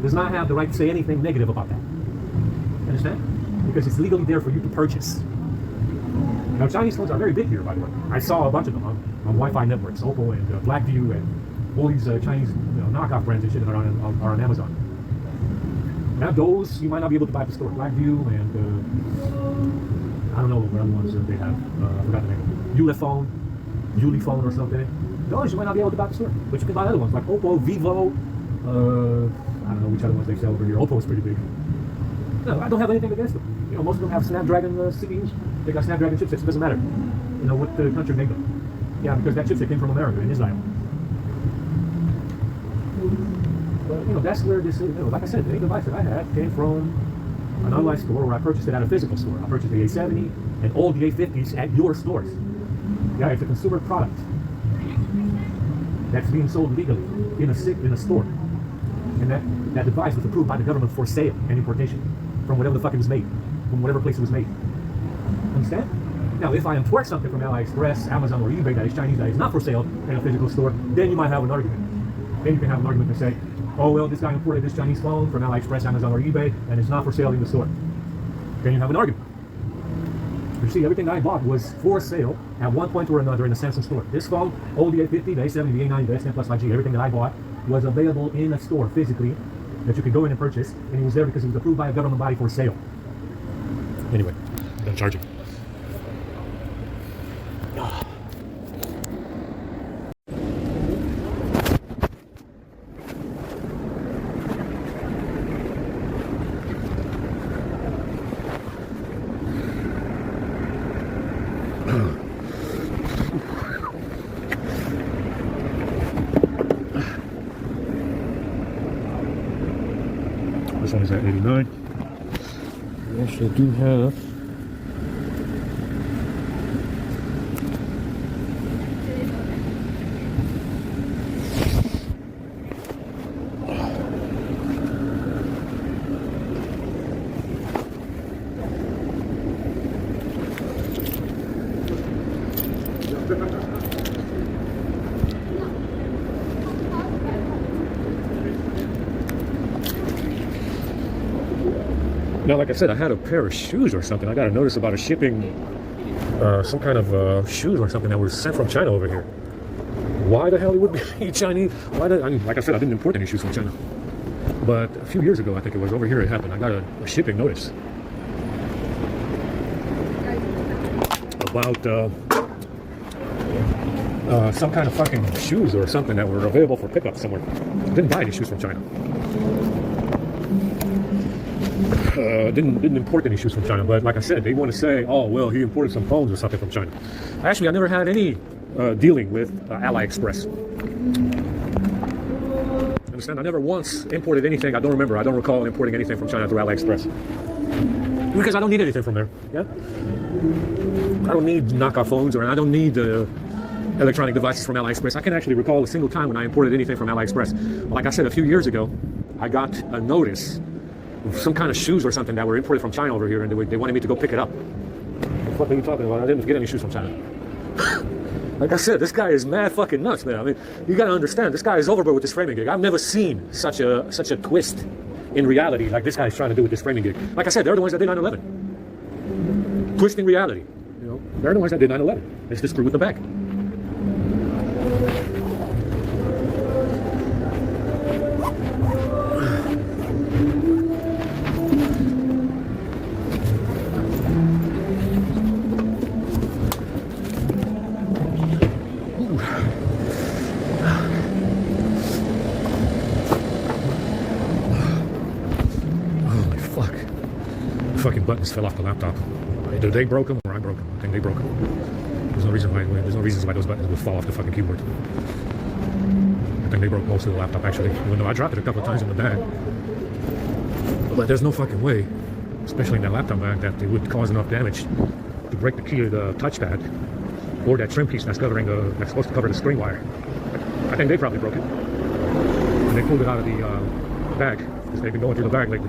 does not have the right to say anything negative about that. You understand? Because it's legally there for you to purchase. Now, Chinese phones are very big here, by the way. I saw a bunch of them on Wi-Fi networks, Oppo and Blackview, and all these Chinese knockoff brands and shit that are on Amazon. Now, those you might not be able to buy at the store. Blackview and I don't know what other ones they have. I forgot the name. Ulifone or something. Those you might not be able to buy at the store, but you can buy other ones like Oppo, Vivo. I don't know which other ones they sell over here. Oppo is pretty big. No, I don't have anything against them. You know, most of them have Snapdragon CPUs. They got Snapdragon chipsets. It doesn't matter, you know, what the country made them. Yeah, because that chipset came from America and Israel. But you know, that's where this is. You know, like I said, the device that I had came from an online store where I purchased it at a physical store. I purchased the A70 and all the A50s at your stores. Yeah, it's a consumer product that's being sold legally in a store. And that device was approved by the government for sale and importation from whatever the fuck it was made, from whatever place it was made. Understand? Now, if I import something from AliExpress, Amazon, or eBay that is Chinese, that is not for sale in a physical store, then you might have an argument. Then you can have an argument and say, oh, well, this guy imported this Chinese phone from AliExpress, Amazon, or eBay, and it's not for sale in the store. Then you have an argument. You see, everything I bought was for sale at one point or another in a Samsung store. This phone, all the A50, the A70, the A90, the S10 Plus 5G, everything that I bought was available in a store physically that you could go in and purchase, and it was there because it was approved by a government body for sale. Anyway, I'm done charging. This one is at 89. We actually do have now, like I said, I had a pair of shoes or something. I got a notice about a shipping, some kind of shoes or something that were sent from China over here. Why the hell it would be Chinese? I mean, like I said, I didn't import any shoes from China. But a few years ago, I think it was, over here it happened. I got a shipping notice about some kind of fucking shoes or something that were available for pickup somewhere. I didn't buy any shoes from China. Didn't import any shoes from China, but like I said, they want to say, oh, well, he imported some phones or something from China. Actually, I never had any dealing with AliExpress. Understand? I never once imported anything. I don't recall importing anything from China through AliExpress. Because I don't need anything from there. Yeah. I don't need knockoff phones, or I don't need electronic devices from AliExpress. I can actually recall a single time when I imported anything from AliExpress. Like I said, a few years ago, I got a notice of some kind of shoes or something that were imported from China over here, and they wanted me to go pick it up. What the fuck are you talking about? I didn't get any shoes from China. Like I said, this guy is mad fucking nuts, man. I mean, you gotta understand, this guy is overboard with this framing gig. I've never seen such a twist in reality like this guy is trying to do with this framing gig. Like I said, they're the ones that did 9/11. Twisting reality. You know, they're the ones that did 9/11. It's the screw with the back. Fucking buttons fell off the laptop. Either they broke them or I broke them. I think they broke them. There's no reasons why those buttons would fall off the fucking keyboard. I think they broke most of the laptop actually. Even though I dropped it a couple of times in the bag. But there's no fucking way, especially in that laptop bag, that it would cause enough damage to break the key of the touchpad or that trim piece that's supposed to cover the screen wire. I think they probably broke it. And they pulled it out of the bag because they've been going through the bag lately.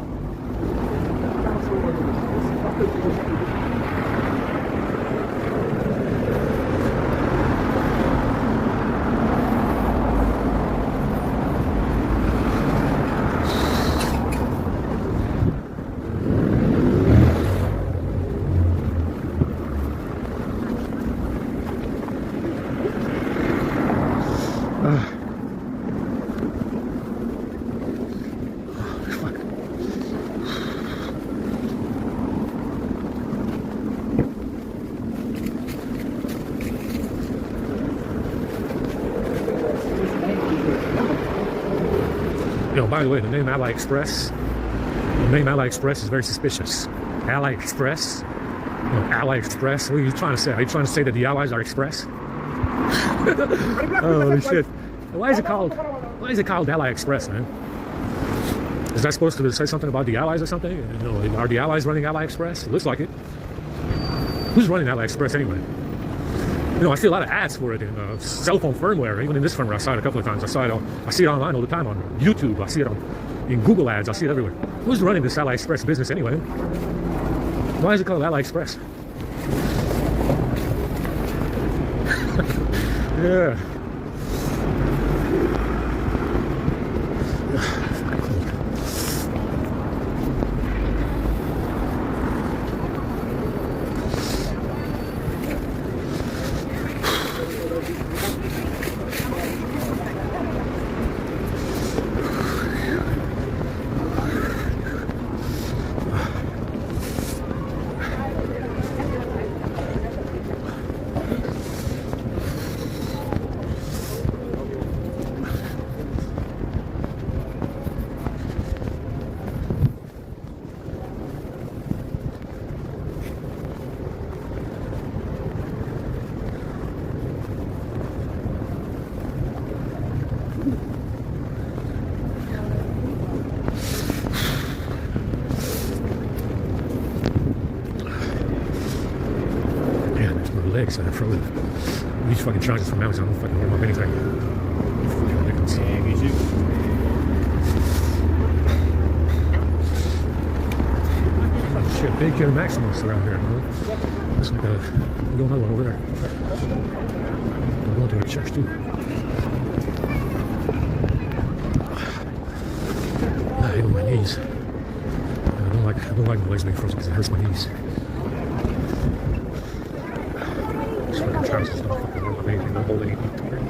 You know, by the way, the name AliExpress is very suspicious. AliExpress? You know, AliExpress? What are you trying to say? Are you trying to say that the Allies are Express? Holy shit. Why is it called AliExpress, man? Is that supposed to say something about the Allies or something? You know, are the Allies running AliExpress? It looks like it. Who's running AliExpress anyway? You know, I see a lot of ads for it in cell phone firmware. Even in this firmware, I saw it a couple of times. I see it online all the time on YouTube. I see it in Google ads. I see it everywhere. Who's running this AliExpress business anyway? Why is it called AliExpress? Yeah. Legs that are frozen. These fucking charges from Amazon don't fucking warm up anything. Fucking nickels. Oh shit, Daycare Maximus around here, huh? Looks like there's another one over there. I'm going to a church too. I hate my knees. I don't like the legs being frozen because it hurts my knees. Trousers don't fucking warm up anything, don't hold any heat to it.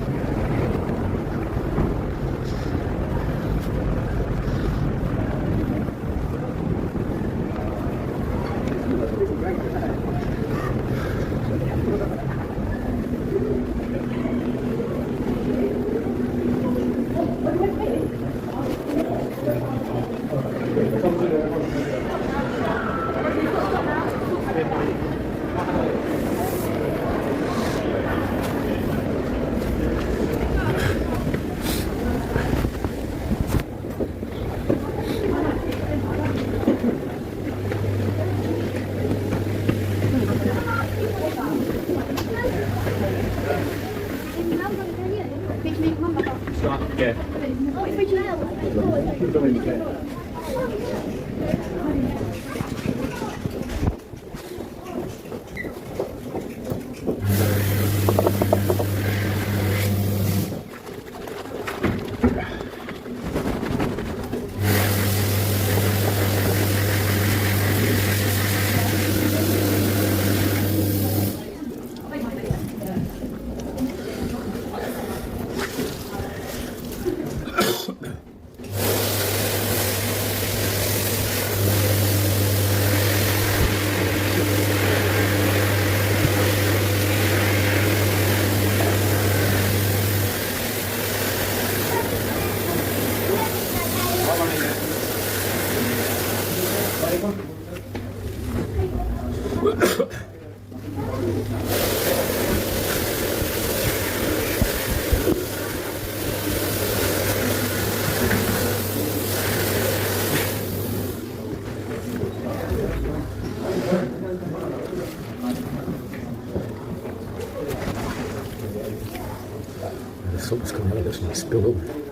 The soap's coming out of this and it's spilled over.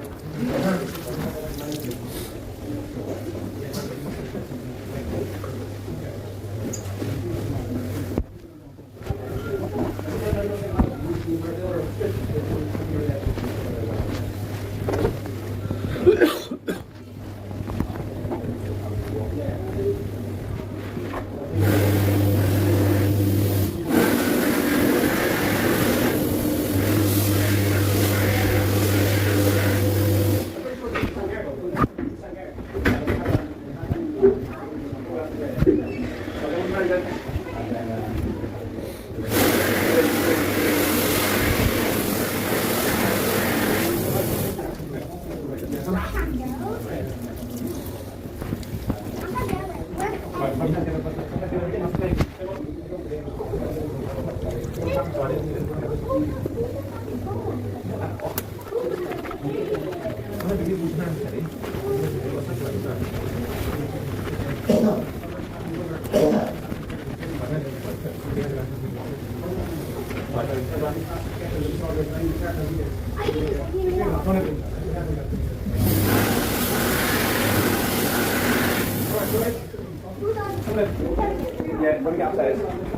Yeah, when we get upstairs.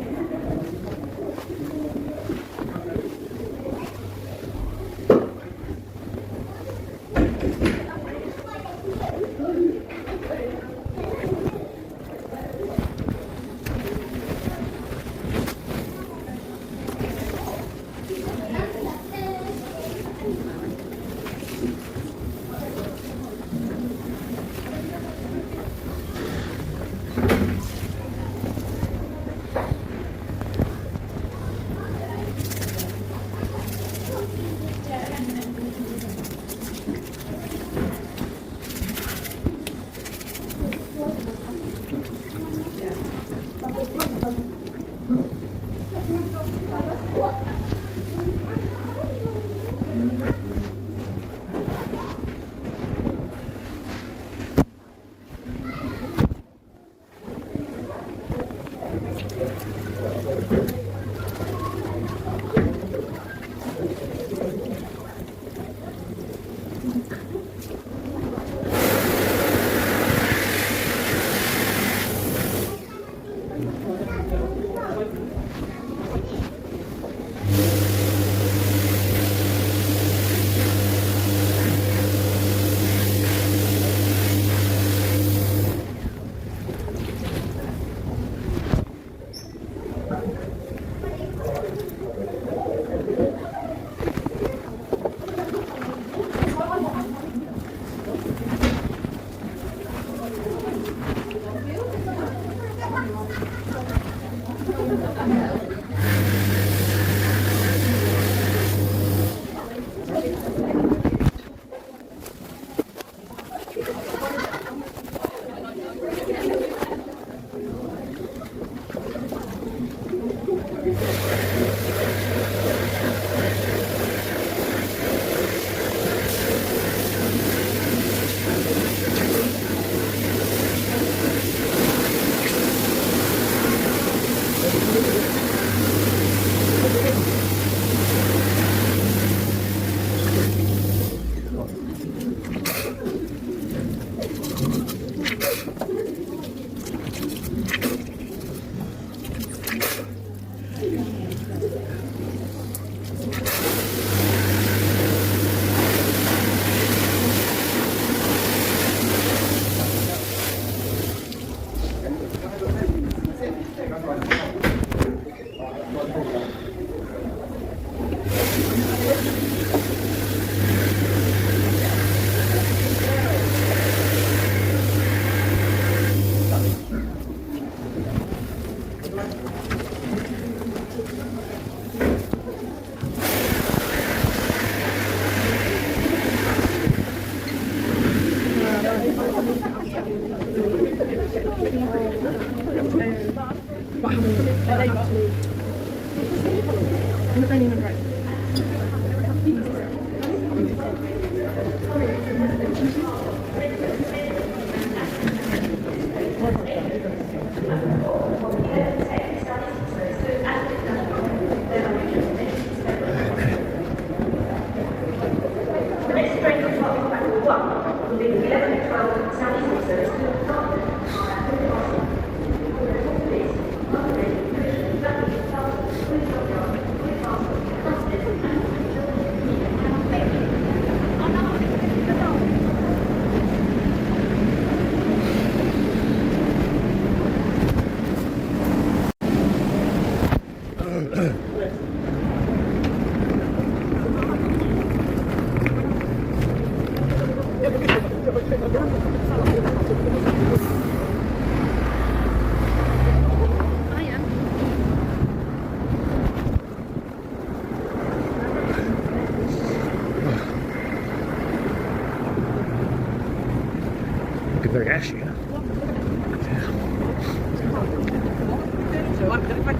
Looking very ashy, huh?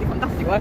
Fantastico, eh?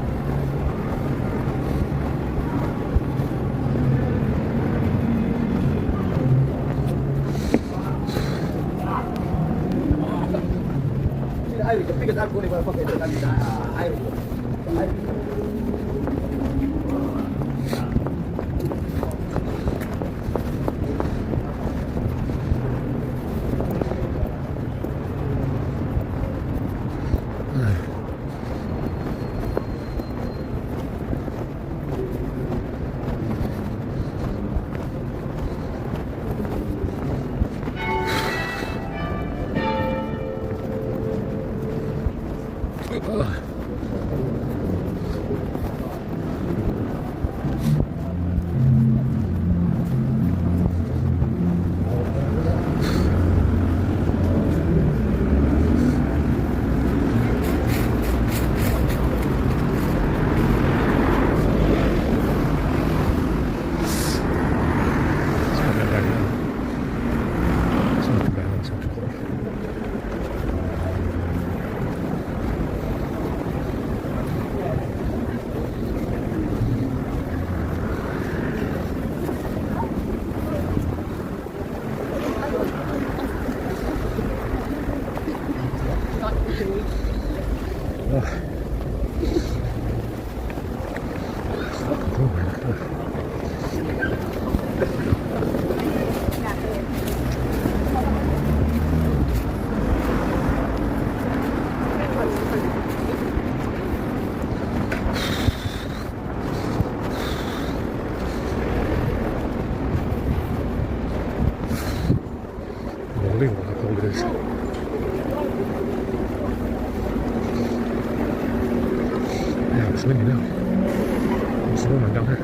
Unbelievable how cold it is. Yeah, it's windy now. It's the woman down there.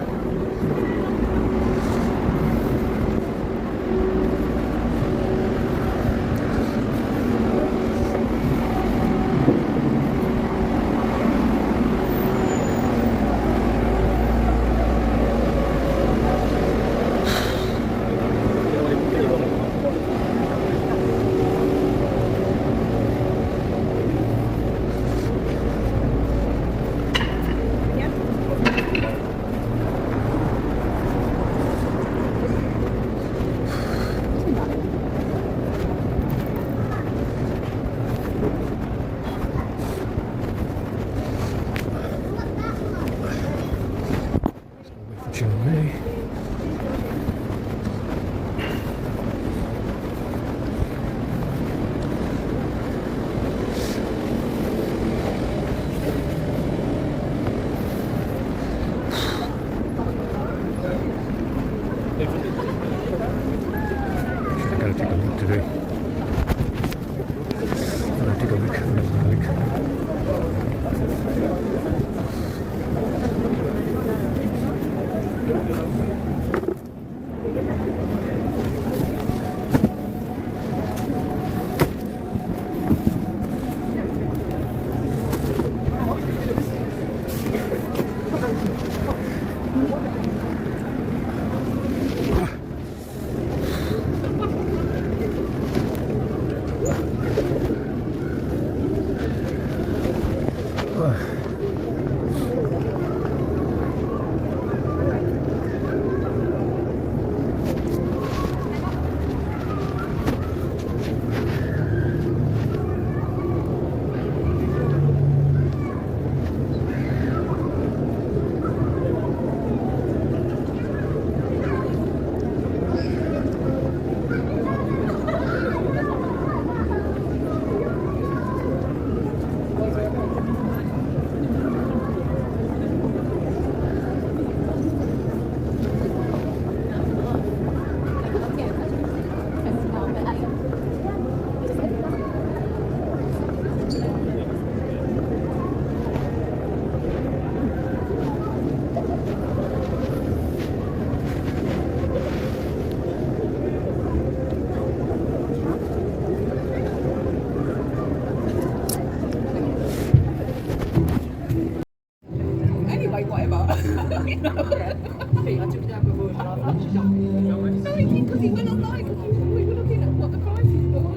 Because he went online, we were looking at what the prices were.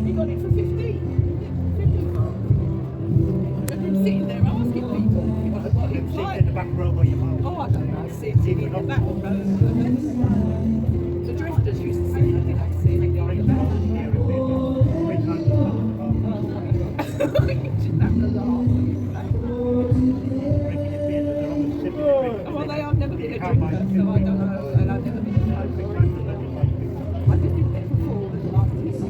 He got it for 15. And him sitting there asking people what it's like. In the back row where your mouth. Oh, I don't know, sitting in the back row. The drifters used to sit there, they sit in the back. Well, I've never been a drinker, so I don't know. And I've never been a smoker. I just did it before the last 2 years.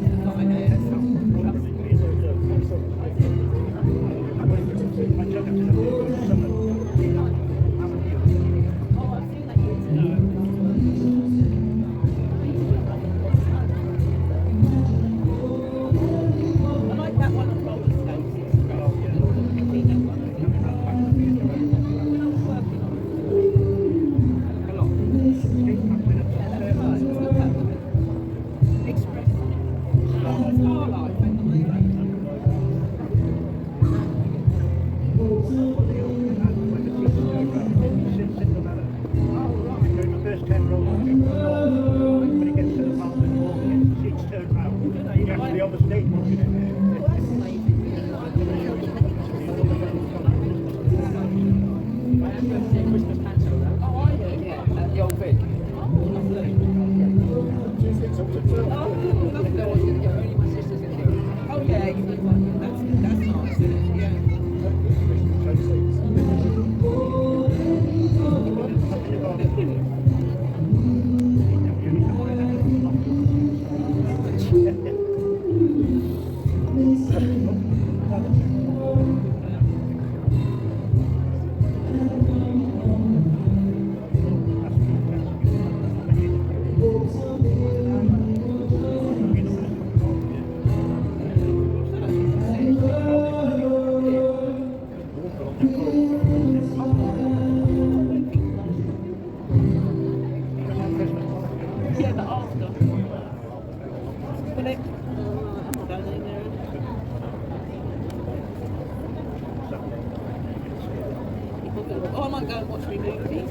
I like that one on roller skates. It's great. I've seen that one. When I was working on it, a lot. Yeah, that's right. Look at that. Express. Starlight. During the first 10 rows, when it gets to the front and you walk in, the seats turn round. You have to be on the stage watching it. Christmas panto, though. Oh, I do. Yeah, at the old Vic. Oh, lovely. Oh, lovely. Only my sister's going to go. Oh, yeah, you look like it. That's nice, isn't it? Yeah. Yeah, but after. Will it? Oh, I might go and watch my movies.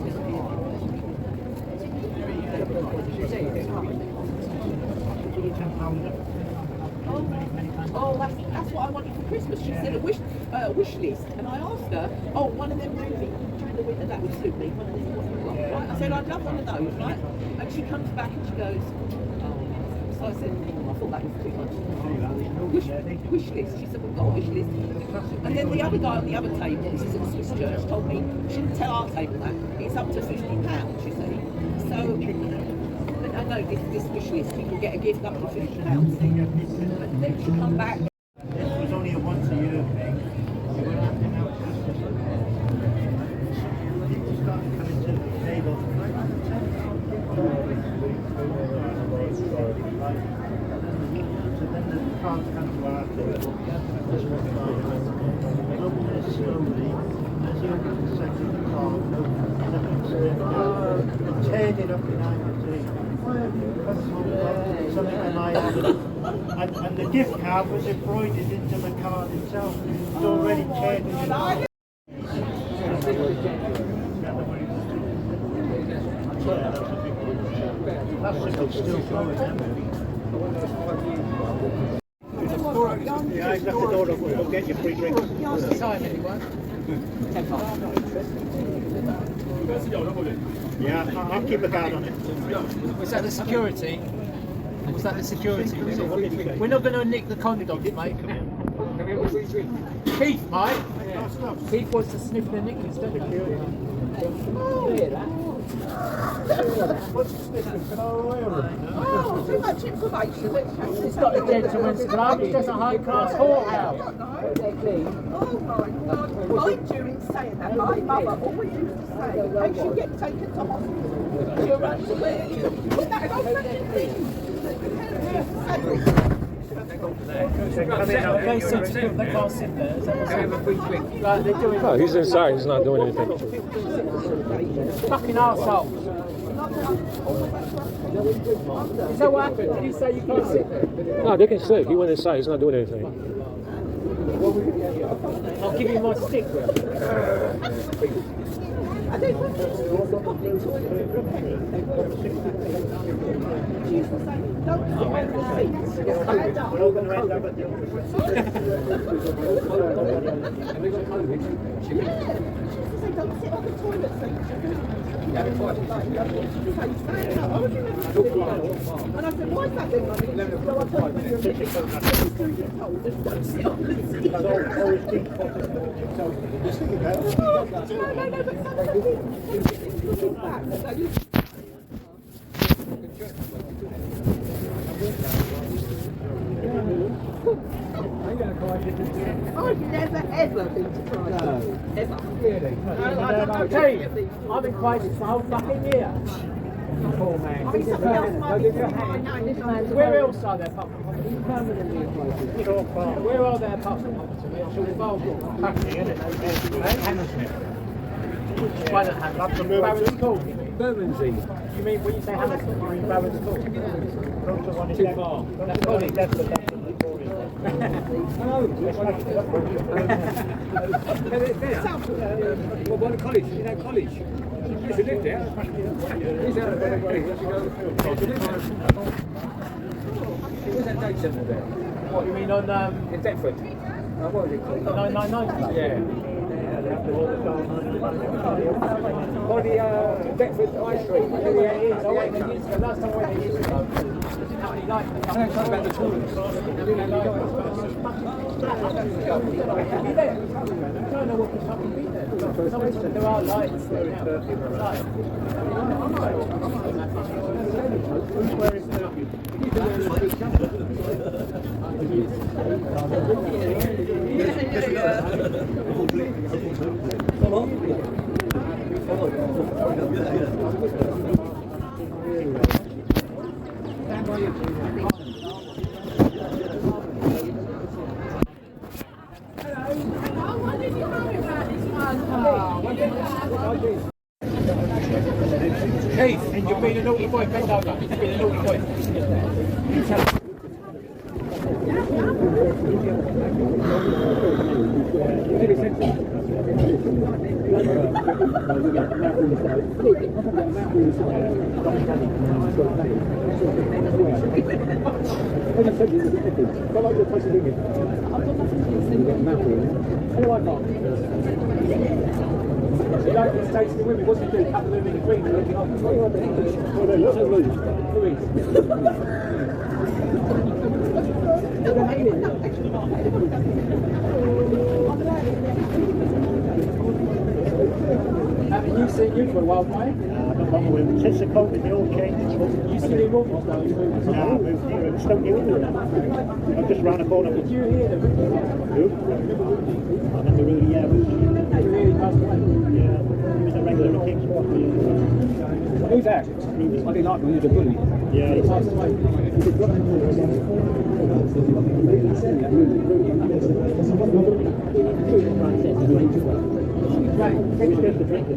Oh, that's what I wanted for Christmas. She said a wish list, and I asked her, oh, one of them movies during the winter that would suit me. One of them what you've got, right? I said I'd love one of those, right? And she comes back and she goes, oh. So I said, I thought that was too much. Wish list. She said we've got a wish list. And then the other guy on the other table, this is at the Swiss church, told me shouldn't tell our table that it's up to £50. You see, so. I know this wish list, you can get a gift up to £50. But then she come back. This was only a once a year thing. You were acting out Christmas. People started coming to the table. So then the cards kind of go out there. Open it slowly. As you open the second card, and teared it up behind the tree. Something that I had. And the gift card was embroidered into the card itself. It was already teared in the card. That's still going. Yeah, I've got the door open. We'll get you free drinks. Time, anyone? 10 past. Yeah, I'll keep a guard on it. Was that the security? Was that the security? Was it? What did you say? We're not going to nick the condoms, mate. Keith, mate. Keith wants to sniff the knickers, don't you? Oh, hear that? What's the sniffing? Can I wear it? Oh, too much information. It's not a gentleman's club, it's just a high-class whorehouse. Oh my God. Mind you, in saying that, my mother always used to say, in case you get taken to hospital, you're underwear. Isn't that an old-fashioned thing? Okay, so they can't sit there. Is that what's right, they're doing Oh, he's inside. He's not doing anything. fucking arseholes. Is that what happened? Did he say you can't sit there? No, they can sit. He went inside. He's not doing anything. I'll give you my stick. And then when she used to use the public toilet for a penny, she used to say, don't sit on the seats, stand up. We're all going to end up at the office. She used to say, don't sit on the toilet seats. And I said, why is that then, Mummy? So I told her, don't sit on the seat. Always think No, but some of the things, looking back, so you... I've never ever been to Thailand. Ever. Really? I'll tell you, I've been crazy for a whole fucking year. Poor man. I mean, somebody else might be saying, oh, no, this man's Where else are there apart from Homerton? Where are there apart from Homerton? It's all involved. Hammersmith. Why not Hammersmith? Barron's Court. Bermondsey. You mean when you say Hammersmith, you mean Barron's Court? Too far. That's college. Well, what college? You know college? You should live there. He's out of there. Where's that date centre there? What, you mean on in Deptford? What was it called? 999? Yeah. By the Deptford High Street. Yeah, it is. I went there years ago. Last time I went there years ago. I don't know about the toilets. I don't know what the fucking be there. There are lights there now. Keith, and you've been a naughty boy, bend over. You've been a naughty boy. You like these tastes of the women, what's he do? Cut them in the green and looking after them. Well, they look at Louise. Haven't you seen you for a while, Brian? Since the COVID, they all changed. You used to do Morpheus now, you moved to I moved here and Stoke Newton. I just round the corner. Did you hear them? Who? I remember really, yeah. You really passed away? Yeah, he was a regular at King's Cross. Who's that? I didn't like him, he was a bully. Yeah, He passed away. Right. He was just a drinker.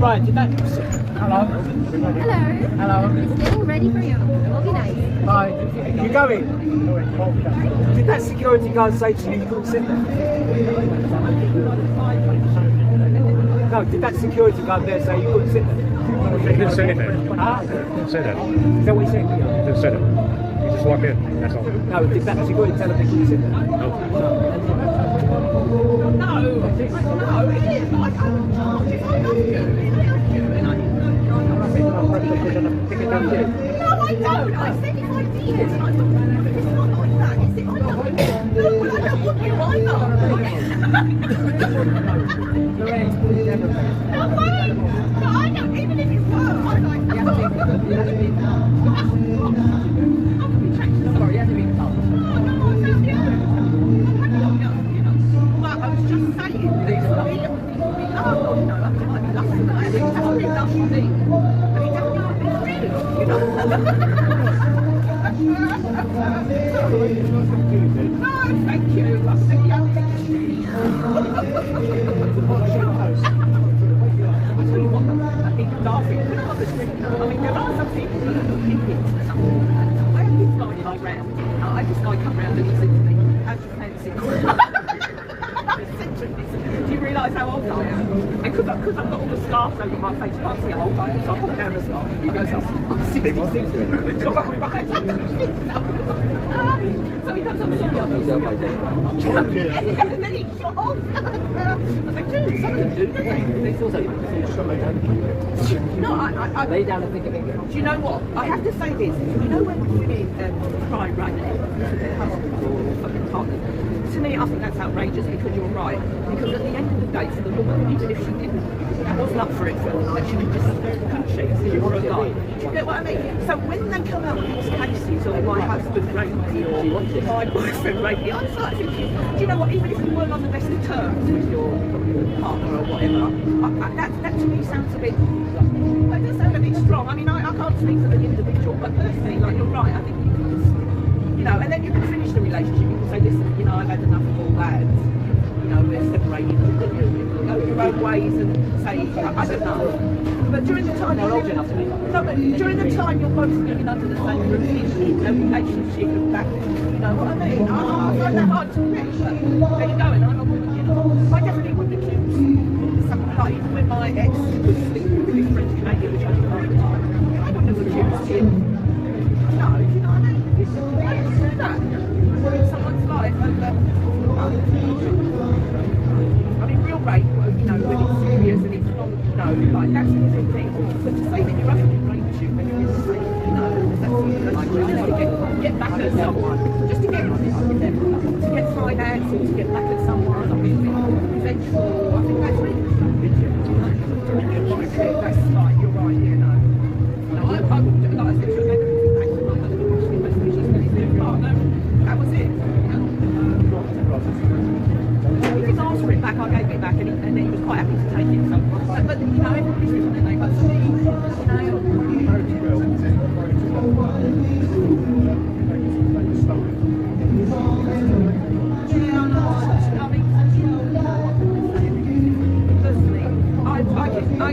Right, did that... Hello? Hello. Hello. Still ready for you. It will be nice. Hi. You going? Did that security guard say to you you couldn't sit there? No, did that security guard there say you couldn't sit there? He didn't say anything. Ah? He didn't say that. Is that what he said? He didn't say that. He just walked in. That's all. No, did that security tell him they couldn't sit there? No. No, it is. I can't. If I love you, and I love you, and I No, I don't. I said if I did, and I thought, it's not like that. Is it? I don't. No, well, I don't want you either. No, wait. No, I don't. Even if you were, I like that. I'm changing the number. He hasn't been told. No, I said yeah. I was just saying, we love, you know, I love him, I definitely love him, but he doesn't know if it's real, you know. No, thank you, I said, yeah, thank you. I tell you what, I think laughing, I mean, there are some people that are opinions or something. I have this guy like round, I just like come round and he said to me, how do you fancy? Do you realise how old I am? And because I've got all the scarves over my face, you can't see how old I am, so I put down the scarf. He goes, I'm 66. So he comes up to me, and then he shot off. I was like, dude, some of them do, don't they? No, I lay down and think of it. Do you know what? I have to say this. You know when women cry right now to their husbands or fucking partners? To me, I think that's outrageous because you're right. Because at the end of the day, for the woman, even if she didn't, wasn't up for it for the night, she could just, couldn't she? So you were a guy. Do you get what I mean? So when they come out with these cases of my husband raped me or my boyfriend raped me, I'm starting thinking, do you know what? Even if you weren't on the best of terms with your partner or whatever, that to me sounds a bit. That does sound a bit strong. I mean, I can't speak for the individual, but personally, like you're right. I think you can just, you know, and then you can finish the relationship. You can say, listen, you know, I've had enough of all that. You know, we're separated. You go your own ways and say, I don't know. But during the time, but during the time you're both living under the same roof, in a relationship, and that, you know what I mean? I find that hard to admit. But there you go, and I'm a woman. You know, I definitely wouldn't accuse something like even when my ex was sleeping with his friend Canadian, which I didn't like at the time. I wouldn't have accused him. No, you know what I mean? I didn't do that. Someone's life over. I mean, real rape, you know, when it's serious and it's not, you know, like that's a different thing. But to say that your husband raped you when you're in the same, you know, that's like to get back at someone, just to get finance or to get back at someone, I mean, vengeful, I think that's really that's like, you're right, you know. No, I wouldn't do it, like I said, she'll never be back to my husband, partner, that was it. He didn't ask for it back, I gave it back, and then he was quite happy to take it. So, but you know, everybody's different, aren't they? But for me, you I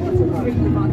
can talk to you about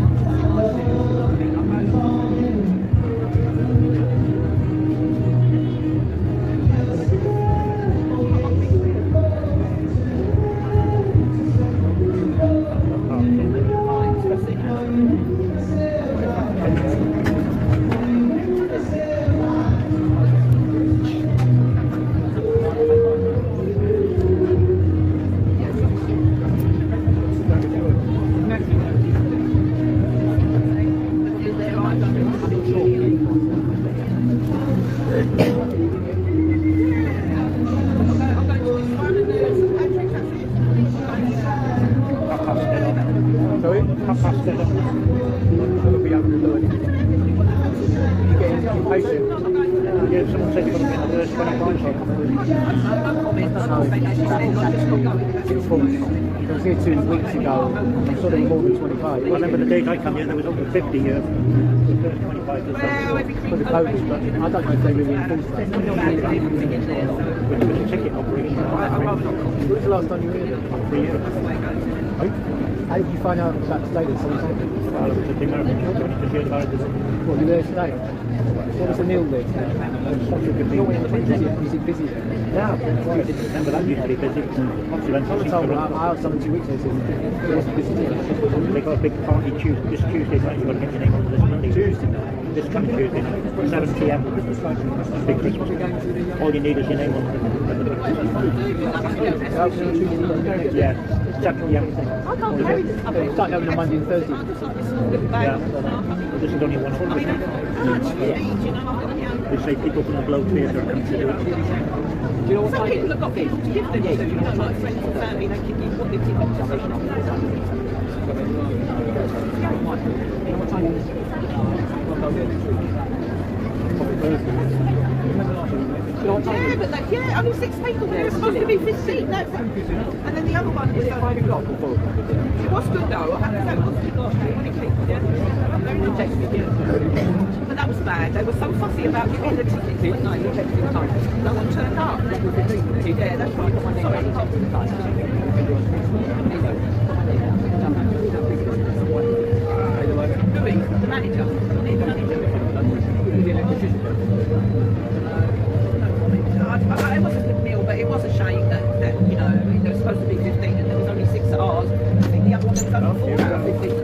here 2 weeks ago, sort of more than 25. I remember the date I come here, there was over 50 the first 25 years for the COVID, but I don't know if they really enforced that. With the ticket operation. When was the last time you were here? 3 years. How did you find out about the status? Well, I was at the American Children to hear about it. What, you were there today? What was the meal there today? Is it busy there? Yeah, well, in December that used to be busy. I asked someone 2 weeks ago, it wasn't busy. They got a big party this Tuesday night. You've got to get your name on this Monday. Tuesday night? This coming Tuesday night, 7 p.m. Big Christmas. All you need is your name on it. Yeah, exactly. I can't carry this. It's starting over on Monday and Thursday. Yeah. This is only 100. They say people from the Globe Theatre come to do it. Some people have got people to give them to, you know, like friends and family, they give you what they give yeah, only 6 people. There were supposed to be 15. No, and then the other one was 5 o'clock. It was good though. I have to say, it was good. But that was bad. They were so fussy about getting the tickets, weren't they? No one turned up. Yeah, that's right. The manager. It was a good meal, but it was a shame that you know, there was supposed to be 15 and there was only 6 at ours. I think the other one was only 4 out of 15.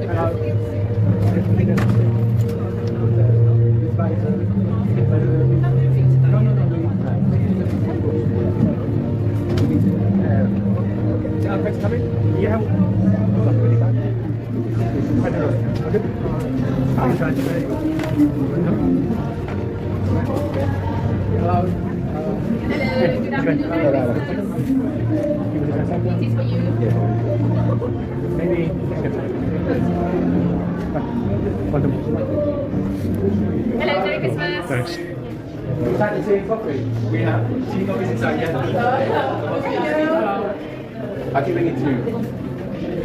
transfer you. Hello. Hello, good afternoon. This is for you. Maybe. Hello, Merry Christmas. Thanks. Is that the same coffee? We have. Tea coffee's inside, yeah? I'll keep bringing it to you.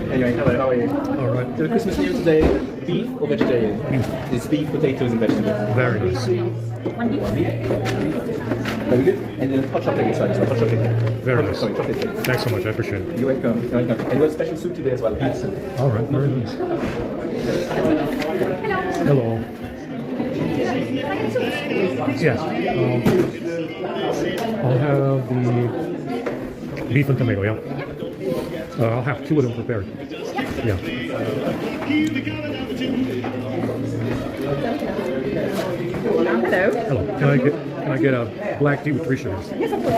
Anyway, hello, how are you? All right. The Christmas meal today, beef or vegetarian? It's beef, potatoes and vegetables. Very nice. Very good. And then hot chocolate inside, so hot chocolate. Very nice. Sorry, chocolate cake. Thanks so much. I appreciate it. You're welcome. You're welcome. And we have special soup today as well, beef soup. All right. Very nice. Hello. Yes. I'll have the beef and tomato, yeah? I'll have 2 of them prepared. Yeah. Hello. Hello. Can I get a black tea with 3 sugars? Yes, of course.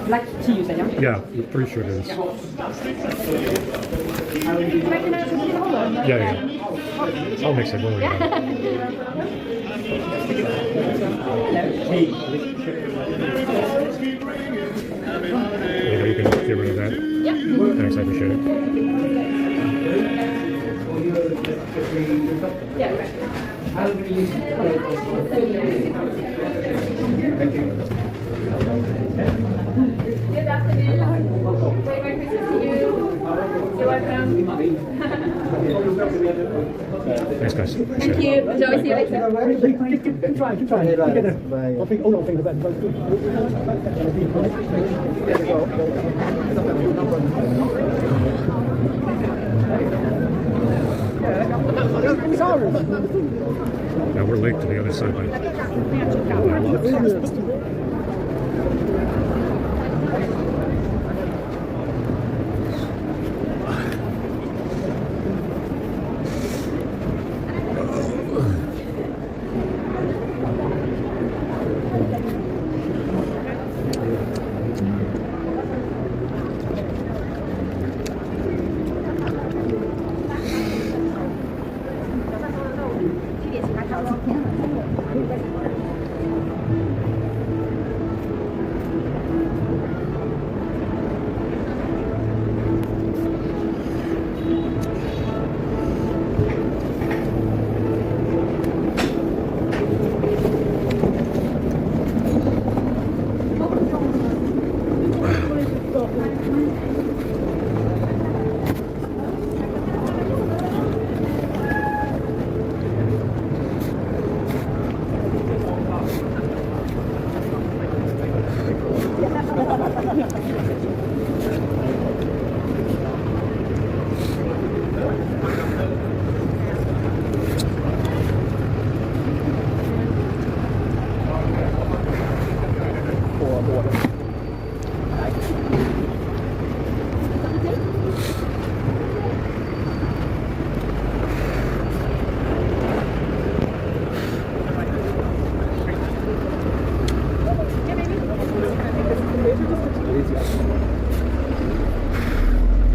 Black tea, you said, yeah? Yeah, with 3 sugars. Yeah, yeah. I'll mix it. Don't worry about it. There you can get rid of that. Yeah. Thanks, I appreciate it. Yeah, right. Good afternoon. Merry Christmas to you. You're welcome. Thanks, guys. Thank you. Enjoy. See you later. Try. Together. I think all of things about both good. Now we're late to the other side.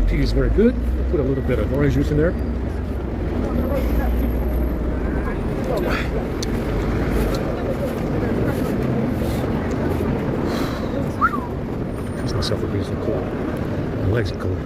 Tea is very good. Put a little bit of orange juice in there. Excuse myself for being so cold. My legs are cold.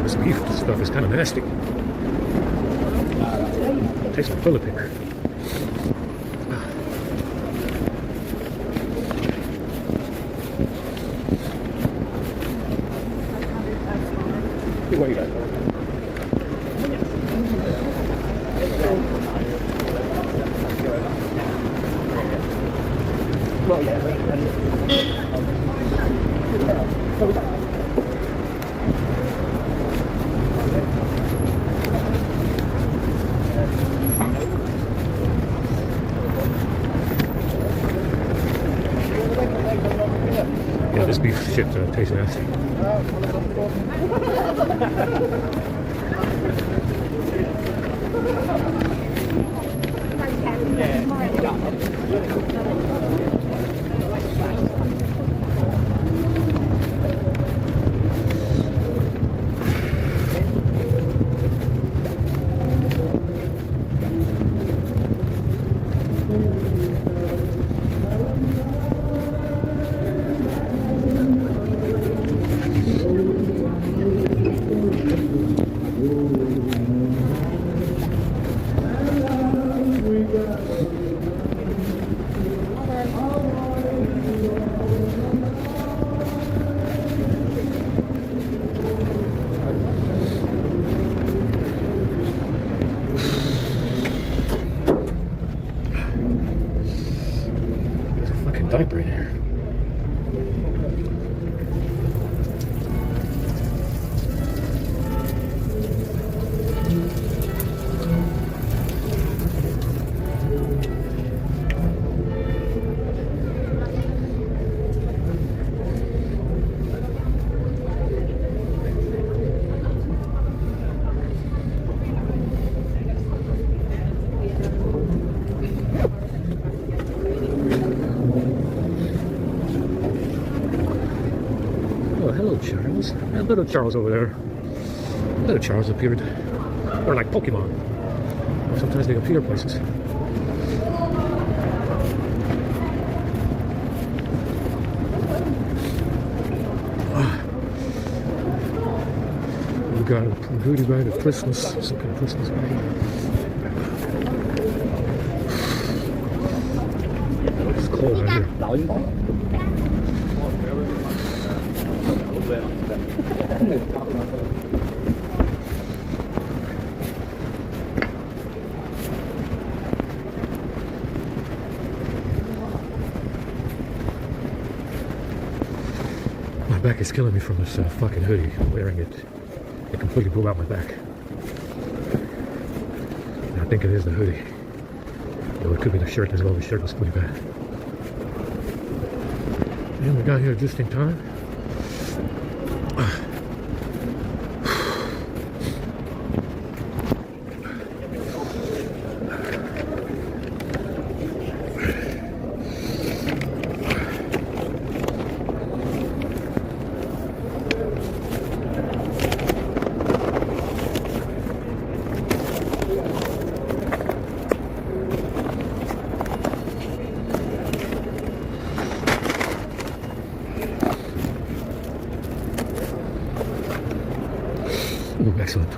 This beef stuff is kind of nasty. Tastes like toilet paper. What you got? Yeah, this beef shit tastes nasty. There's a fucking diaper in here. Oh, hello, Charles. And little Charles over there. Little Charles appeared. Or like Pokemon. Sometimes they appear places. We got a goodie bag of Christmas. Some kind of Christmas bag. It's cold out here. My back is killing me from this fucking hoodie. I'm wearing it. It completely blew out my back. And I think it is the hoodie. Though it could be the shirt as well. The shirt was pretty bad. And we got here just in time. Ooh, excellent.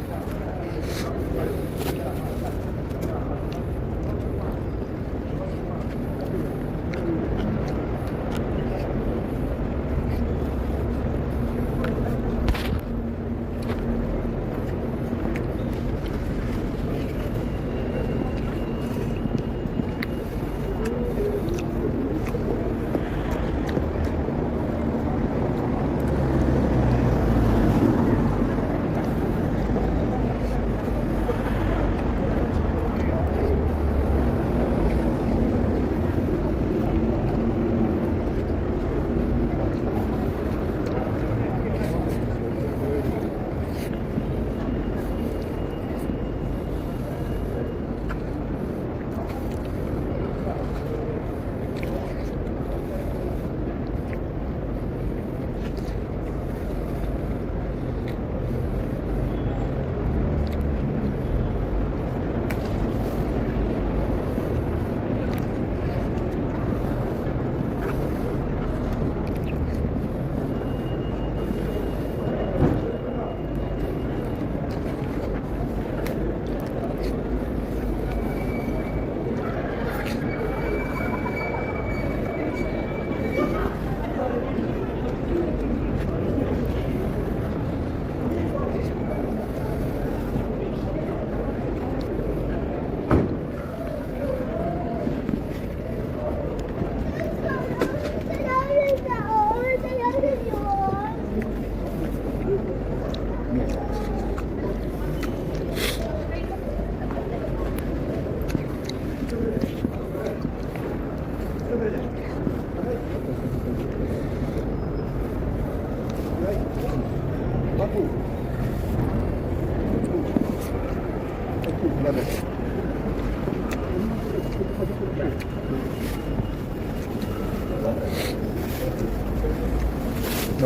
No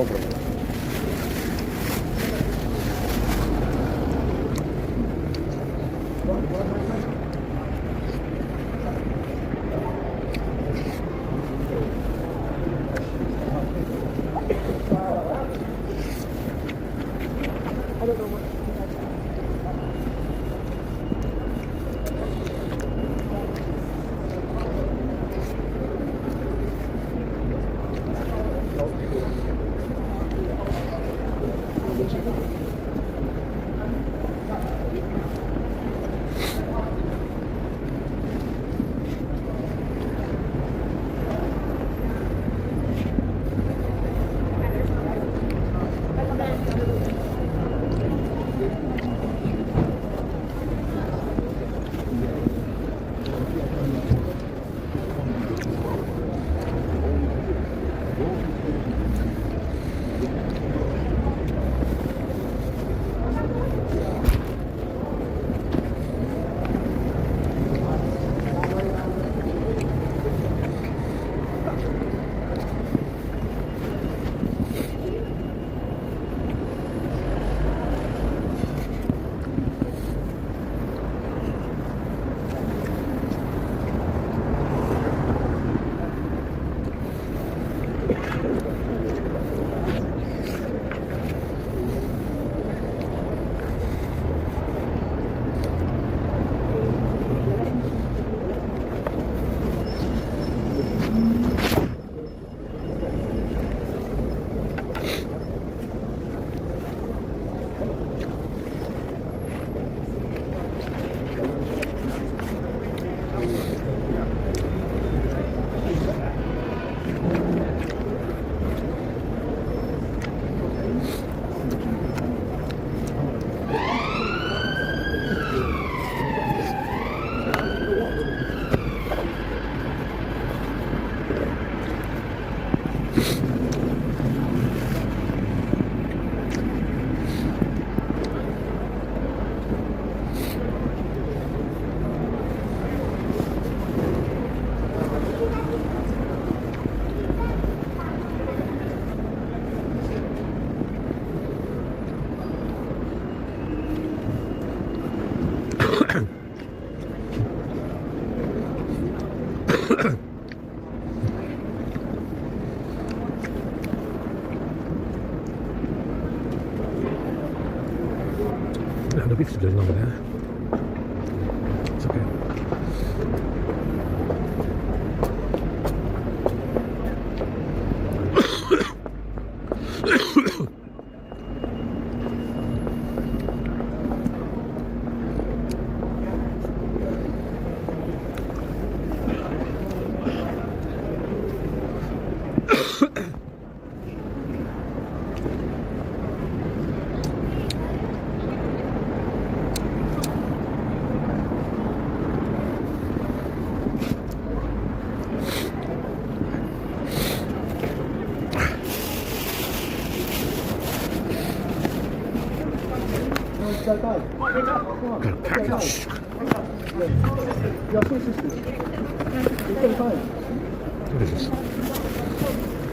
problem. No, the beef is over there. It's okay. Got a package. What is this?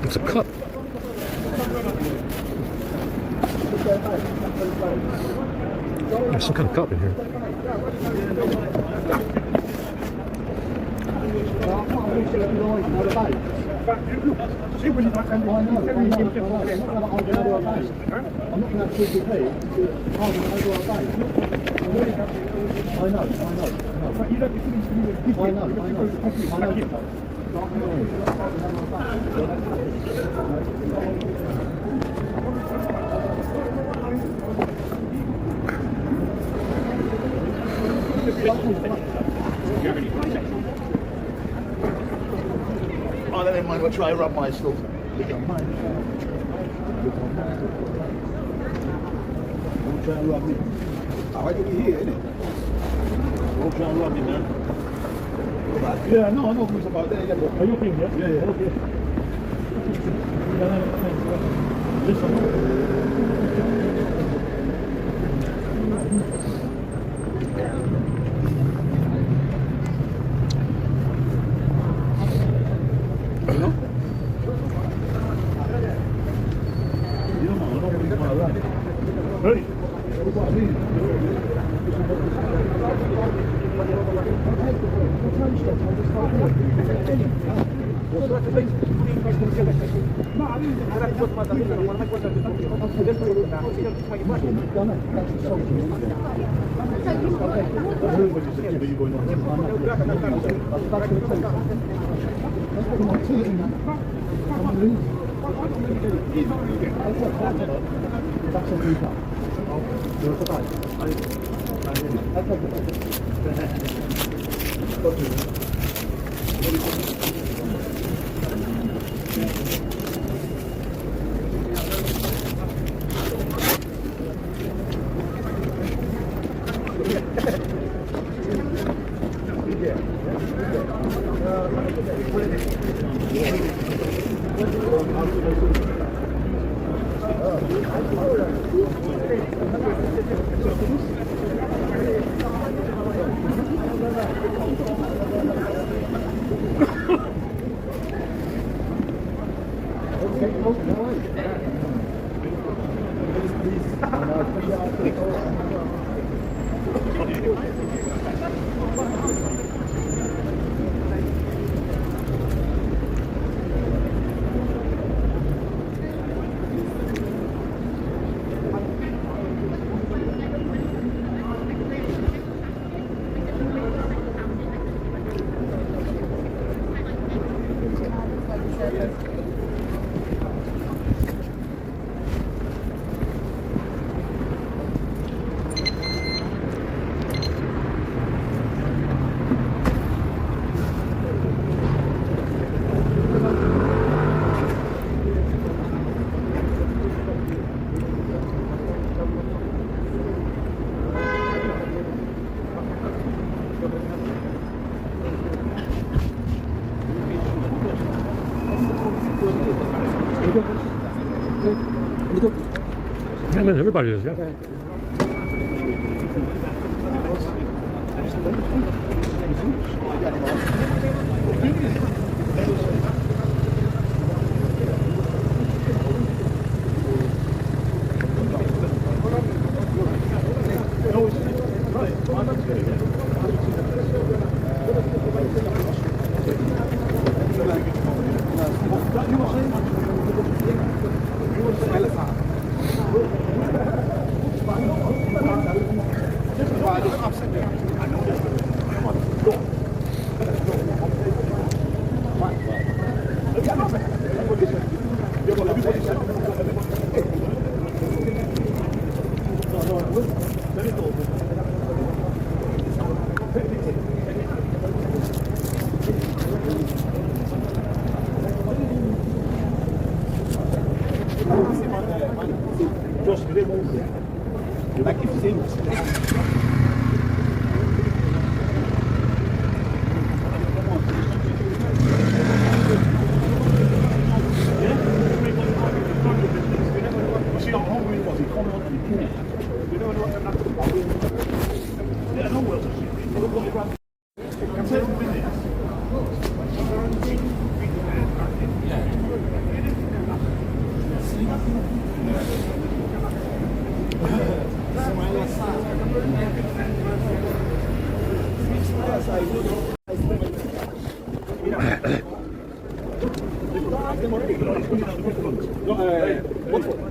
It's a cup. There's some kind of cup in here. See when you back and I know. I'm not going to do a base. I'm not going to have CCP. I'm going to do a base. I know. But you don't get to I know. I don't mind what try rub my stuff. Try and rub me. I can be here, innit? We'll try and rub me, man. Yeah, no, I know who's about there. Are you okay, yeah? Yeah, okay. Listen. Ready? I mean, everybody is, yeah.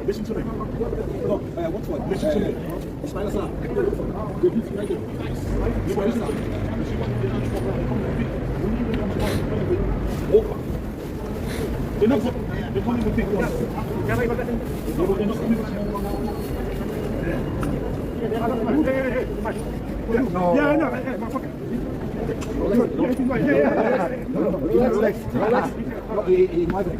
Listen to me. Look, listen to me. Ismail Assad. Good news, right here. Ismail Assad. They're not coming with big ones. They're not coming with small ones. Yeah, I know. Motherfucker. Relax. In my bag.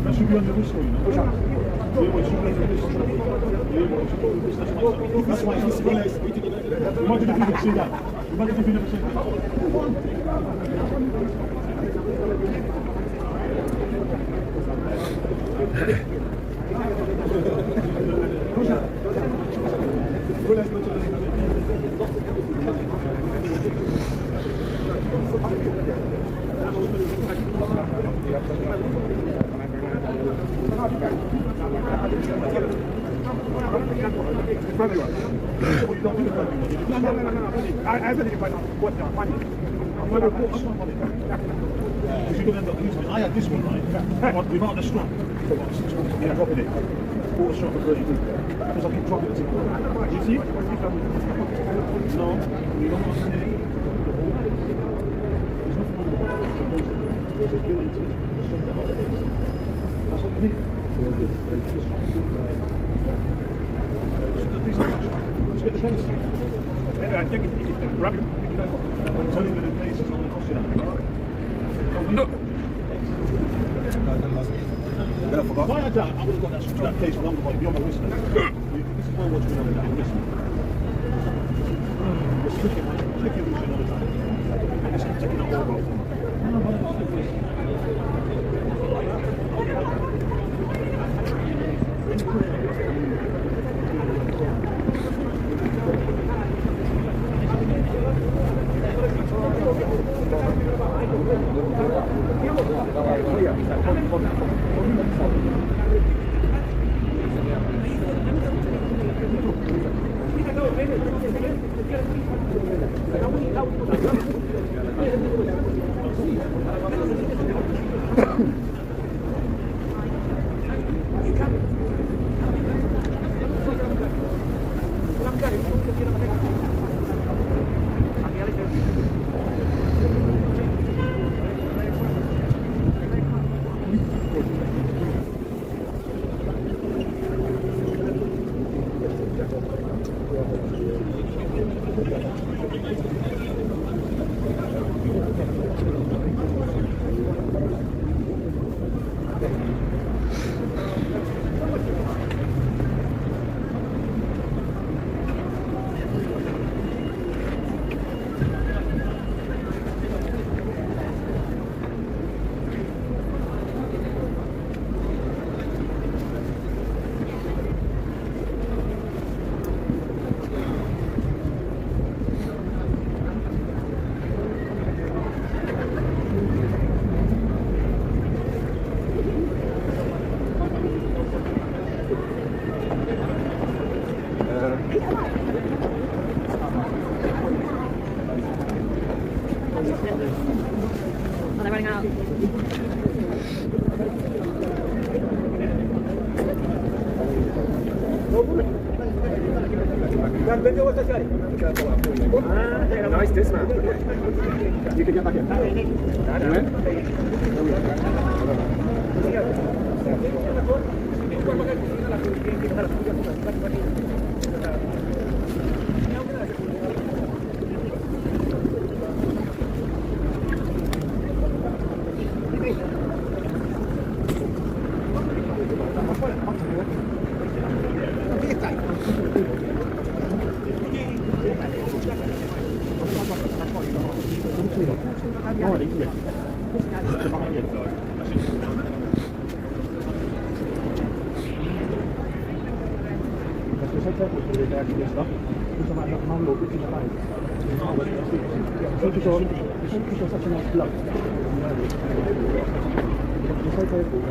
That should be on the whistle, you know. That's why he's realized. Imagine if you could see that. Imagine if you never seen that. brother was. No. I said it might not what not funny. I had this one, right? Without the strap. Yeah, dropping it. All the strap was really good. Because I keep dropping it. You see? No. You don't want to see it. There's a building to it. That's what you need. Let's get the place. Anyway, I think it's grab him. I'm telling you the place is not going to cost you that. No. I forgot. If I had that, I would have got that place for longer, but beyond my wrist. This is why what's going on with that wrist. Just flick it loose another time. And just keep taking it all off. Oh, they're running out. Nice dismount. You can get back in. You're such a nice bloke. You're so careful.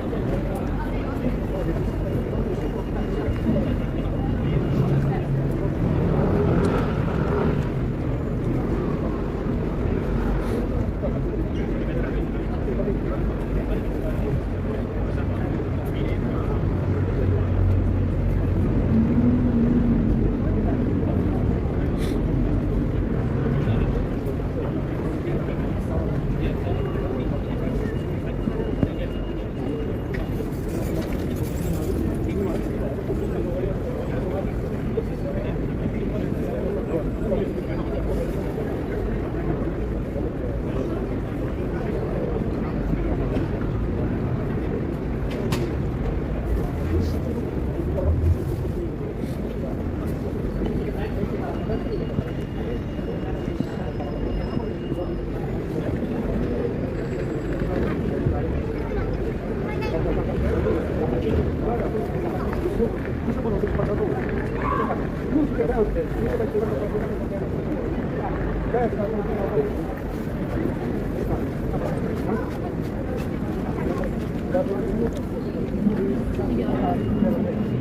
Thank you.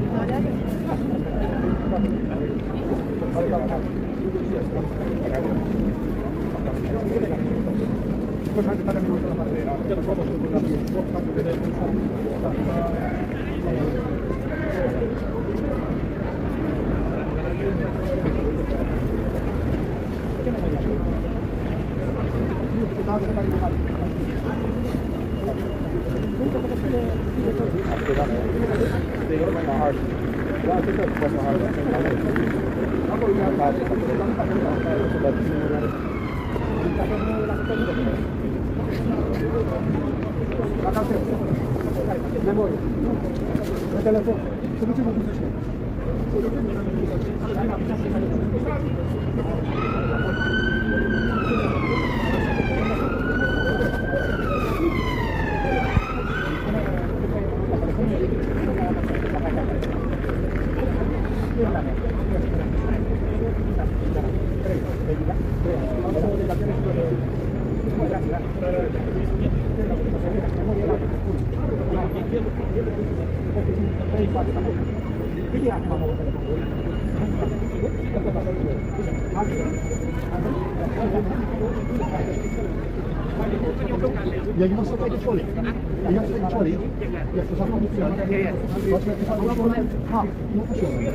Yeah, you must take a trolley. You have to take a trolley. Yes, because I'm not sure. Yeah. Not sure.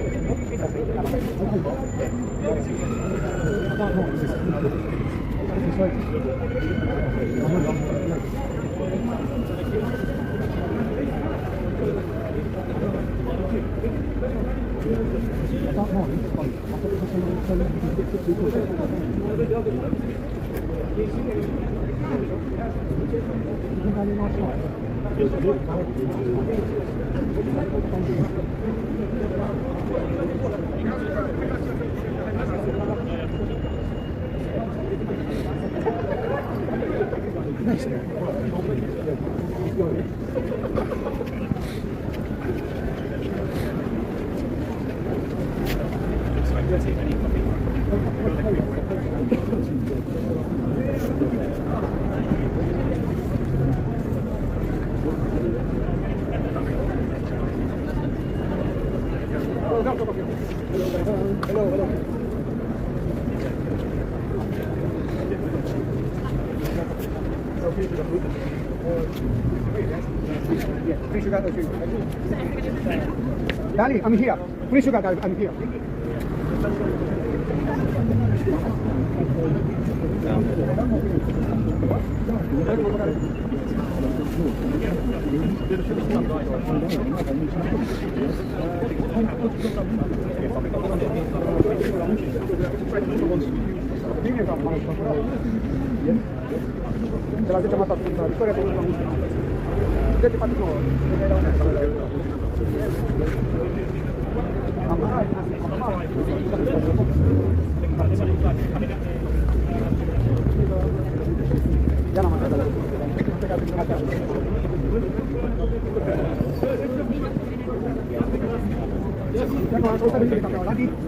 Dali, I'm here. Free sugar, guys, I'm here.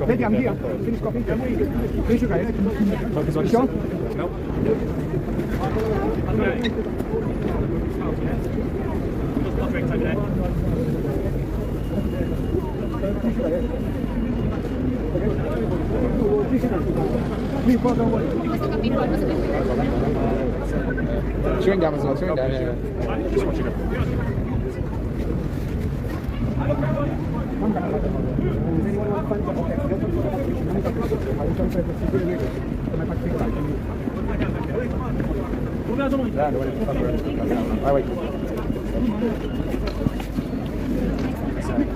Maybe I'm here. Finish coffee. Finish sugar. You sure? No. Chewing gum as well, chewing gum, yeah. Just want you to.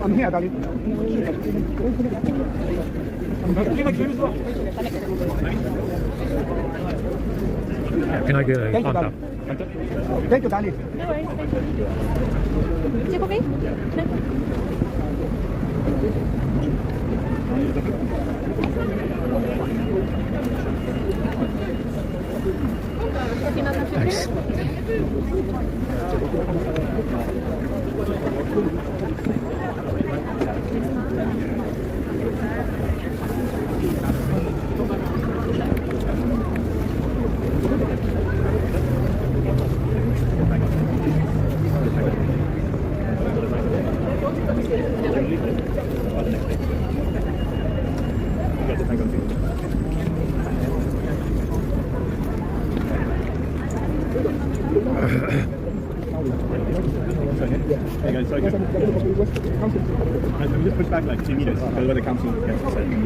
I'm here, darling. Can I get a Thank you, Fanta? darling. Thank you, darling. No worries, thank you. Tea coffee? Thanks. There you go, sorry. Just push back like 2 meters, because where the council gets set. Do you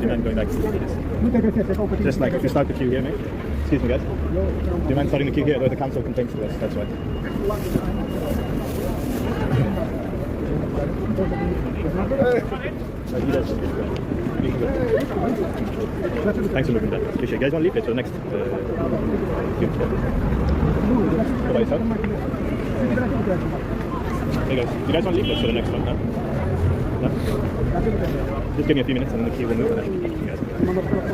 mind going back 2 meters? Just like if you start the queue here, mate. Excuse me, guys. Do you mind starting the queue here where the council can to us? That's right. Thanks for moving that. Appreciate it. Guys, want to leave it for the next queue? What about yourself? Hey guys, do you guys want to leave this for the next one? No? No? Just give me a few minutes and then the queue will move and then you guys.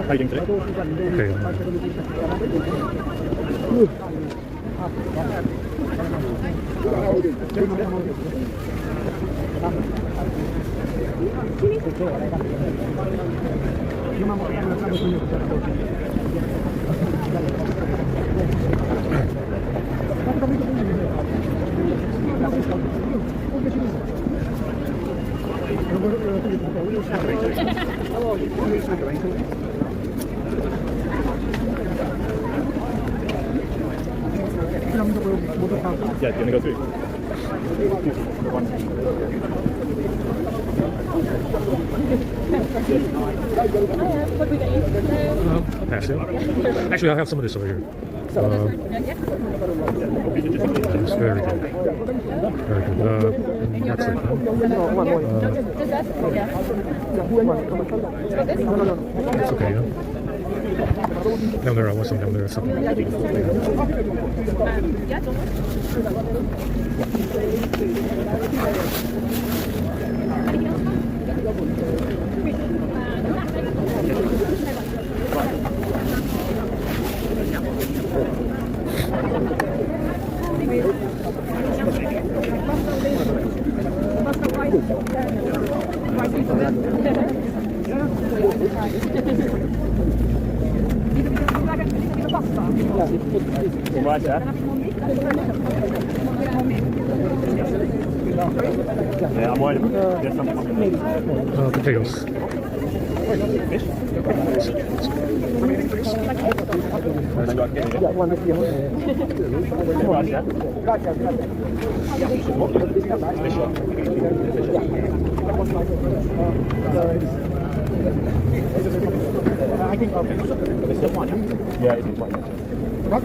How are you doing today? Yeah, do you want to go through? I'll pass it. Actually, I'll have some of this over here. It's very good. Very good. That's it. It's okay, yeah. Down there, I want some down there or something. Yeah, I'm worried about there's something. Potatoes. I think yeah, it is one. Oh,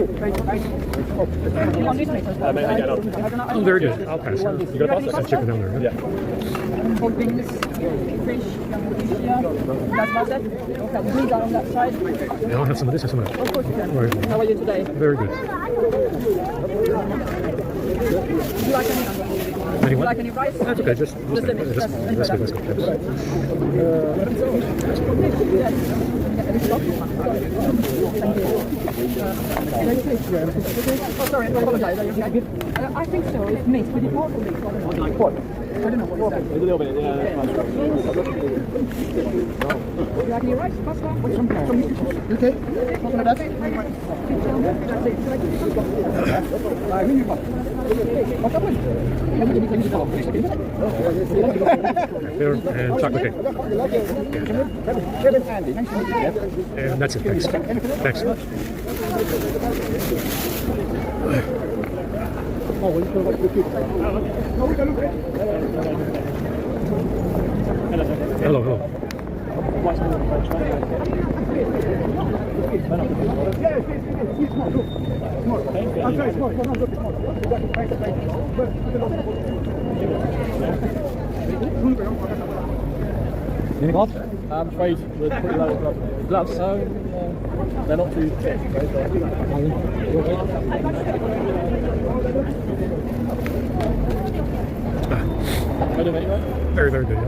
very good. I'll pass it. You got a pass? I'll check it down there. Huh? Yeah. Yeah, I'll have some of this and some of that. Of course you can. Right. How are you today? Very good. Do you like any? Anyone? Like any rice? That's okay. Just Just a mix. that's good. That's good. Oh, sorry, I apologize. Are you okay? I think so. It's mixed with the pork. What? I don't know what is that. A little bit, yeah. You like any rice? Pasta? Okay. There and chocolate cake. And that's it. Thanks. Thanks. Hello, hello. Any gloves? I'm afraid we're pretty low on gloves. So they're not too thick. Very, very good.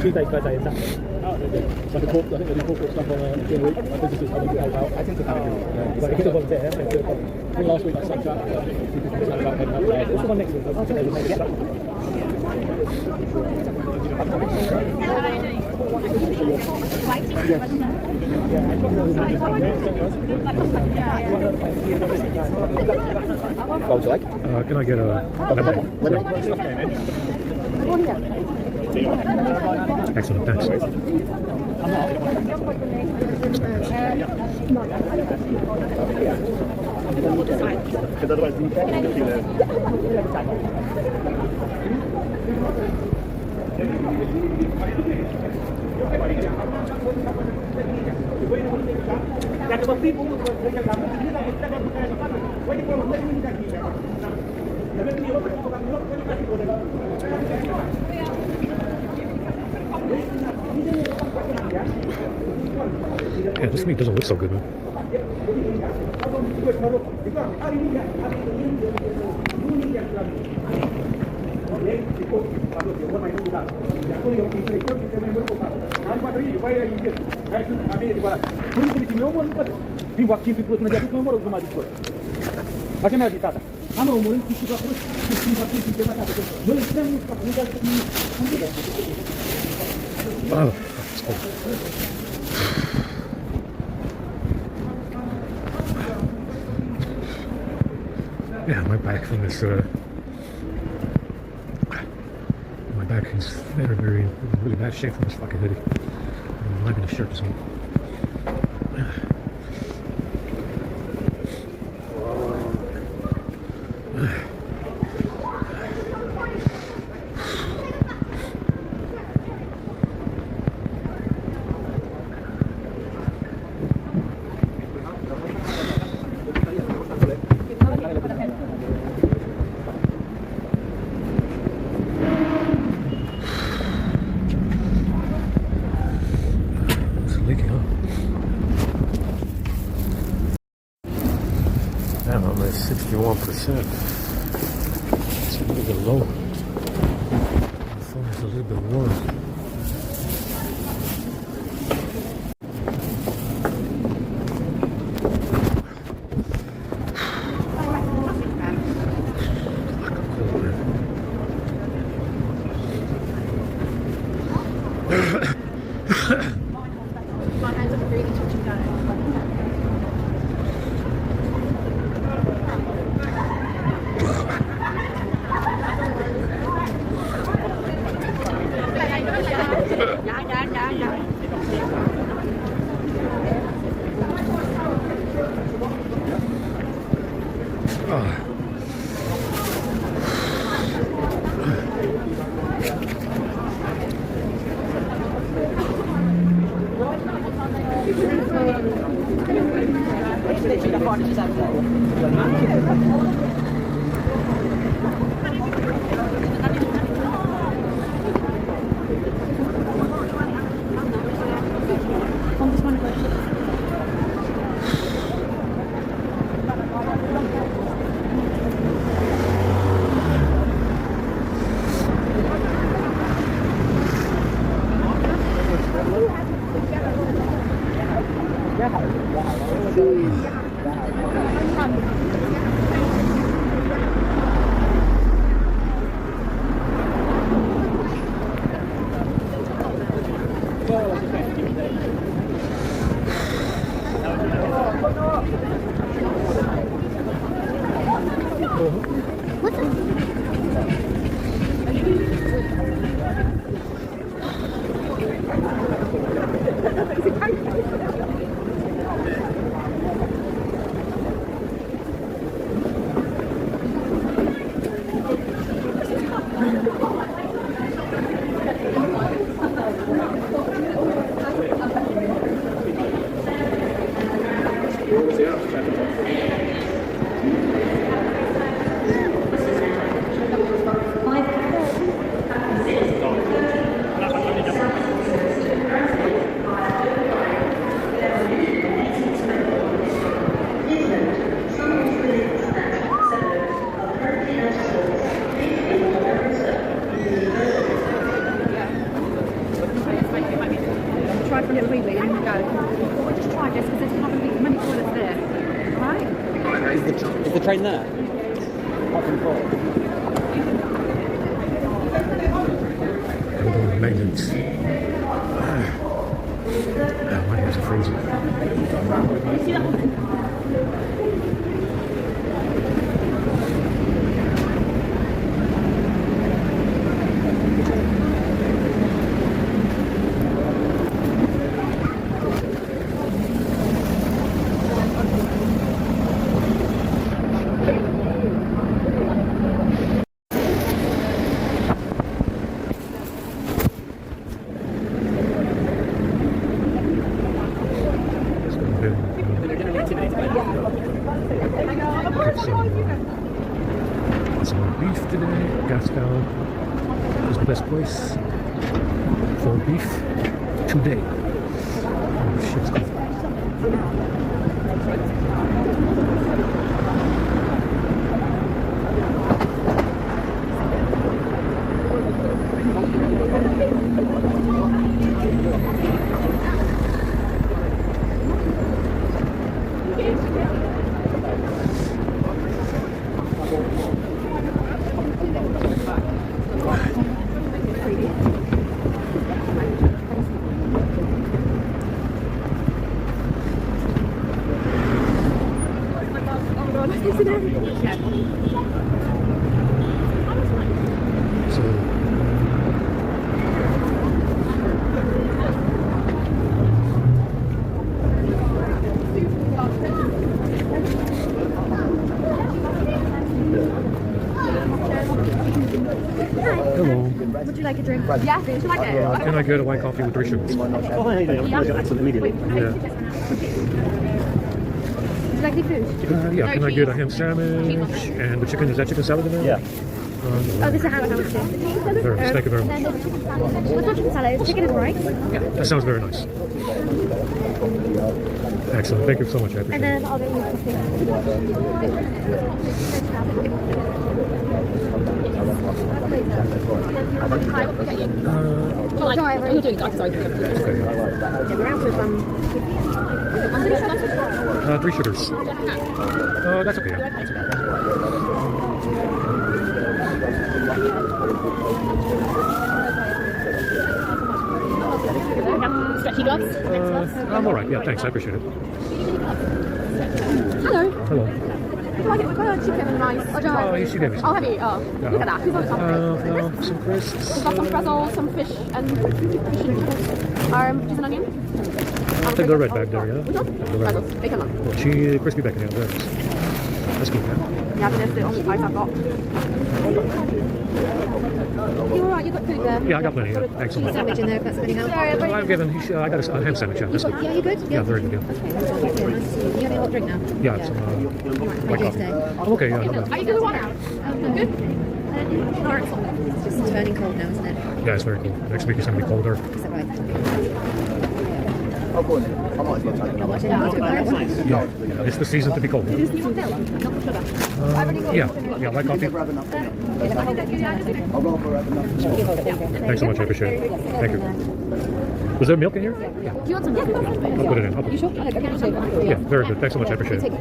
Tuesday's birthday is Saturday. It's like a corporate, I think they do corporate stuff on during the week. My businesses help out. I tend to kind of do like, if it's a volunteer, I think last week I sent out a few people saying about heading up there. What's the one next week? What would you like? Can I get a Excellent, thanks. Because otherwise the infection will be there. Yeah, this meat doesn't look so good, man. Oh, that's cool. Yeah, my back thing is my back is very really bad shape from this fucking hoodie. I'm not gonna shirt this one. Leaking up. Damn, I'm at 61%. It's a little bit low. The phone is a little bit warm. Try for a little wee bit and go. We'll just try this because there's not going to be many toilets there. Right? Is the train there? Apart from the floor. I'm doing maintenance. My hands are freezing. Some beef today. Gastown is the best place for beef today. Oh, shit's cold. Hello. Would you like a drink? Yeah, would you like it? Can I get a white coffee with 3 sugars? Oh, hey, I'll your accent immediately. Yeah. Would you like any food? Yeah, can I get a ham sandwich and the chicken? Is that chicken salad in there? Yeah. Oh, this is a ham sandwich. Very nice. Thank you very much. What's not chicken salad? Chicken and rice. Yeah, that sounds very nice. Excellent. Thank you so much. I appreciate And it. then I'll get you Okay. 3 sugars. That's okay. Yeah. That's okay. Stretchy gloves? I'm all right. Yeah, thanks. I appreciate it. Hello. Hello. Do I get chicken and rice? Or do I... Oh, you gave me Oh, some. have you? Oh, look at that. Who's on top? Some crisps. We've got some pretzels, some fish and cheese and onion. I'll take the red bag there, yeah? Which one? The red Pretzels. one. Bacon one. Oh, cheese, crispy bacon, yeah. There it is. That's good, yeah? Yeah, but that's the only price I've got. You alright? You got food there? Yeah, I got plenty, yeah. Thanks so much. Sandwich in there if that's any help. Sorry, I've given, I got a ham sandwich, yeah. That's good. Yeah, you good? Yeah, very good, yeah. Okay, nice to meet you. Nice to see you. You having a hot drink now? Yeah, it's white coffee. I'm okay, yeah, not bad. Are you good? Good? It's just turning cold now, isn't it? Yeah, it's very cool. Next week is going to be colder. Is that right? I might as well take another. Yeah, it's the season to be cold. You want milk? Milk or sugar? Yeah, white coffee. I'll rather have enough. Thanks so much, I appreciate it. Thank you. Was there milk in here? Yeah. Do you want some milk? I'll put it in. You sure? Okay, Yeah, very good. Thanks so much, I appreciate it.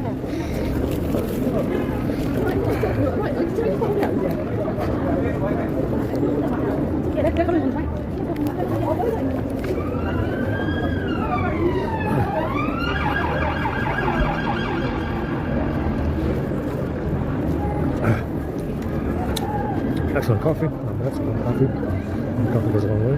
Excellent coffee. That's good coffee. Coffee goes a long way.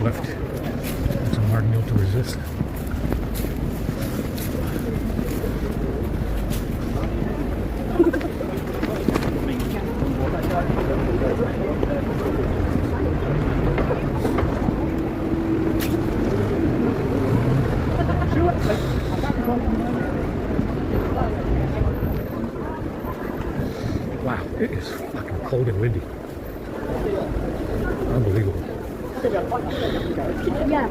left. It's a hard meal to resist. Wow, it is fucking cold and windy. Unbelievable. Yeah.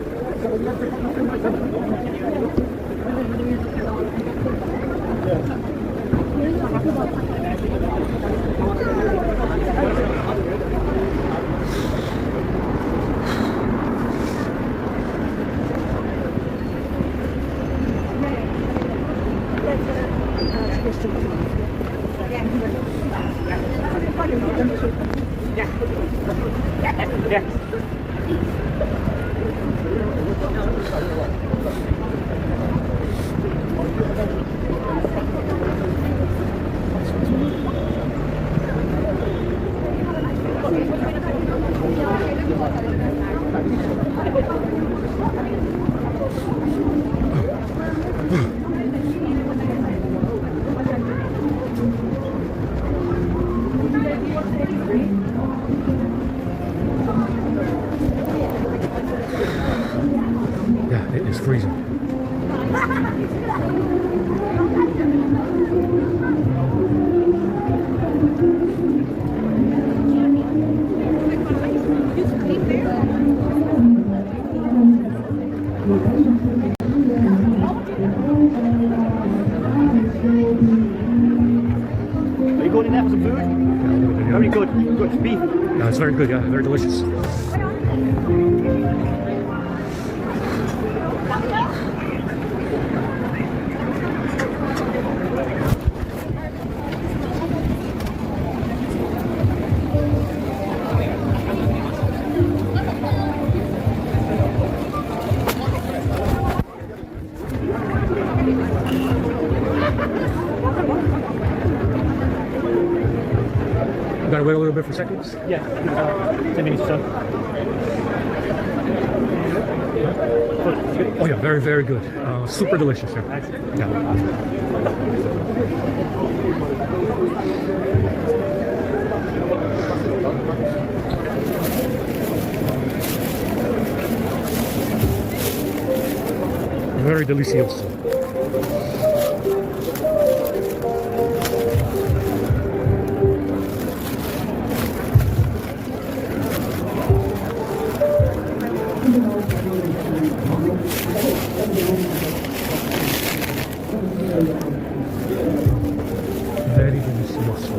Yeah, it is freezing. Are you going in there for some food? Very good. Good beef. Yeah, it's very good. Yeah, very delicious. Gotta wait a little bit for seconds. Yeah, 10 minutes or so. Oh yeah, very, very good. Super delicious. Yeah. Very delicioso. Very delicioso.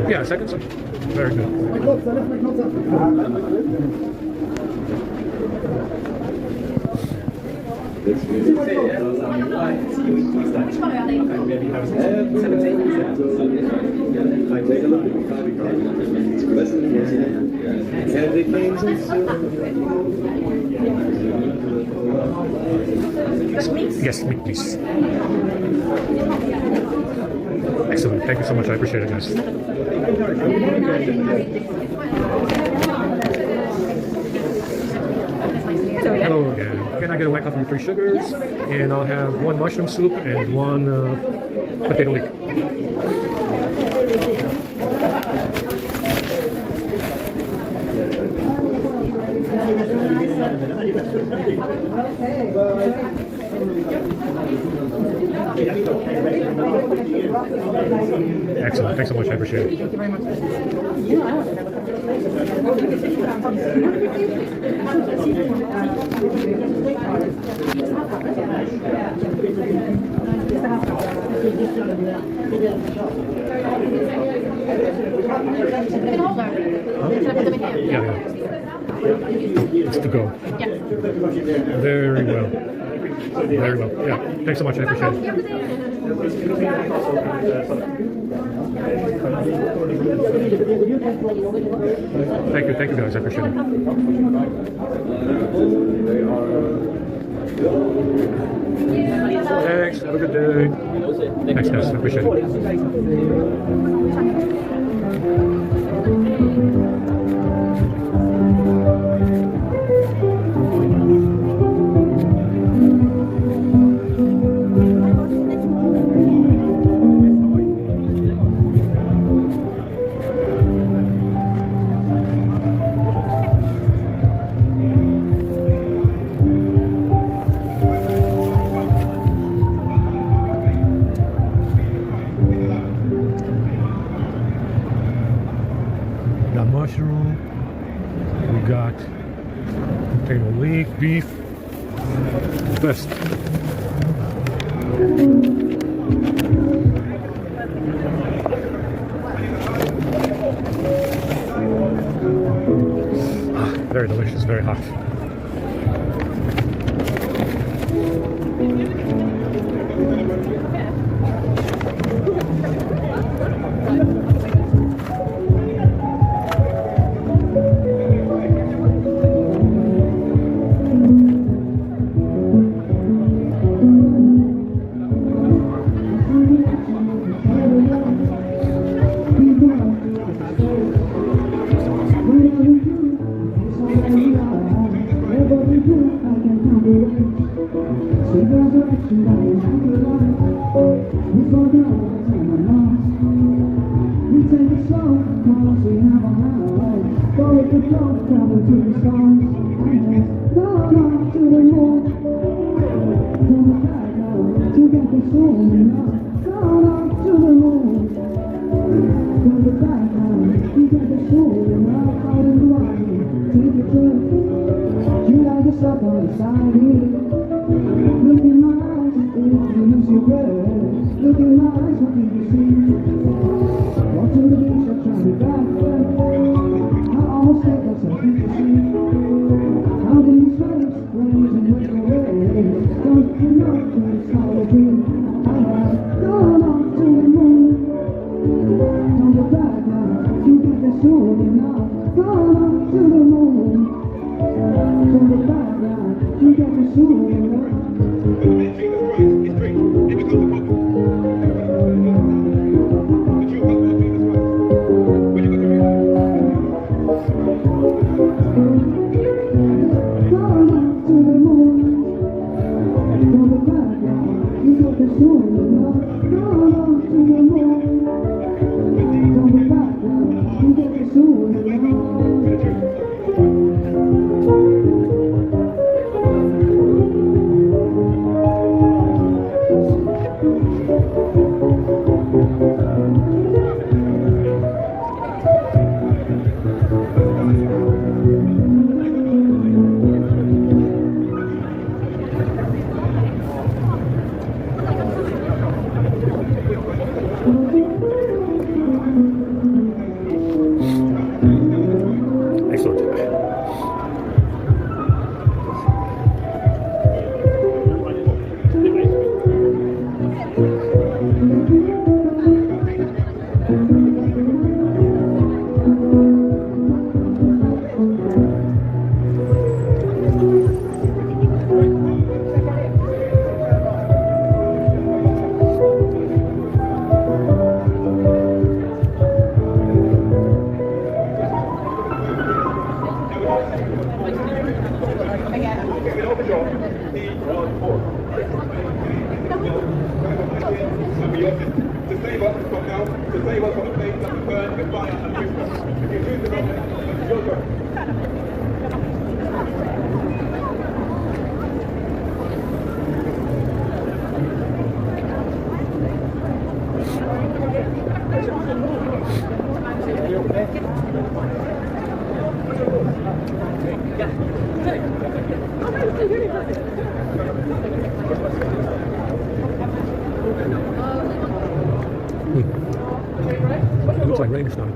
Yeah, seconds. Very good. Yes, meat, please. Excellent. Thank you so much. I appreciate it, guys. Hello again. Can I get a white coffee with 3 sugars? And I'll have 1 mushroom soup and 1 potato leek. Excellent. Thanks so much. I appreciate it. Thank you very much. Yeah. It's to go. Very well. Very well. Yeah. Thanks so much. I appreciate it. Thank you guys. I appreciate it. Thanks. Have a good day. Thanks guys. I appreciate it. Mushroom, we got potato leek, beef, best. Very delicious, very hot. It looks like rain is starting.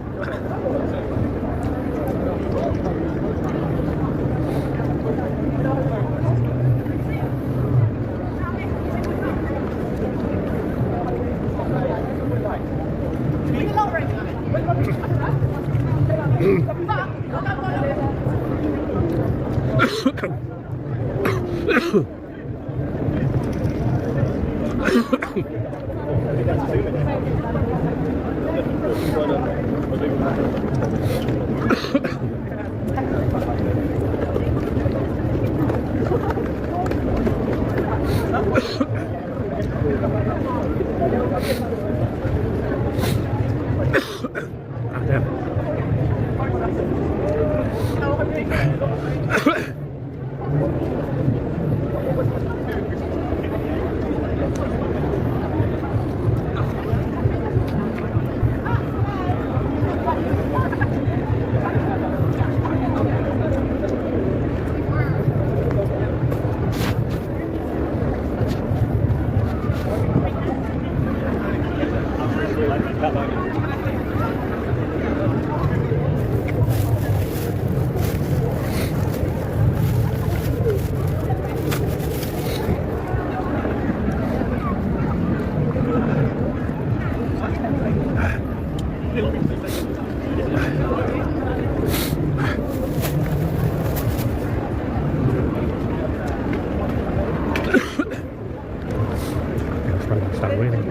It's probably gonna start raining.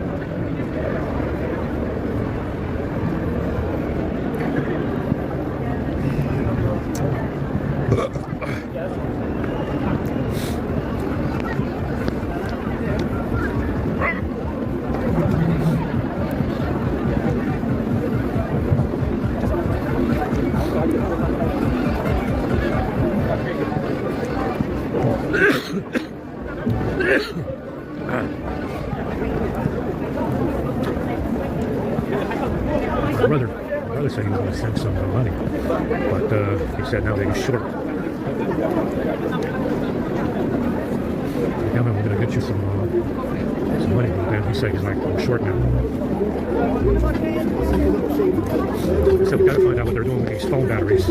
brother said he was going to send some money, but he said now they're short. Yeah, man, we're going to get you some money, but then he said he's like, we're short now. So we got to find out what they're doing with these phone batteries.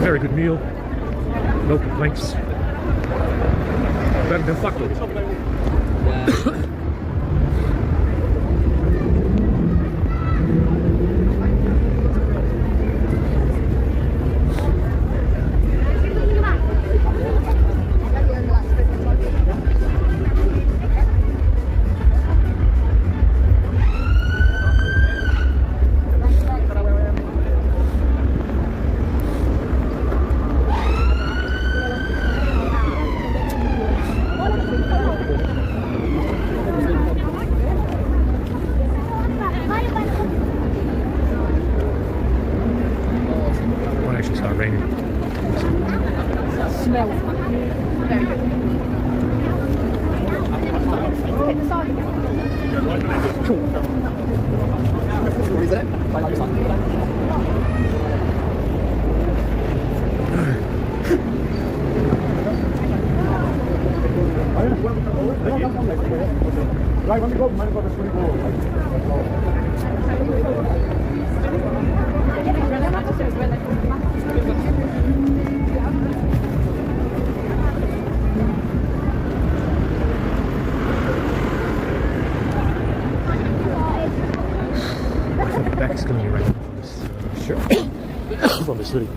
Very good meal. No complaints. Better than fuck with. Back's going to be right from this shirt from this hoodie.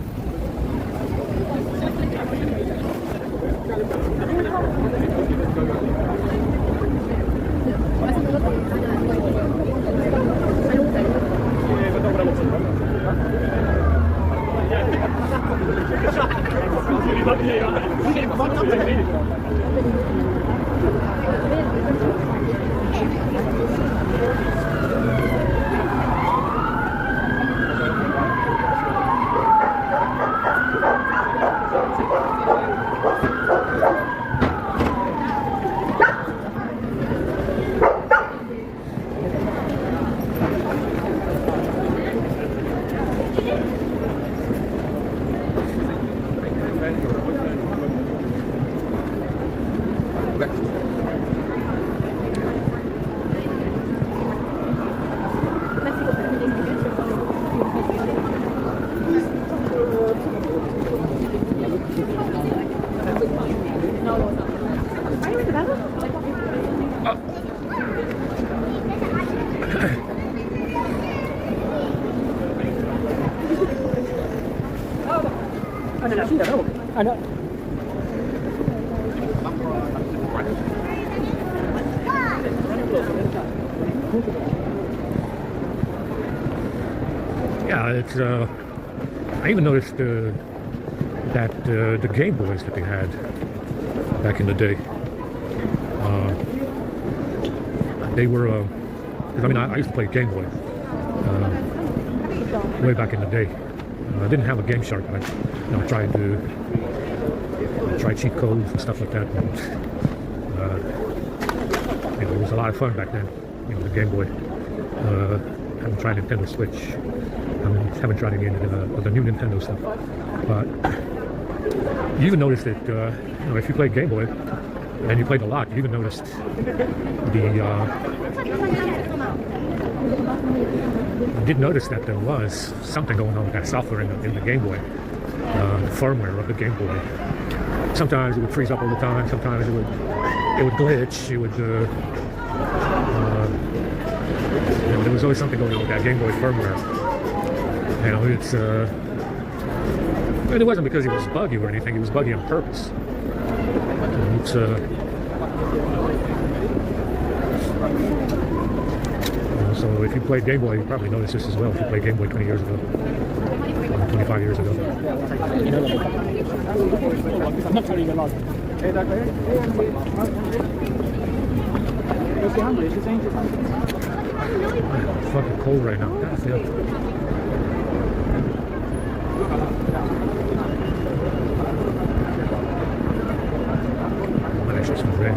I know. Yeah, it's. I even noticed that the Game Boys that they had back in the day. They were. 'Cause I mean, I used to play Game Boy way back in the day. I didn't have a Game Shark, but I tried to try cheat codes and stuff like that. And, it was a lot of fun back then. The Game Boy. Haven't tried Nintendo Switch. Haven't tried any of the new Nintendo stuff. But you even noticed that if you played Game Boy and you played a lot, you even noticed I did notice that there was something going on with that software in the Game Boy, the firmware of the Game Boy. Sometimes it would freeze up all the time. Sometimes it would glitch. It would. There was always something going on with that Game Boy firmware. It's. It wasn't because it was buggy or anything. It was buggy on purpose. It's. So if you played Game Boy, you probably noticed this as well. If you played Game Boy 20 years ago, 25 years ago. It's fucking cold right now. God, I feel it. Might actually some rain.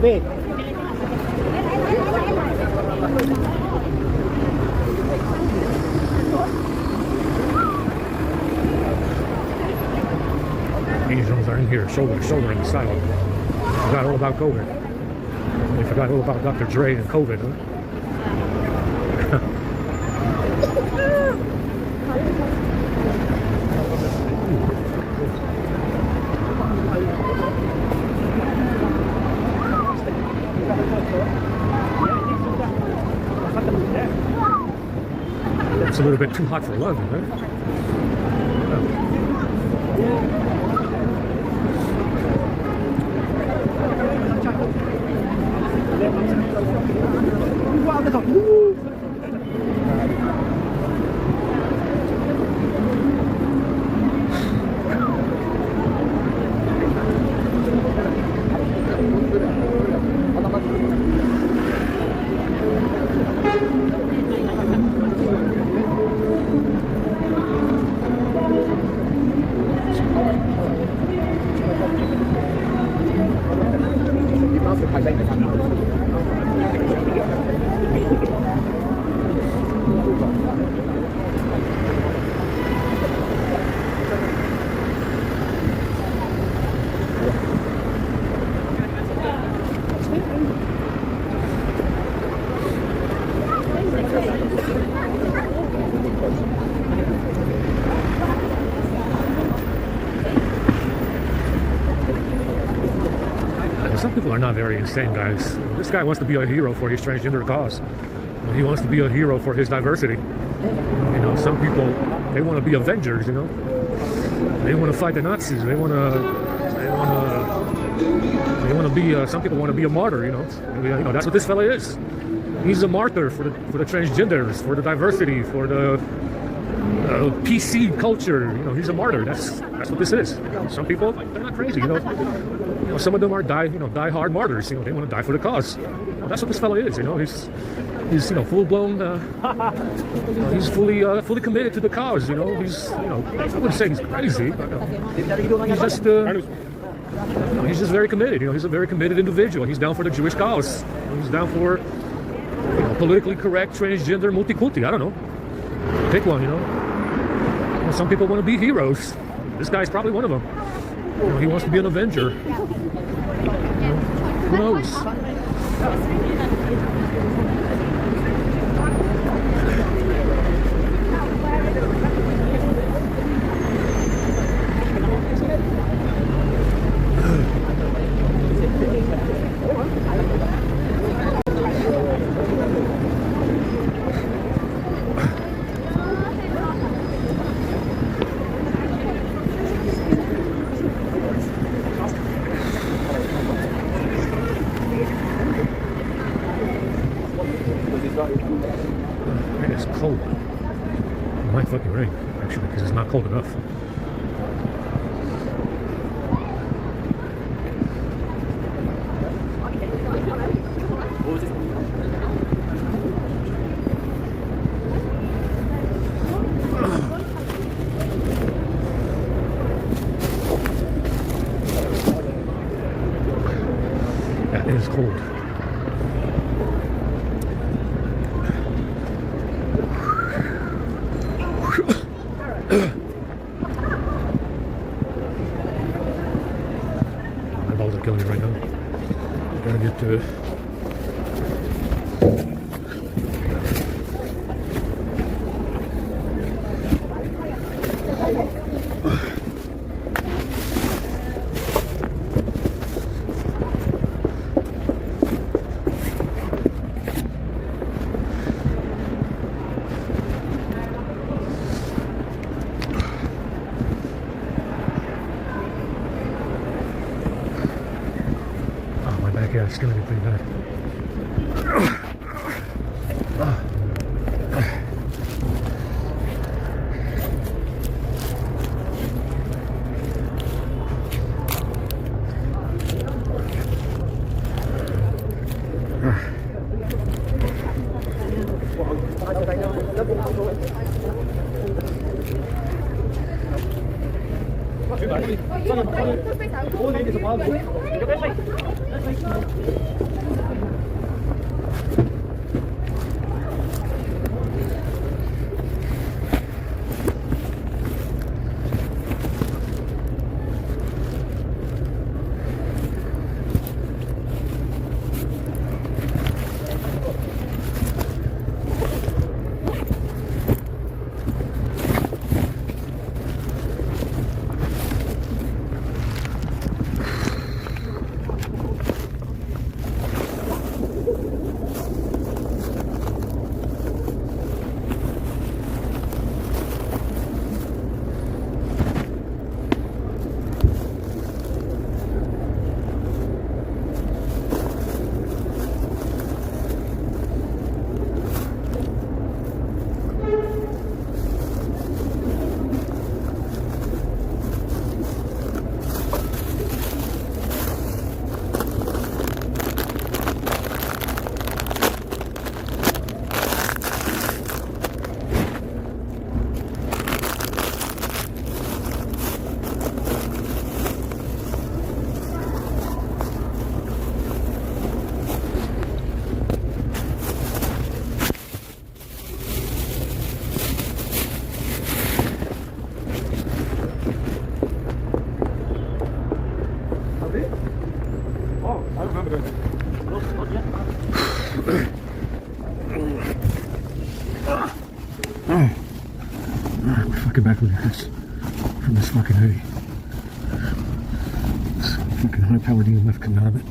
Big. Asians are in here, shoulder to shoulder in the sidewalk. Forgot all about COVID. They forgot all about Dr. Dre and COVID, huh? It's a little bit too hot for London, huh? some people are not very insane, guys. This guy wants to be a hero for his transgender cause. He wants to be a hero for his diversity. You know, some people, they want to be Avengers, you know. They want to fight the Nazis. They want to be, some people want to be a martyr, you know. You know, that's what this fella is. He's a martyr for the transgenders, for the diversity, for the PC culture. You know, he's a martyr. That's what this is. Some people, they're not crazy, you know. Some of them are die-hard martyrs. You know, they want to die for the cause. Well, that's what this fella is. You know, he's you know, full-blown. He's fully committed to the cause. You know, he's, you know, I wouldn't say he's crazy, but he's just. He's just very committed. You know, he's a very committed individual. He's down for the Jewish cause. He's down for, you know, politically correct transgender multiculti. I don't know. Pick one, you know. Some people want to be heroes. This guy's probably one of them. You know, he wants to be an Avenger. You know, who knows? It's cold. It might fucking rain, actually, because it's not cold enough. That is cold. My balls are killing me right now. Gotta get to it. Yeah, it's gonna be pretty bad. We're fucking back with this from this fucking hoodie. This fucking high-powered EMF coming out of it.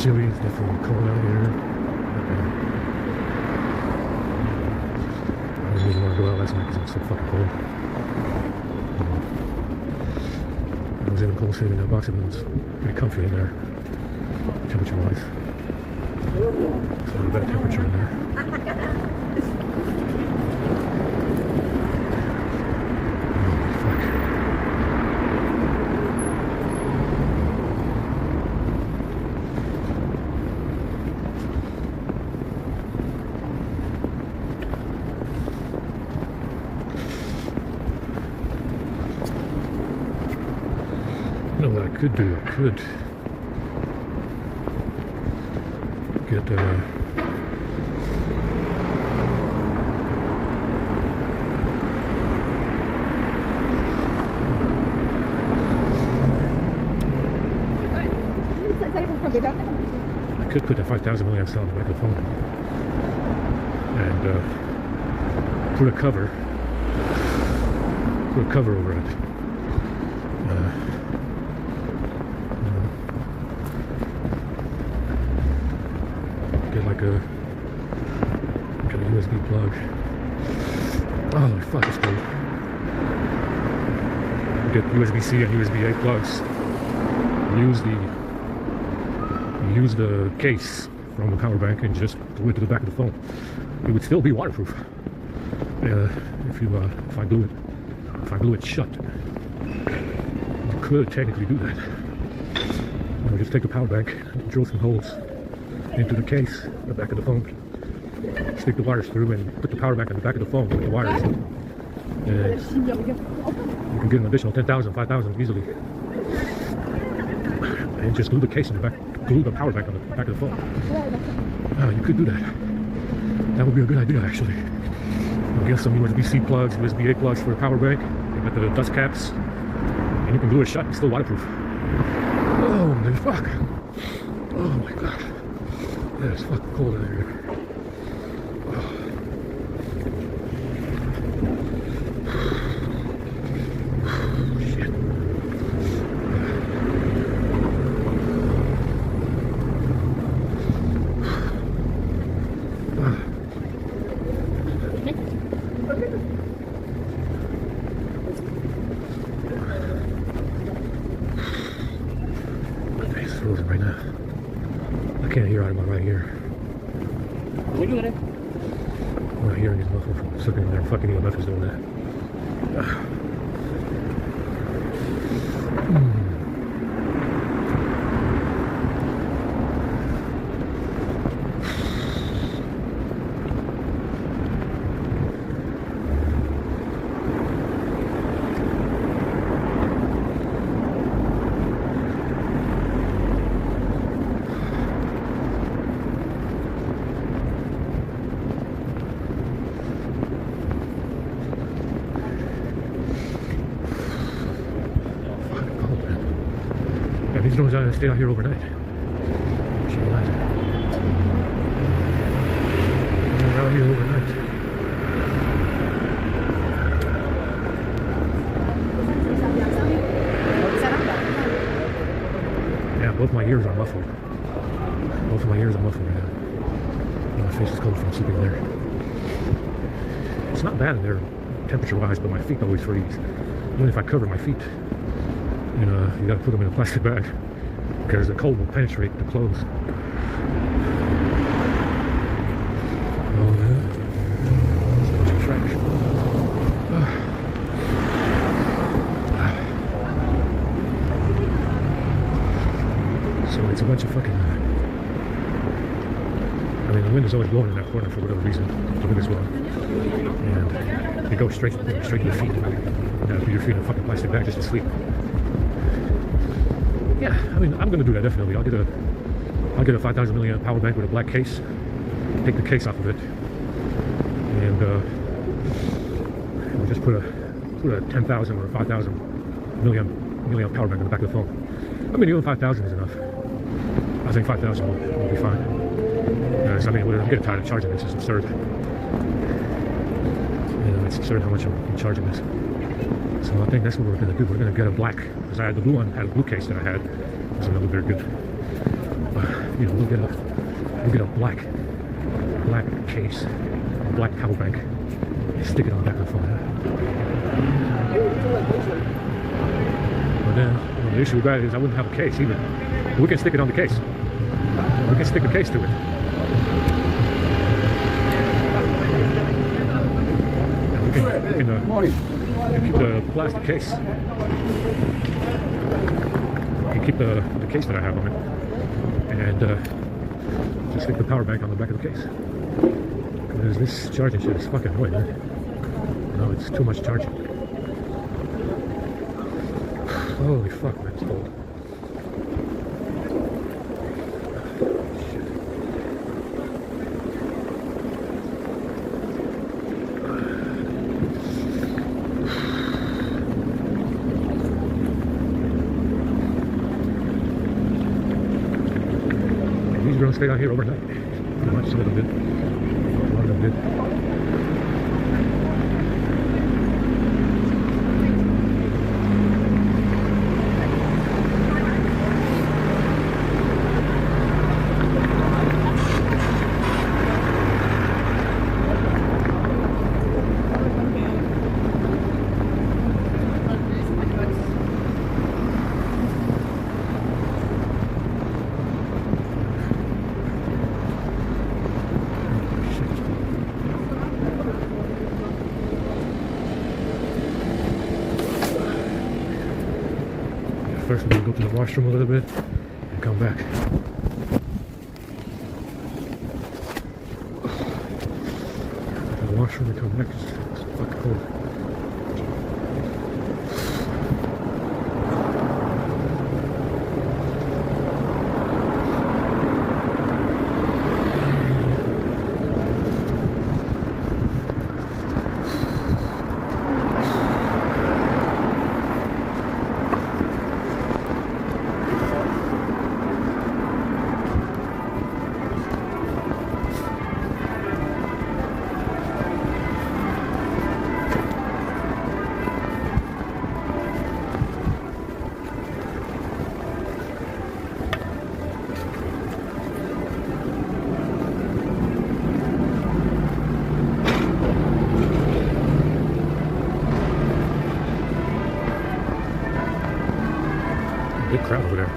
chilly, it's definitely cold out here. I didn't even want to go out last night because it was so fucking cold. I was in a cold sleeve in that box, and it was pretty comfy in there, temperature-wise. So a little better temperature in there. You know what I could do? I could get I could put that 5,000 milliamp cell on the back of the phone and put a cover over it. Get like a USB plug. Oh fuck, it's cool. Get USB-C and USB-A plugs. Use the case from the power bank and just glue it to the back of the phone. It would still be waterproof if I glue it shut. You could technically do that. Just take the power bank, drill some holes into the case, the back of the phone, stick the wires through, and put the power bank on the back of the phone with the wires. And you can get an additional 10,000, 5,000 easily. And just glue the case in the back, glue the power bank on the back of the phone. You could do that. That would be a good idea, actually. You'll get some USB-C plugs, USB-A plugs for the power bank. You got the dust caps, and you can glue it shut. It's still waterproof. Oh my fuck! Oh my god! Yeah, it's fucking cold in here. Frozen right now. I can't hear out of my right ear. I'm not hearing these mufflers slipping in there. Fucking EMF is doing that. These drones stay out here overnight. They're out here overnight. Yeah, both my ears are muffled. Both of my ears are muffled right now. My face is cold from sleeping there. It's not bad in there, temperature-wise, but my feet always freeze. Even if I cover my feet. You gotta put them in a plastic bag because the cold will penetrate the clothes. Oh man, it's a bunch of trash. So it's a bunch of fucking. I mean, the wind is always blowing in that corner for whatever reason. The wind is blowing, and it goes straight to your feet. Now, put your feet in a fucking plastic bag just to sleep. Yeah, I mean, I'm gonna do that definitely. I'll get a 5,000 milliamp power bank with a black case. Take the case off of it, and we'll just put a 10,000 or a 5,000 milliamp power bank on the back of the phone. I mean, even 5,000 is enough. I think 5,000 will be fine. I mean, I'm getting tired of charging this. It's absurd. It's absurd how much I'm charging this. So I think that's what we're going to do. We're going to get a black, because I had the blue one, had a blue case that I had. It's another very good. We'll get a black case, a black power bank, and stick it on the back of the phone. But then, the issue with that is I wouldn't have a case either. We can stick it on the case. We can stick a case to it. And we can keep the plastic case. We can keep the case that I have on it. And just stick the power bank on the back of the case. Because this charging shit is fucking annoying, man. No, it's too much charging. Holy fuck, man, it's cold. And these drones stayed out here overnight. Pretty much, some of them did. A lot of them did. First we're going to go to the washroom a little bit and come back. To the washroom and come back. It's fucking cold. Big crowd over there.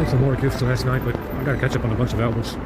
Some more gifts last night, but I gotta catch up on a bunch of albums.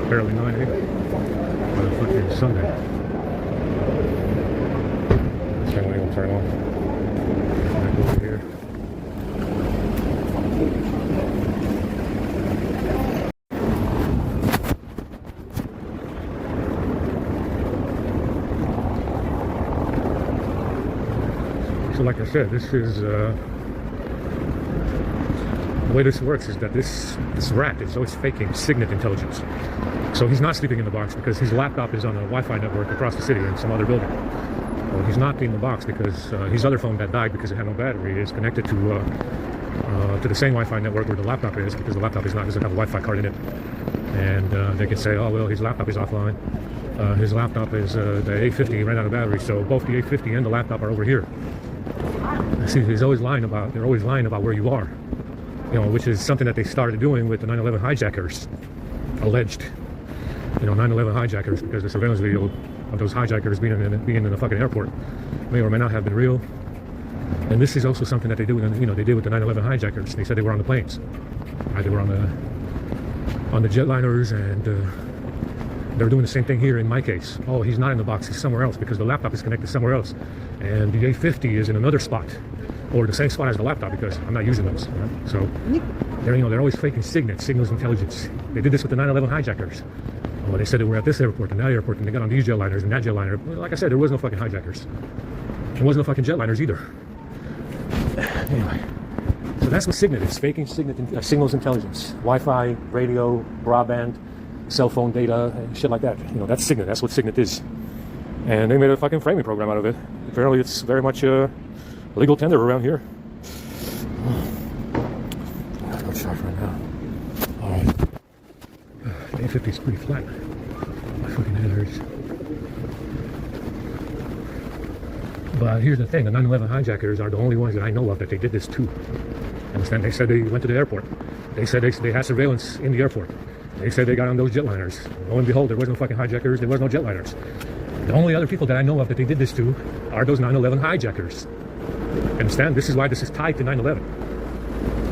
Barely 9 on a fucking Sunday. This thing will turn off. Back over here. So like I said, this is the way this works is that this rat is always faking Signet intelligence. So he's not sleeping in the box because his laptop is on a Wi-Fi network across the city in some other building. Well, he's not in the box because his other phone that died because it had no battery is connected to the same Wi-Fi network where the laptop is, because the laptop doesn't have a Wi-Fi card in it. And they can say, oh well, his laptop is offline. His laptop is the A50 ran out of battery, so both the A50 and the laptop are over here. See, they're always lying about where you are. You know, which is something that they started doing with the 9/11 hijackers, alleged, 9/11 hijackers, because the surveillance video of those hijackers being in the fucking airport may or may not have been real. And this is also something that they do, they did with the 9/11 hijackers. They said they were on the planes, right? They were on the jetliners, and they're doing the same thing here in my case. Oh, he's not in the box; he's somewhere else because the laptop is connected somewhere else, and the A50 is in another spot, or the same spot as the laptop, because I'm not using those. Right? So they're always faking signals intelligence. They did this with the 9/11 hijackers. Oh, they said they were at this airport and that airport, and they got on these jetliners and that jetliner. Well, like I said, there was no fucking hijackers. There was no fucking jetliners either. Anyway, so that's what Signet is, faking signals intelligence, Wi-Fi, radio, broadband, cell phone data, and shit like that. That's Signet. That's what Signet is. And they made a fucking framing program out of it. Apparently, it's very much legal tender around here. I'm not charge right now. Alright. The A50 is pretty flat. My fucking head hurts. But here's the thing, the 9/11 hijackers are the only ones that I know of that they did this to. Understand? They said they went to the airport. They said they had surveillance in the airport. They said they got on those jetliners. Lo and behold, there was no fucking hijackers, there was no jetliners. The only other people that I know of that they did this to are those 9/11 hijackers. Understand? This is why this is tied to 9/11.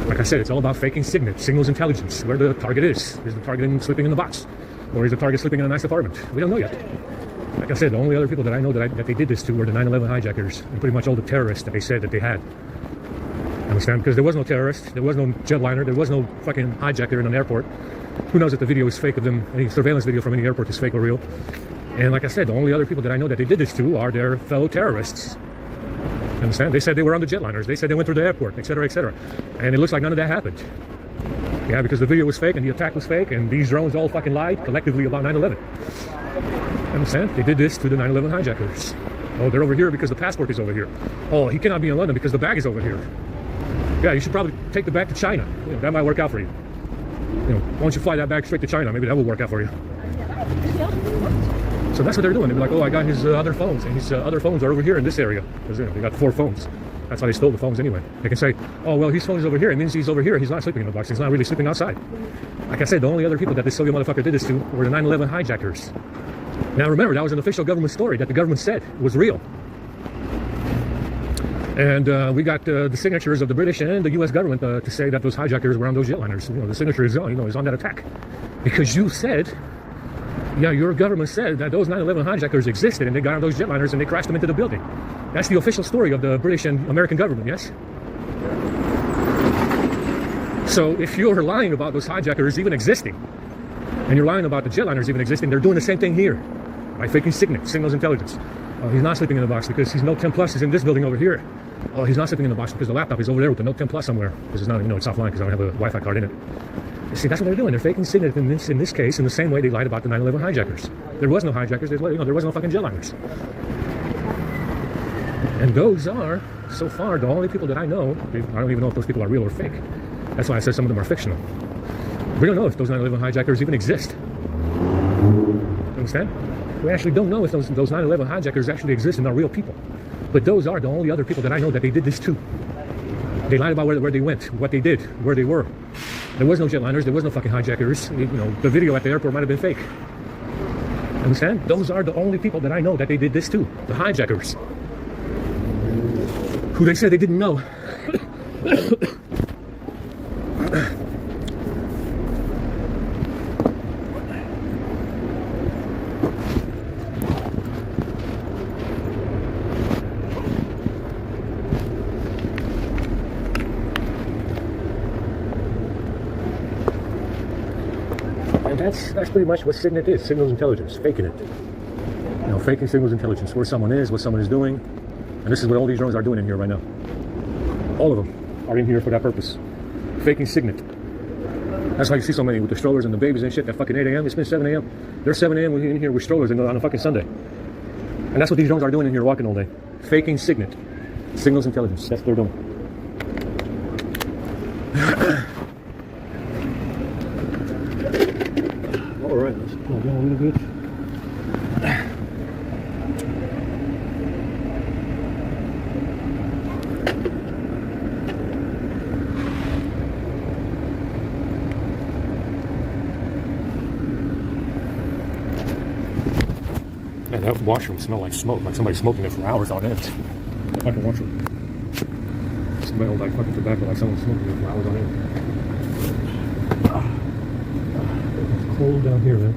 Like I said, it's all about faking signals intelligence, where the target is. Is the target sleeping in the box? Or is the target sleeping in a nice apartment? We don't know yet. Like I said, the only other people that I know that they did this to were the 9/11 hijackers and pretty much all the terrorists that they said that they had. Understand? Because there was no terrorist, there was no jetliner, there was no fucking hijacker in an airport. Who knows if the video is fake of them, any surveillance video from any airport is fake or real. And like I said, the only other people that I know that they did this to are their fellow terrorists. Understand? They said they were on the jetliners, they said they went through the airport, etc., etc. And it looks like none of that happened. Yeah, because the video was fake and the attack was fake and these drones all fucking lied collectively about 9/11. Understand? They did this to the 9/11 hijackers. Oh, they're over here because the passport is over here. Oh, he cannot be in London because the bag is over here. Yeah, you should probably take the bag to China. You know, that might work out for you. You know, why don't you fly that bag straight to China? Maybe that will work out for you. So that's what they're doing. They're like, oh, I got his other phones, and his other phones are over here in this area. Because you know, they got 4 phones. That's how they stole the phones anyway. They can say, oh, well, his phone is over here. It means he's over here. He's not sleeping in the box. He's not really sleeping outside. Like I said, the only other people that this Soviet motherfucker did this to were the 9/11 hijackers. Now remember, that was an official government story that the government said was real. And we got the signatures of the British and the U.S. government to say that those hijackers were on those jetliners. You know, the signature is on that attack, because you said, yeah, your government said that those 9/11 hijackers existed and they got on those jetliners and they crashed them into the building. That's the official story of the British and American government. Yes. So if you're lying about those hijackers even existing, and you're lying about the jetliners even existing, they're doing the same thing here by faking signals intelligence. He's not sleeping in the box because his Note 10 Plus is in this building over here. Oh, he's not sleeping in the box because the laptop is over there with the Note 10 Plus somewhere. This is not, you know, it's offline because I don't have a Wi-Fi card in it. You see, that's what they're doing. They're faking signals in this case in the same way they lied about the 9/11 hijackers. There was no hijackers. There was no fucking jetliners. And those are, so far, the only people that I know. I don't even know if those people are real or fake. That's why I said some of them are fictional. We don't know if those 9/11 hijackers even exist. Understand? We actually don't know if those 9/11 hijackers actually exist and are real people. But those are the only other people that I know that they did this to. They lied about where they went, what they did, where they were. There was no jetliners, there was no fucking hijackers. You know, the video at the airport might have been fake. Understand? Those are the only people that I know that they did this to. The hijackers. Who they said they didn't know. And that's pretty much what Signet is. Signals intelligence, faking it. You know, faking signals intelligence, where someone is, what someone is doing. And this is what all these drones are doing in here right now. All of them are in here for that purpose. Faking Signet. That's why you see so many with the strollers and the babies and shit at fucking 8 a.m. It's been 7 a.m. They're 7 a.m. in here with strollers on a fucking Sunday. And that's what these drones are doing in here walking all day. Faking Signet. Signals intelligence. That's what they're doing. Alright, let's pull down a little bit. Man, that washroom smelled like smoke, like somebody smoking it for hours on end. Fucking washroom. Smelled like fucking tobacco, like someone smoking it for hours on end. It's cold down here, man.